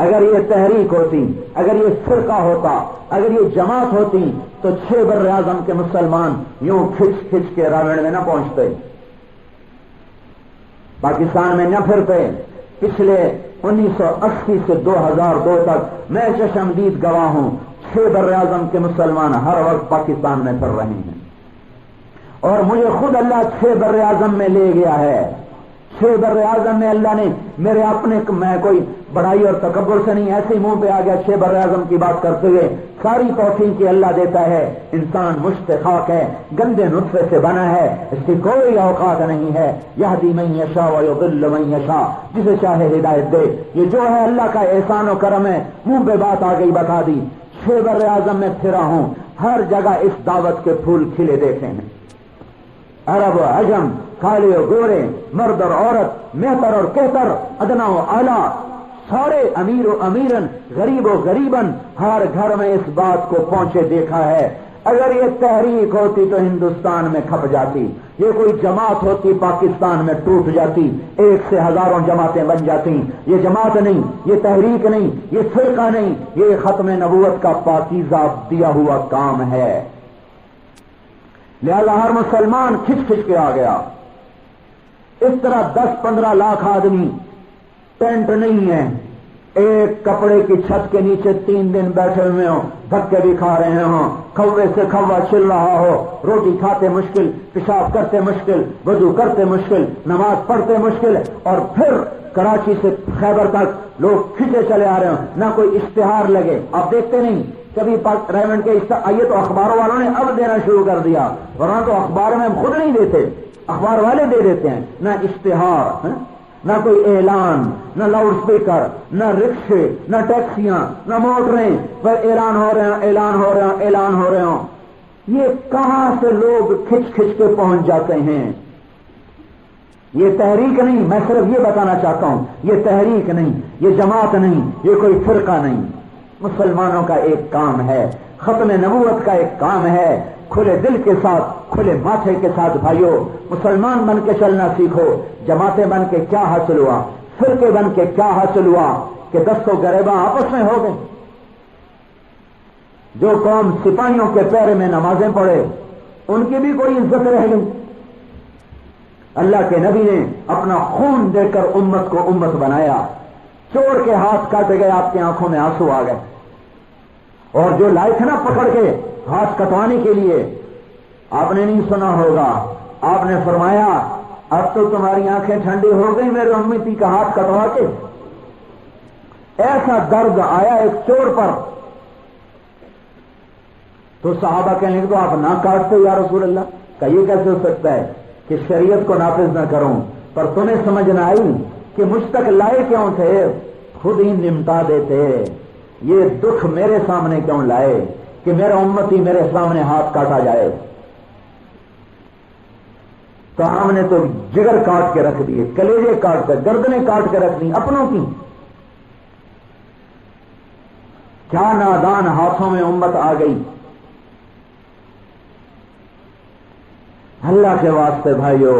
اگر یہ تحریک ہوتی، اگر یہ فرقہ ہوتا، اگر یہ جماعت ہوتی تو 6 بر اعظم کے مسلمان یوں کھچ کھچ کے راوڑ میں نہ پہنچتے، پاکستان میں نہ پھرتے۔ پچھلے 1980 سے 2002 تک میں چشمدید گواہ ہوں، 6 بر اعظم کے مسلمان ہر وقت پاکستان میں پھر رہے ہیں، اور مجھے خود اللہ 6 بر اعظم میں لے گیا ہے۔ 6 بر اعظم میں اللہ نے میرے اپنے، میں کوئی بڑائی اور تکبر سے نہیں، ایسے ہی منہ پہ آ گیا 6 بر اعظم کی بات کرتے ہوئے۔ ساری توفیق کی اللہ دیتا ہے، انسان مشت خاک ہے، گندے نطفے سے بنا ہے، اس کی کوئی اوقات نہیں ہے۔ یہدی من یشاء ویضل من یشاء، جسے چاہے ہدایت دے۔ یہ جو ہے اللہ کا احسان و کرم ہے، منہ پہ بات آ گئی بتا دی۔ 6 بر اعظم میں پھرا ہوں، ہر جگہ اس دعوت کے پھول کھلے دیکھے ہیں، عرب و عجم، کالے و گورے، مرد اور عورت، مہتر اور کہتر، ادنا و اعلیٰ، سارے امیر و امیرن، غریب و غریبن، ہر گھر میں اس بات کو پہنچے دیکھا ہے۔ اگر یہ تحریک ہوتی تو ہندوستان میں کھپ جاتی، یہ کوئی جماعت ہوتی پاکستان میں ٹوٹ جاتی، 1 سے ہزاروں جماعتیں بن جاتی۔ یہ جماعت نہیں، یہ تحریک نہیں، یہ فرقہ نہیں، یہ ختم نبوت کا پاکیزہ دیا ہوا کام ہے۔ لہذا ہر مسلمان کھچ کھچ کے آ گیا۔ اس طرح 10-15 لاکھ آدمی، ٹینٹ نہیں ہے، ایک کپڑے کی چھت کے نیچے 3 دن بیٹھے ہوئے ہوں، دھکے بھی کھا رہے ہوں، کھوے سے کھوا چل رہا ہو، روٹی کھاتے مشکل، پیشاب کرتے مشکل، وضو کرتے مشکل، نماز پڑھتے مشکل، اور پھر کراچی سے خیبر تک لوگ کھچے چلے آ رہے ہوں، نہ کوئی اشتہار لگے۔ آپ دیکھتے نہیں کبھی ریمنڈ کے آئیے تو اخباروں والوں نے اب دینا شروع کر دیا، ورنہ تو اخبار میں ہم خود نہیں دیتے، اخبار والے دے دیتے ہیں۔ نہ اشتہار، نہ کوئی اعلان، نہ لاؤڈ اسپیکر، نہ رکشے، نہ ٹیکسیاں، نہ موٹریں پر اعلان ہو رہے ہیں، اعلان ہو رہے ہیں، اعلان ہو رہے ہوں۔ یہ کہاں سے لوگ کھچ کھچ کے پہنچ جاتے ہیں؟ یہ تحریک نہیں، میں صرف یہ بتانا چاہتا ہوں، یہ تحریک نہیں، یہ جماعت نہیں، یہ کوئی فرقہ نہیں۔ مسلمانوں کا ایک کام ہے، ختم نبوت کا ایک کام ہے۔ کھلے دل کے ساتھ، کھلے ماتھے کے ساتھ بھائیو، مسلمان بن کے چلنا سیکھو۔ جماعتیں بن کے کیا حاصل ہوا؟ فرقے بن کے کیا حاصل ہوا کہ 10 غریباں آپس میں ہو گئے۔ جو قوم سپاہیوں کے پیرے میں نمازیں پڑھے ان کی بھی کوئی عزت رہ گئی۔ اللہ کے نبی نے اپنا خون دے کر امت کو امت بنایا، چور کے ہاتھ کاٹے گئے، آپ کی آنکھوں میں آنسو آ گئے، اور جو لائے تھے نا پکڑ کے ہاتھ کٹوانے کے لیے، آپ نے نہیں سنا ہوگا، آپ نے فرمایا اب تو تمہاری آنکھیں ٹھنڈی ہو گئی میرے امیتی کا ہاتھ کٹوا کے۔ ایسا درد آیا ایک چور پر تو صحابہ کہنے لگے تو آپ نہ کاٹتے یا رسول اللہ؟ کہ یہ کیسے ہو سکتا ہے کہ شریعت کو نافذ نہ کروں؟ پر تمہیں سمجھ نہ آئی کہ مجھ تک لائے کیوں تھے؟ خود ہی نمٹا دیتے، یہ دکھ میرے سامنے کیوں لائے کہ میرا امتی میرے سامنے ہاتھ کاٹا جائے؟ تو ہم نے تو جگر کاٹ کے رکھ دیے، کلیجے کاٹ کر، گردنیں کاٹ کے رکھ دی اپنوں کی۔ کیا نادان ہاتھوں میں امت آ گئی۔ اللہ کے واسطے بھائیو،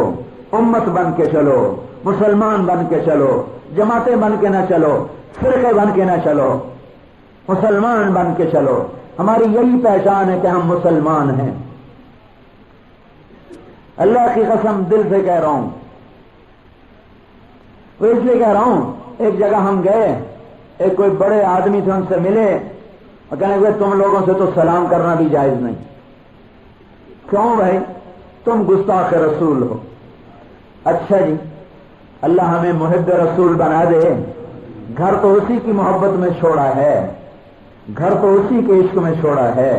امت بن کے چلو، مسلمان بن کے چلو، جماعتیں بن کے نہ چلو، فرقے بن کے نہ چلو، مسلمان بن کے چلو۔ ہماری یہی پہچان ہے کہ ہم مسلمان ہیں۔ اللہ کی قسم دل سے کہہ رہا ہوں، وہ اس لیے کہہ رہا ہوں، ایک جگہ ہم گئے، ایک کوئی بڑے آدمی تھے، ان سے ملے اور کہنے لگے تم لوگوں سے تو سلام کرنا بھی جائز نہیں۔ کیوں بھائی؟ تم گستاخ رسول ہو۔ اچھا جی، اللہ ہمیں محب رسول بنا دے۔ گھر تو اسی کی محبت میں چھوڑا ہے، گھر تو اسی کے عشق میں چھوڑا ہے۔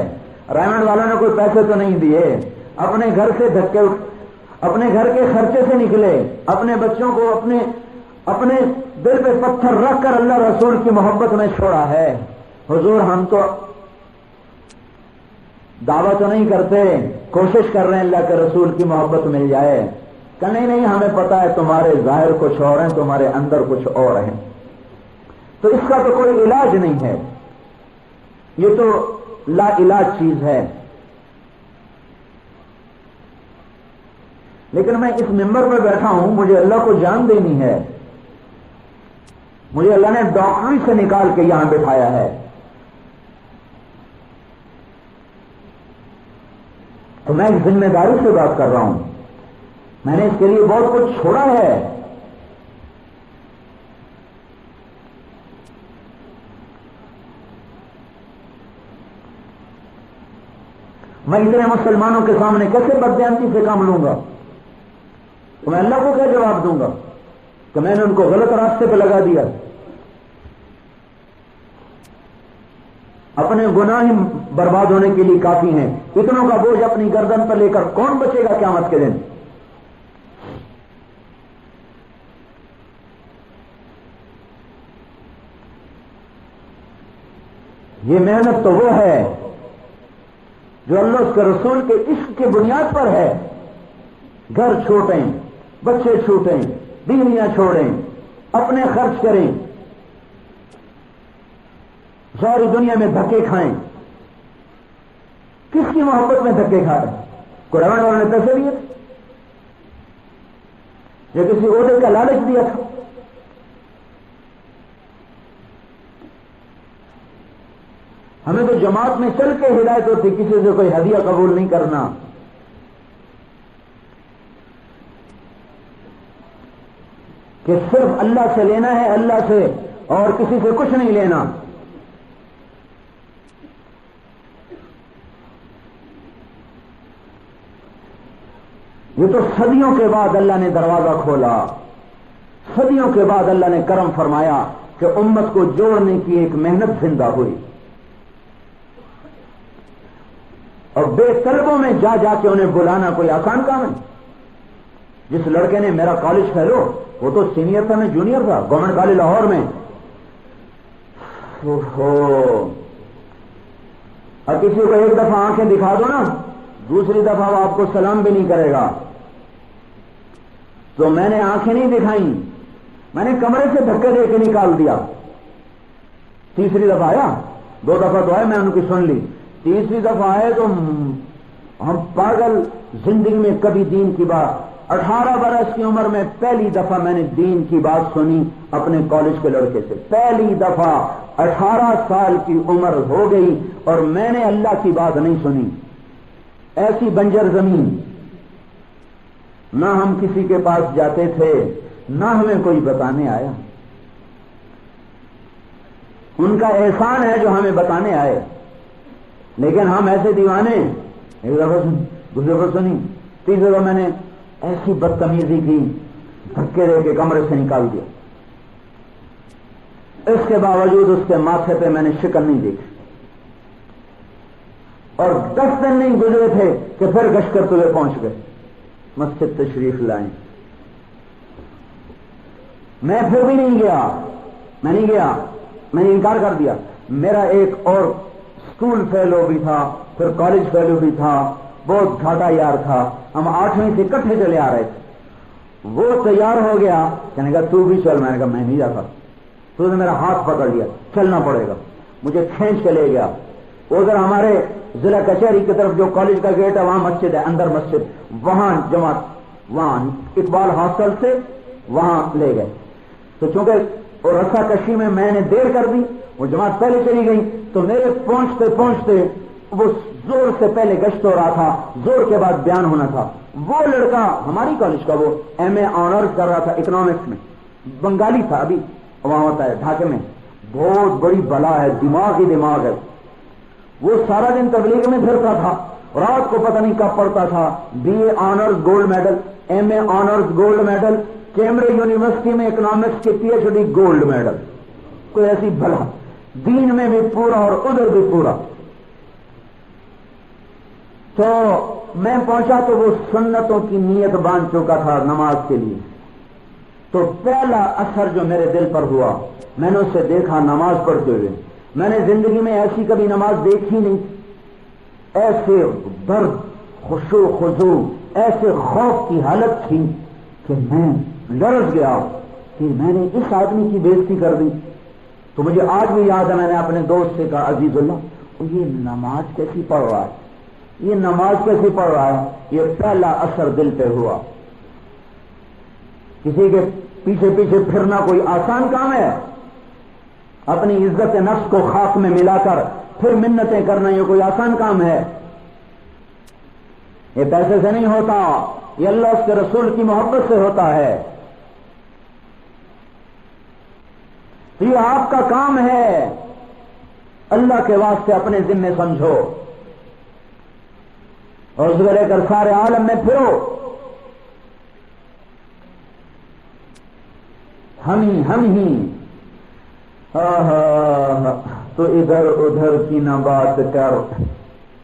رائمنڈ والوں نے کوئی پیسے تو نہیں دیے، اپنے گھر سے دھکے، اپنے گھر کے خرچے سے نکلے، اپنے بچوں کو اپنے دل پہ پتھر رکھ کر اللہ رسول کی محبت میں چھوڑا ہے۔ حضور ہم تو دعویٰ تو نہیں کرتے، کوشش کر رہے ہیں اللہ کے رسول کی محبت مل جائے۔ کہ نہیں ہمیں پتا ہے تمہارے ظاہر کچھ اور ہیں، تمہارے اندر کچھ اور ہے، تو اس کا تو کوئی علاج نہیں ہے، یہ تو لا علاج چیز ہے۔ لیکن میں اس ممبر پہ بیٹھا ہوں، مجھے اللہ کو جان دینی ہے، مجھے اللہ نے ڈاکٹری سے نکال کے یہاں بٹھایا ہے، تو میں ایک ذمہ داری سے بات کر رہا ہوں۔ میں نے اس کے لیے بہت کچھ چھوڑا ہے۔ میں اتنے مسلمانوں کے سامنے کیسے بددیانتی سے کام لوں گا؟ تو میں اللہ کو کیا جواب دوں گا کہ میں نے ان کو غلط راستے پہ لگا دیا؟ اپنے گناہ ہی برباد ہونے کے لیے کافی ہیں، اتنوں کا بوجھ اپنی گردن پر لے کر کون بچے گا قیامت کے دن؟ یہ محنت تو وہ ہے جو اللہ اس کے رسول کے عشق کی بنیاد پر ہے۔ گھر چھوٹیں، بچے چھوٹیں، بیویاں چھوڑیں، اپنے خرچ کریں، ساری دنیا میں دھکے کھائیں۔ کس کی محبت میں دھکے کھا رہے ہیں؟ قرآن والوں نے پیسے دیے یا کسی عہدے کا لالچ دیا تھا؟ ہمیں تو جماعت میں چل کے ہدایت ہوتی، کسی سے کوئی ہدیہ قبول نہیں کرنا۔ کہ صرف اللہ سے لینا ہے، اللہ سے، اور کسی سے کچھ نہیں لینا۔ یہ تو صدیوں کے بعد اللہ نے دروازہ کھولا، صدیوں کے بعد اللہ نے کرم فرمایا کہ امت کو جوڑنے کی ایک محنت زندہ ہوئی، اور بے طلبوں میں جا جا کے انہیں بلانا کوئی آسان کام ہے؟ جس لڑکے نے میرا کالج فیلو، وہ تو سینئر تھا، میں جونیئر تھا، گورنمنٹ کالج لاہور میں۔ اور کسی کو ایک دفعہ آنکھیں دکھا دو نا، دوسری دفعہ وہ آپ کو سلام بھی نہیں کرے گا۔ تو میں نے آنکھیں نہیں دکھائیں، میں نے کمرے سے دھکے دے کے نکال دیا۔ تیسری دفعہ آیا، 2 دفعہ تو آئے، میں ان کی سن لی، تیسری دفعہ آئے تو ہم پاگل، زندگی میں کبھی دین کی بات، 18 برس کی عمر میں پہلی دفعہ میں نے دین کی بات سنی اپنے کالج کے لڑکے سے، پہلی دفعہ 18 سال کی عمر ہو گئی اور میں نے اللہ کی بات نہیں سنی۔ ایسی بنجر زمین، نہ ہم کسی کے پاس جاتے تھے، نہ ہمیں کوئی بتانے آیا۔ ان کا احسان ہے جو ہمیں بتانے آئے، لیکن ہم ایسے دیوانے، ایک دفعہ دوسری دفعہ سنی، تیسری دفعہ میں نے ایسی بدتمیزی کی، دھکے دے کے کمرے سے نکال دیا۔ اس کے باوجود اس کے ماتھے پہ میں نے شکن نہیں دیکھی، اور 10 دن نہیں گزرے تھے کہ پھر گشت کرتے ہوئے پہنچ گئے، مسجد تشریف لائیں۔ میں پھر بھی نہیں گیا، میں نے انکار کر دیا۔ میرا ایک اور اسکول فیلو بھی تھا، پھر کالج فیلو بھی تھا، بہت گھاٹا یار تھا، ہم 8ویں سے اکٹھے چلے آ رہے تھے۔ وہ تیار ہو گیا، کہنے کا تو بھی چل، میں نے کہا میں نہیں جاتا، تو نے میرا ہاتھ پکڑ لیا، چلنا پڑے گا، مجھے کھینچ کے لے گیا۔ ادھر ہمارے ضلع کچہری کی طرف جو کالج کا گیٹ ہے وہاں مسجد ہے، اندر مسجد، وہاں جماعت، وہاں اقبال ہاسٹل سے وہاں لے گئے۔ تو چونکہ اور رسا کشی میں نے دیر کر دی، وہ جماعت پہلے چلی گئی، تو میرے پہنچتے وہ زور سے پہلے گشت ہو رہا تھا، زور کے بعد بیان ہونا تھا۔ وہ لڑکا ہماری کالج کا، وہ ایم اے آنرز کر رہا تھا اکنامکس میں، بنگالی تھا، ابھی وہاں ہوتا ہے ڈھاکے میں، بہت بڑی بلا ہے، دماغ ہی دماغ ہے۔ وہ سارا دن تبلیغ میں پھرتا تھا، رات کو پتہ نہیں کب پڑھتا تھا، B A honours gold medal, M A honours gold medal, Cambridge university میں اکنامکس کے P H D gold medal, کوئی ایسی بلا، دین میں بھی پورا اور ادھر بھی پورا۔ تو میں پہنچا تو وہ سنتوں کی نیت باندھ چکا تھا نماز کے لیے۔ تو پہلا اثر جو میرے دل پر ہوا، میں نے اسے دیکھا نماز پڑھتے ہوئے، میں نے زندگی میں ایسی کبھی نماز دیکھی نہیں، ایسے درد، خشوع خضوع، ایسے خوف کی حالت تھی کہ میں لرز گیا کہ میں نے اس آدمی کی بےزتی کر دی۔ تو مجھے آج بھی یاد ہے، میں نے اپنے دوست سے کہا عزیز اللہ یہ نماز کیسی پڑھ رہا ہے، یہ نماز کیسی پڑھ رہا ہے؟ یہ پہلا اثر دل پہ ہوا۔ کسی کے پیچھے پیچھے پھرنا کوئی آسان کام ہے؟ اپنی عزت نفس کو خاک میں ملا کر پھر منتیں کرنا یہ کوئی آسان کام ہے؟ یہ پیسے سے نہیں ہوتا، یہ اللہ اس کے رسول کی محبت سے ہوتا ہے۔ تو یہ آپ کا کام ہے، اللہ کے واسطے اپنے ذمے سمجھو اور اس کو لے کر سارے عالم میں پھرو۔ ہم ہی تو ادھر ادھر کی نہ بات کر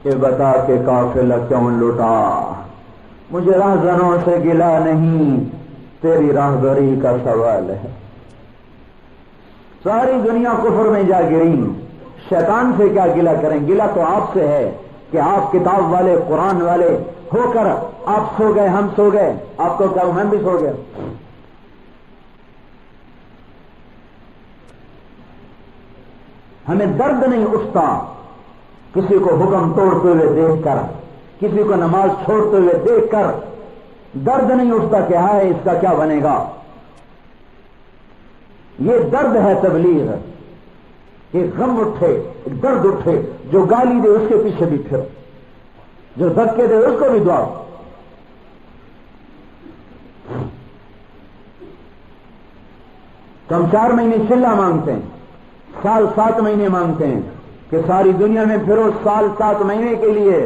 کہ بتا کے قافلہ کیوں لٹا، مجھے راہزنوں سے گلا نہیں، تیری راہبری کا سوال ہے۔ ساری دنیا کفر میں جا گری، شیطان سے کیا گلا کریں؟ گلا تو آپ سے ہے کہ آپ کتاب والے، قرآن والے ہو کر آپ سو گئے، ہم سو گئے، آپ کو کیا میں بھی سو گیا۔ ہمیں درد نہیں اٹھتا کسی کو حکم توڑتے ہوئے دیکھ کر، کسی کو نماز چھوڑتے ہوئے دیکھ کر درد نہیں اٹھتا کہ ہائے اس کا کیا بنے گا۔ یہ درد ہے تبلیغ، کہ غم اٹھے، درد اٹھے، جو گالی دے اس کے پیچھے بھی پھرو، جو دھکے دے اس کو بھی دعا۔ تو ہم 4 مہینے چلہ مانگتے ہیں، سال 7 مہینے مانگتے ہیں کہ ساری دنیا میں پھرو، سال 7 مہینے کے لیے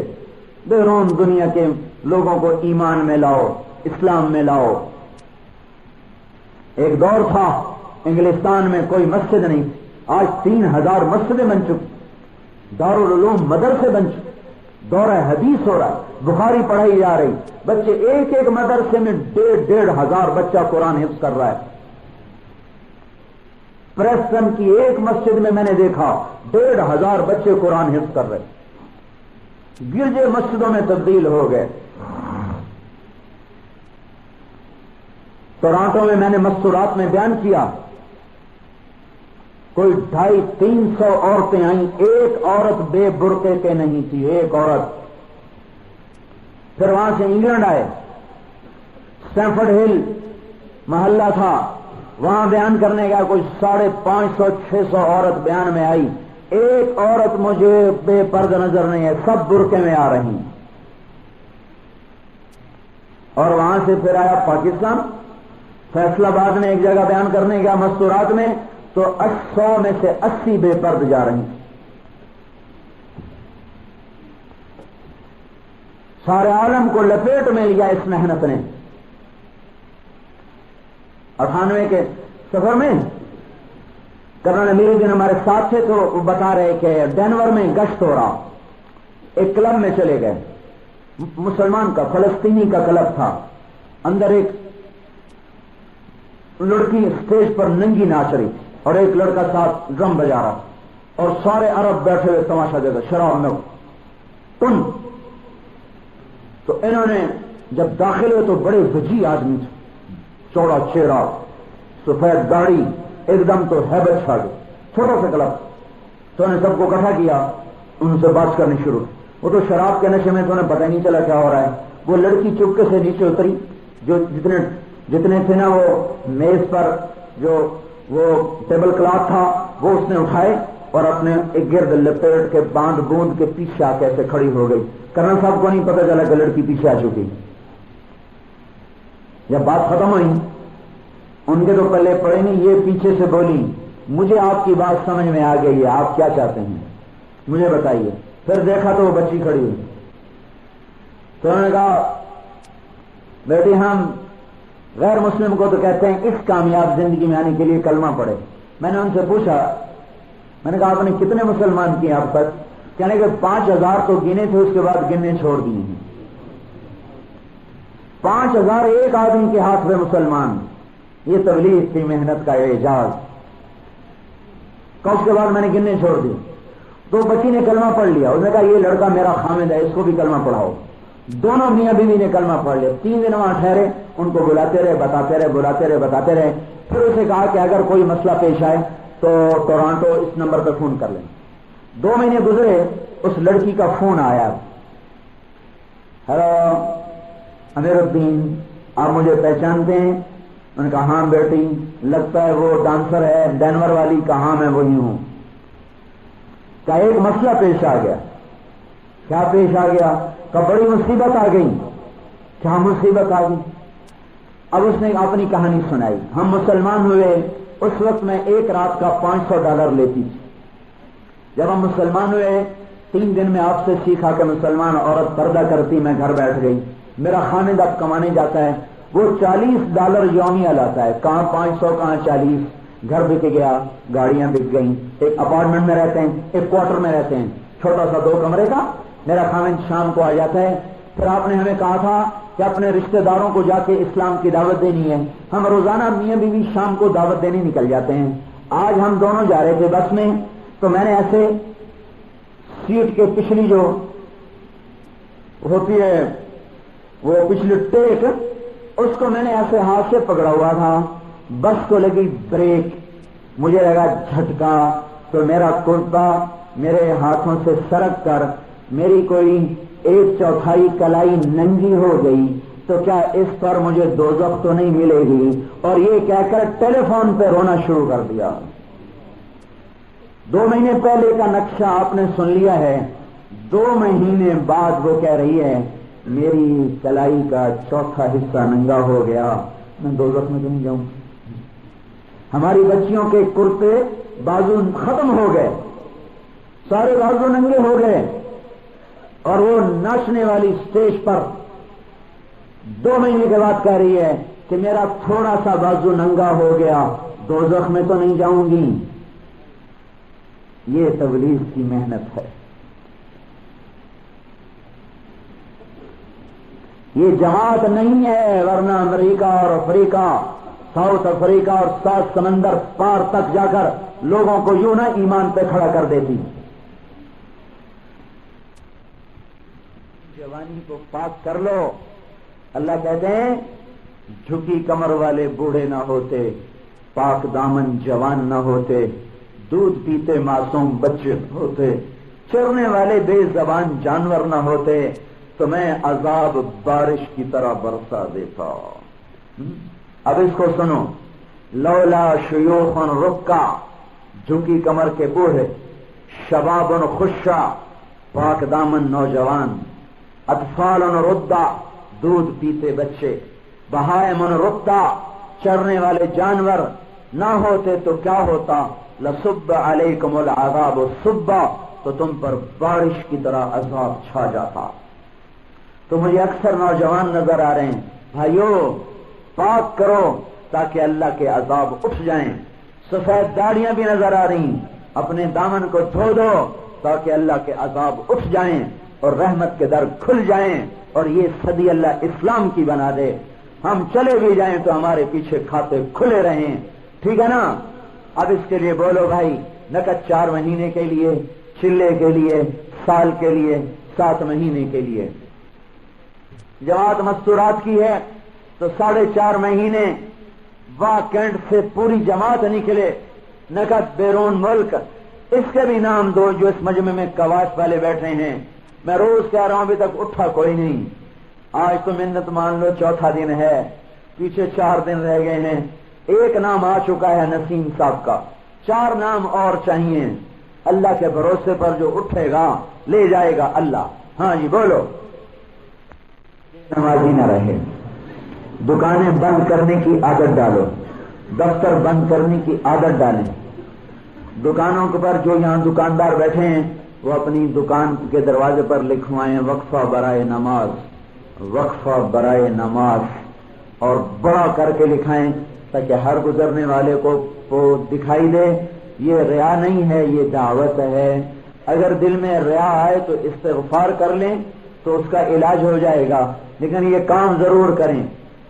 بیرون دنیا کے لوگوں کو ایمان میں لاؤ، اسلام میں لاؤ۔ ایک دور تھا انگلستان میں کوئی مسجد نہیں، آج 3000 مسجدیں بن چکی، دارالعلوم مدرسے بن چکے، دورہ حدیث ہو رہا ہے، بخاری پڑھائی جا رہی، بچے ایک ایک مدرسے میں 1,500 بچہ قرآن حفظ کر رہا ہے۔ پریسٹن کی ایک مسجد میں نے دیکھا 1,500 بچے قرآن حفظ کر رہے، گرجے مسجدوں میں تبدیل ہو گئے۔ ٹورانٹو میں نے مستورات میں بیان کیا، کوئی 250-300 عورتیں آئیں، ایک عورت بے برقعے کے نہیں تھی، ایک عورت۔ پھر وہاں سے انگلینڈ آئے، اسٹینفورڈ ہل محلہ تھا، وہاں بیان کرنے کا کوئی 550-600 عورت بیان میں آئی، ایک عورت مجھے بے پردہ نظر نہیں ہے، سب برقعے میں آ رہی۔ اور وہاں سے پھر آیا پاکستان، فیصلہ آباد میں ایک جگہ بیان کرنے گیا مستورات میں، تو 100 میں سے 80 بے پرد جا رہی۔ سارے عالم کو لپیٹ میں لیا اس محنت نے۔ 98 کے سفر میں کرنل امیر الدین ہمارے ساتھ تھے تو وہ بتا رہے کہ ڈینور میں گشت ہو رہا، ایک کلب میں چلے گئے، مسلمان کا فلسطینی کا کلب تھا، اندر ایک لڑکی اسٹیج پر ننگی ناچ رہی اور ایک لڑکا ساتھ ڈرم بجا رہا اور سارے عرب بیٹھے ہوئے تماشا دے گا، شراب میں تن۔ تو انہوں نے جب داخل ہوئے تو بڑے وجی آدمی تھے، چوڑا چہرہ، سفید داڑھی، ایک دم تو ہیبت چھا گئی، چھوٹا سا کلب۔ تو انہوں نے سب کو اکٹھا کیا، ان سے بات کرنی شروع۔ وہ تو شراب کے نشے میں تو انہیں پتہ نہیں چلا کیا ہو رہا ہے۔ وہ لڑکی چپکے سے نیچے اتری، جو جتنے تھے نا وہ میز پر جو وہ ٹیبل کلاتھ تھا وہ اس نے اٹھائے اور اپنے ایک گرد لپیٹ کے باندھ بوند کے پیچھے آ کے ایسے کھڑی ہو گئی۔ کرنل صاحب کو نہیں پتہ چلا کہ لڑکی پیچھے آ چکی۔ جب بات ختم ہوئی ان کے تو پلے پڑے نہیں، یہ پیچھے سے بولی مجھے آپ کی بات سمجھ میں آ گئی ہے، آپ کیا چاہتے ہیں مجھے بتائیے۔ پھر دیکھا تو وہ بچی کھڑی ہوئی، تو انہوں نے کہا بیٹی ہم غیر مسلم کو تو کہتے ہیں اس کامیاب زندگی میں آنے کے لیے کلمہ پڑھے۔ میں نے ان سے پوچھا، میں نے کہا آپ نے کتنے مسلمان کیے اب تک؟ کہنے کہ 5000 تو گنے تھے، اس کے بعد گننے چھوڑ دیے ہیں۔ 5000 ایک آدمی کے ہاتھ میں مسلمان، یہ تبلیغ کی محنت کا اعجاز۔ اس کے بعد میں نے گننے چھوڑ دی۔ تو بچی نے کلمہ پڑھ لیا، اس نے کہا یہ لڑکا میرا خامد ہے، اس کو بھی کلمہ پڑھاؤ۔ دونوں میاں بیوی نے کلمہ پڑھ لیا۔ 3 دن وہاں ٹھہرے، ان کو بلاتے رہے، بتاتے رہے، بلاتے رہے، بتاتے رہے۔ پھر اسے کہا کہ اگر کوئی مسئلہ پیش آئے تو ٹورانٹو اس نمبر پہ فون کر لیں۔ 2 مہینے گزرے، اس لڑکی کا فون آیا، ہیلو امیر الدین آپ مجھے پہچانتے ہیں؟ میں نے کہا ہاں بیٹی، لگتا ہے وہ ڈانسر ہے ڈینور والی۔ کہاں میں وہی ہوں۔ کیا ایک مسئلہ پیش آ گیا؟ کیا پیش آ گیا؟ کہ بڑی مصیبت آ گئی۔ کیا مصیبت آ گئی؟ اب اس نے اپنی کہانی سنائی۔ ہم مسلمان ہوئے اس وقت میں ایک رات کا $500 لیتی تھی۔ جب ہم مسلمان ہوئے 3 دن میں آپ سے سیکھا کہ مسلمان عورت پردہ کرتی، میں گھر بیٹھ گئی۔ میرا خامد اب کمانے جاتا ہے، وہ $40 یومیہ لاتا ہے، کہاں 500 کہاں 40۔ گھر بک گیا، گاڑیاں بک گئیں، ایک اپارٹمنٹ میں رہتے ہیں، ایک کوارٹر میں رہتے ہیں، چھوٹا سا 2 کمرے کا۔ میرا خامد شام کو آ جاتا ہے۔ پھر آپ نے ہمیں کہا تھا کہ اپنے رشتہ داروں کو جا کے اسلام کی دعوت دینی ہے۔ ہم روزانہ میاں بیوی شام کو دعوت دینے نکل جاتے ہیں۔ آج ہم دونوں جا رہے تھے بس میں، تو میں نے ایسے سیٹ کے پچھلی جو ہوتی ہے وہ پچھلی ٹیک، اس کو میں نے ایسے ہاتھ سے پکڑا ہوا تھا۔ بس کو لگی بریک، مجھے لگا جھٹکا، تو میرا کرتا میرے ہاتھوں سے سرک کر میری کوئی 1/4 کلائی ننگی ہو گئی۔ تو کیا اس پر مجھے دوزخ تو نہیں ملے گی؟ اور یہ کہہ کر ٹیلی فون پہ رونا شروع کر دیا۔ 2 مہینے پہلے کا نقشہ آپ نے سن لیا ہے۔ 2 مہینے بعد وہ کہہ رہی ہے میری کلائی کا 1/4 حصہ ننگا ہو گیا، میں دوزخ میں تو نہیں جاؤں۔ ہماری بچیوں کے کرتے بازو ختم ہو گئے، سارے بازو ننگے ہو گئے، اور وہ ناچنے والی اسٹیج پر 2 مہینے کے بعد کہہ رہی ہے کہ میرا تھوڑا سا بازو ننگا ہو گیا، دوزخ میں تو نہیں جاؤں گی۔ یہ تبلیغ کی محنت ہے۔ یہ جماعت نہیں ہے، ورنہ امریکہ اور افریقہ، ساؤتھ افریقہ اور 7 سمندر پار تک جا کر لوگوں کو یوں نہ ایمان پہ کھڑا کر دیتی۔ جوانی کو پاک کر لو۔ اللہ کہتے ہیں جھکی کمر والے بوڑھے نہ ہوتے، پاک دامن جوان نہ ہوتے، دودھ پیتے معصوم بچے ہوتے، چرنے والے بے زبان جانور نہ ہوتے، تو میں عذاب بارش کی طرح برسا دیتا۔ اب اس کو سنو، لولا شیوخ رکا، جھکی کمر کے بوڑھے، شباب خشا، پاک دامن نوجوان، اطفال ردا، دودھ پیتے بچے، بہائم رکتا، چرنے والے جانور نہ ہوتے تو کیا ہوتا؟ لصب علیکم العذاب صبا، تو تم پر بارش کی طرح عذاب چھا جاتا۔ تو مجھے اکثر نوجوان نظر آ رہے ہیں، بھائیو پاک کرو تاکہ اللہ کے عذاب اٹھ جائیں۔ سفید داڑیاں بھی نظر آ رہی، اپنے دامن کو دھو دو تاکہ اللہ کے عذاب اٹھ جائیں اور رحمت کے در کھل جائیں اور یہ صدی اللہ اسلام کی بنا دے. ہم چلے بھی جائیں تو ہمارے پیچھے کھاتے کھلے رہیں. ٹھیک ہے نا؟ اب اس کے لیے بولو بھائی، نقد 4 مہینے کے لیے، چلے کے لیے، سال کے لیے، 7 مہینے کے لیے. جماعت مستورات کی ہے تو 4.5 مہینے واہ کینٹ سے پوری جماعت نکلے، نقد بیرون ملک. اس کے بھی نام دو جو اس مجمع میں کواش والے بیٹھے ہیں. میں روز کہہ رہا ہوں ابھی تک اٹھا کوئی نہیں. آج تو منت مان لو 4تھا دن ہے، پیچھے 4 دن رہ گئے ہیں. ایک نام آ چکا ہے نسیم صاحب کا، 4 نام اور چاہیے. اللہ کے بھروسے پر جو اٹھے گا لے جائے گا اللہ. ہاں جی بولو. نمازی نہ رہے، دکانیں بند کرنے کی عادت ڈالو، دفتر بند کرنے کی عادت ڈالیں. دکانوں کے پر جو یہاں دکاندار بیٹھے ہیں وہ اپنی دکان کے دروازے پر لکھوائیں وقفہ برائے نماز، وقفہ برائے نماز، اور بڑا کر کے لکھائیں تاکہ ہر گزرنے والے کو دکھائی دے. یہ ریا نہیں ہے، یہ دعوت ہے. اگر دل میں ریا آئے تو استغفار کر لیں تو اس کا علاج ہو جائے گا، لیکن یہ کام ضرور کریں.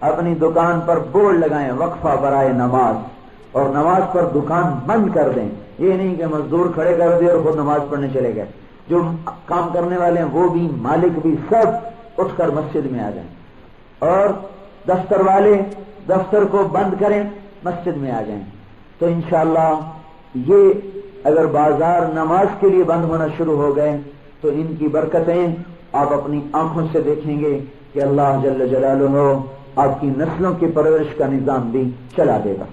اپنی دکان پر بورڈ لگائیں وقفہ برائے نماز، اور نماز پر دکان بند کر دیں. یہ نہیں کہ مزدور کھڑے کر دے اور خود نماز پڑھنے چلے گئے. جو کام کرنے والے ہیں وہ بھی، مالک بھی، سب اٹھ کر مسجد میں آ جائیں. اور دفتر والے دفتر کو بند کریں، مسجد میں آ جائیں. تو انشاءاللہ یہ اگر بازار نماز کے لیے بند ہونا شروع ہو گئے تو ان کی برکتیں آپ اپنی آنکھوں سے دیکھیں گے کہ اللہ جل جلالہ آپ کی نسلوں کی پرورش کا نظام بھی چلا دے گا.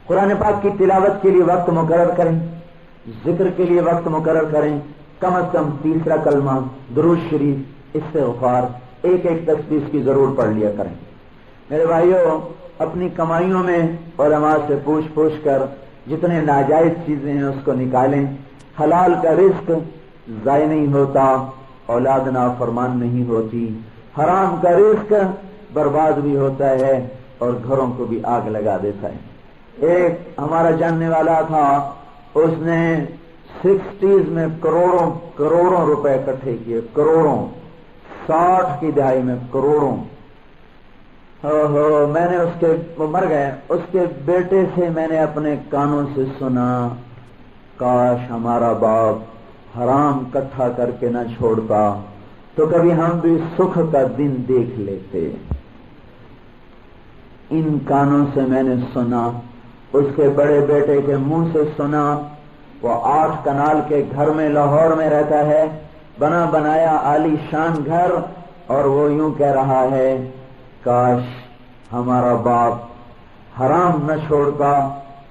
قرآن پاک کی تلاوت کے لیے وقت مقرر کریں، ذکر کے لیے وقت مقرر کریں. کم از کم 3 کلمہ، درود شریف، استغفار، ایک تسبیح کی ضرور پڑھ لیا کریں. میرے بھائیوں، اپنی کمائیوں میں علماء سے پوچھ کر جتنے ناجائز چیزیں ہیں اس کو نکالیں. حلال کا رزق ضائع نہیں ہوتا، اولاد نافرمان نہیں ہوتی. حرام کا رزق برباد بھی ہوتا ہے اور گھروں کو بھی آگ لگا دیتا ہے. ایک ہمارا جاننے والا تھا، اس نے 60s میں کروڑوں روپے اکٹھے کیے، کروڑوں. 60 کی دہائی میں کروڑوں. میں نے وہ مر گئے، اس کے بیٹے سے میں نے اپنے کانوں سے سنا، کاش ہمارا باپ حرام کٹھا کر کے نہ چھوڑتا تو کبھی ہم بھی سکھ کا دن دیکھ لیتے. ان کانوں سے میں نے سنا. اس کے بڑے بیٹے کے منہ سے سنا. وہ 8 کنال کے گھر میں لاہور میں رہتا ہے، بنا بنایا عالی شان گھر، اور وہ یوں کہہ رہا ہے کاش ہمارا باپ حرام نہ چھوڑتا،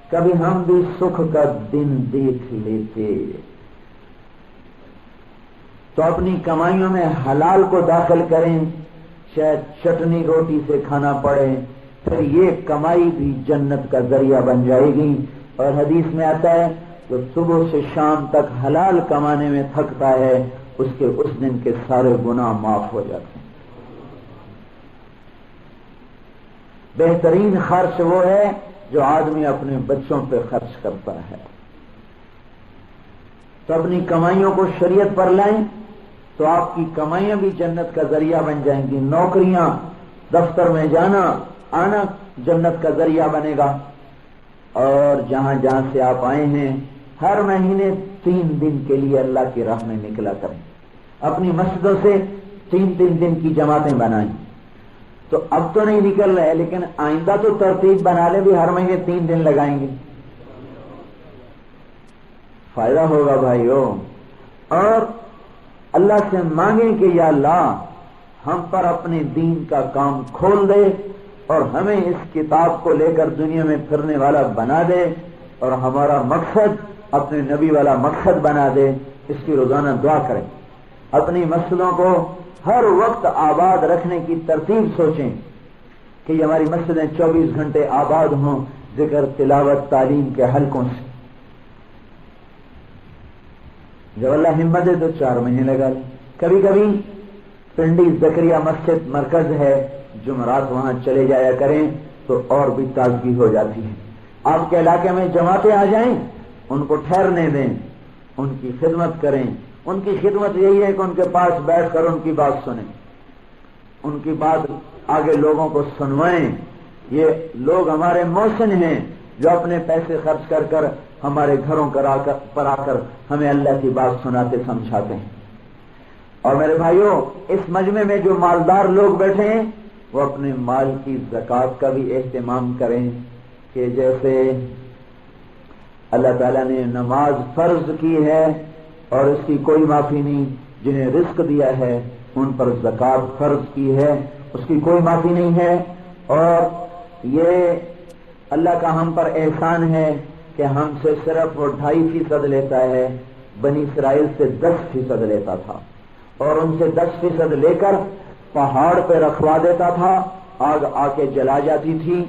کبھی ہم بھی سکھ کا دن دیکھ لیتے. تو اپنی کمائیوں میں حلال کو داخل کریں، شاید چٹنی روٹی سے کھانا پڑے، پھر یہ کمائی بھی جنت کا ذریعہ بن جائے گی. اور حدیث میں آتا ہے جو صبح سے شام تک حلال کمانے میں تھکتا ہے اس کے اس دن کے سارے گناہ معاف ہو جاتے ہیں. بہترین خرچ وہ ہے جو آدمی اپنے بچوں پہ خرچ کرتا ہے. تو اپنی کمائیوں کو شریعت پر لائیں تو آپ کی کمائیاں بھی جنت کا ذریعہ بن جائیں گی. نوکریاں، دفتر میں جانا آنا جنت کا ذریعہ بنے گا. اور جہاں جہاں سے آپ آئے ہیں ہر مہینے 3 دن کے لیے اللہ کی راہ میں نکلا کریں. اپنی مسجدوں سے 3 دن کی جماعتیں بنائیں. تو اب تو نہیں نکل رہے لیکن آئندہ تو ترتیب بنا لیں بھی ہر مہینے 3 دن لگائیں گے. فائدہ ہوگا بھائیو. اور اللہ سے مانگیں کہ یا اللہ ہم پر اپنے دین کا کام کھول دے اور ہمیں اس کتاب کو لے کر دنیا میں پھرنے والا بنا دے اور ہمارا مقصد اپنے نبی والا مقصد بنا دے. اس کی روزانہ دعا کریں. اپنی مسجدوں کو ہر وقت آباد رکھنے کی ترتیب سوچیں کہ یہ ہماری مسجدیں 24 گھنٹے آباد ہوں ذکر، تلاوت، تعلیم کے حلقوں سے. جب اللہ ہمت دے تو 4 مہینے لگا لیں. کبھی کبھی پنڈی زکریا مسجد مرکز ہے، جمعرات وہاں چلے جایا کریں تو اور بھی تازگی ہو جاتی ہے. آپ کے علاقے میں جماعتیں آ جائیں، ان کو ٹھہرنے دیں، ان کی خدمت کریں. ان کی خدمت یہی ہے کہ ان کے پاس بیٹھ کر ان کی بات سنیں، ان کی بات آگے لوگوں کو سنوائیں. یہ لوگ ہمارے محسن ہیں جو اپنے پیسے خرچ کر کر ہمارے گھروں پر آ کر ہمیں اللہ کی بات سناتے سمجھاتے ہیں. اور میرے بھائیوں، اس مجمع میں جو مالدار لوگ بیٹھے ہیں وہ اپنے مال کی زکوٰۃ کا بھی اہتمام کریں کہ جیسے اللہ تعالیٰ نے نماز فرض کی ہے اور اس کی کوئی معافی نہیں، جنہیں رزق دیا ہے ان پر زکوٰۃ فرض کی ہے، اس کی کوئی معافی نہیں ہے. اور یہ اللہ کا ہم پر احسان ہے کہ ہم سے صرف وہ 2.5% لیتا ہے، بنی اسرائیل سے 10% لیتا تھا، اور ان سے 10% لے کر پہاڑ پہ رکھوا دیتا تھا، آگ آ کے جلا جاتی تھی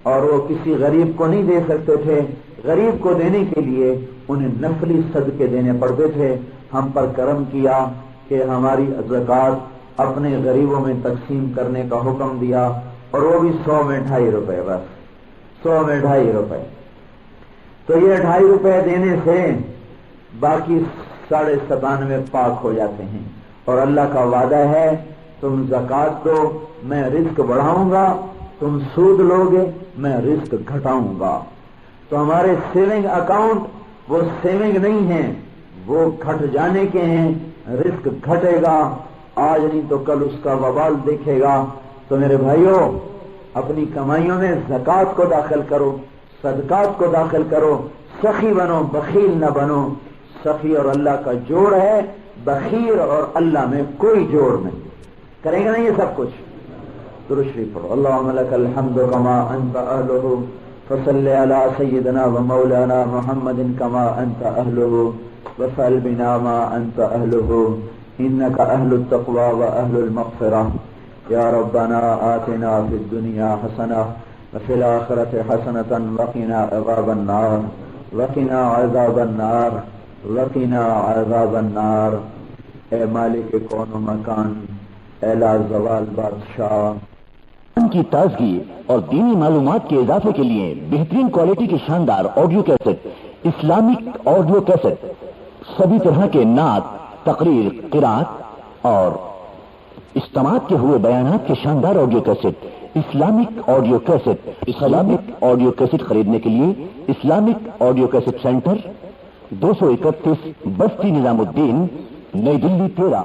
اور وہ کسی غریب کو نہیں دے سکتے تھے. غریب کو دینے کے لیے انہیں نفلی صدقے دینے پڑتے تھے. ہم پر کرم کیا کہ ہماری زکوٰۃ اپنے غریبوں میں تقسیم کرنے کا حکم دیا، اور وہ بھی 100 میں 2.5 روپے، بس 100 میں 2.5 روپے. تو یہ 2.5 روپے دینے سے باقی 97.5 پاک ہو جاتے ہیں. اور اللہ کا وعدہ ہے تم زکوٰۃ دو میں رزق بڑھاؤں گا، تم سود لوگے میں رزق گھٹاؤں گا. تو ہمارے سیونگ اکاؤنٹ وہ سیونگ نہیں ہیں، وہ گھٹ جانے کے ہیں. رزق گھٹے گا، آج نہیں تو کل اس کا وبال دیکھے گا. تو میرے بھائیوں، اپنی کمائیوں میں زکوٰۃ کو داخل کرو، صدقات کو داخل کرو. سخی بنو، بخیل نہ بنو. سخی اور اللہ کا جوڑ ہے، بخیل اور اللہ میں کوئی جوڑ نہیں. کریں گے نا یہ سب کچھ؟ درود شریف پڑھو. اللہم لک الحمد کما انت اہلہ فصل علی سیدنا و مولانا محمد کما انت اہلہ وفعل بنا ما انت اہلہ انک اہل التقوی و اہل المغفرہ. یا ربنا آتنا فی الدنیا حسنہ وفی الآخرۃ حسنۃ وقنا عذاب النار وقنا عذاب النار وقنا عذاب النار. اے مالک کون و مکان، اے لا زوال بادشاہ، کی تازگی اور دینی معلومات کے اضافے کے لیے بہترین کوالٹی کے شاندار audio cassette, Islamic audio cassette, سبھی طرح کے نعت، تقریر، قرات اور اجتماعات کے ہوئے بیانات کے شاندار audio cassette, Islamic audio cassette. Islamic audio cassette خریدنے کے لیے اسلامک آڈیو کیسٹ سینٹر 231 بستی نظام الدین، نئی دلی 13.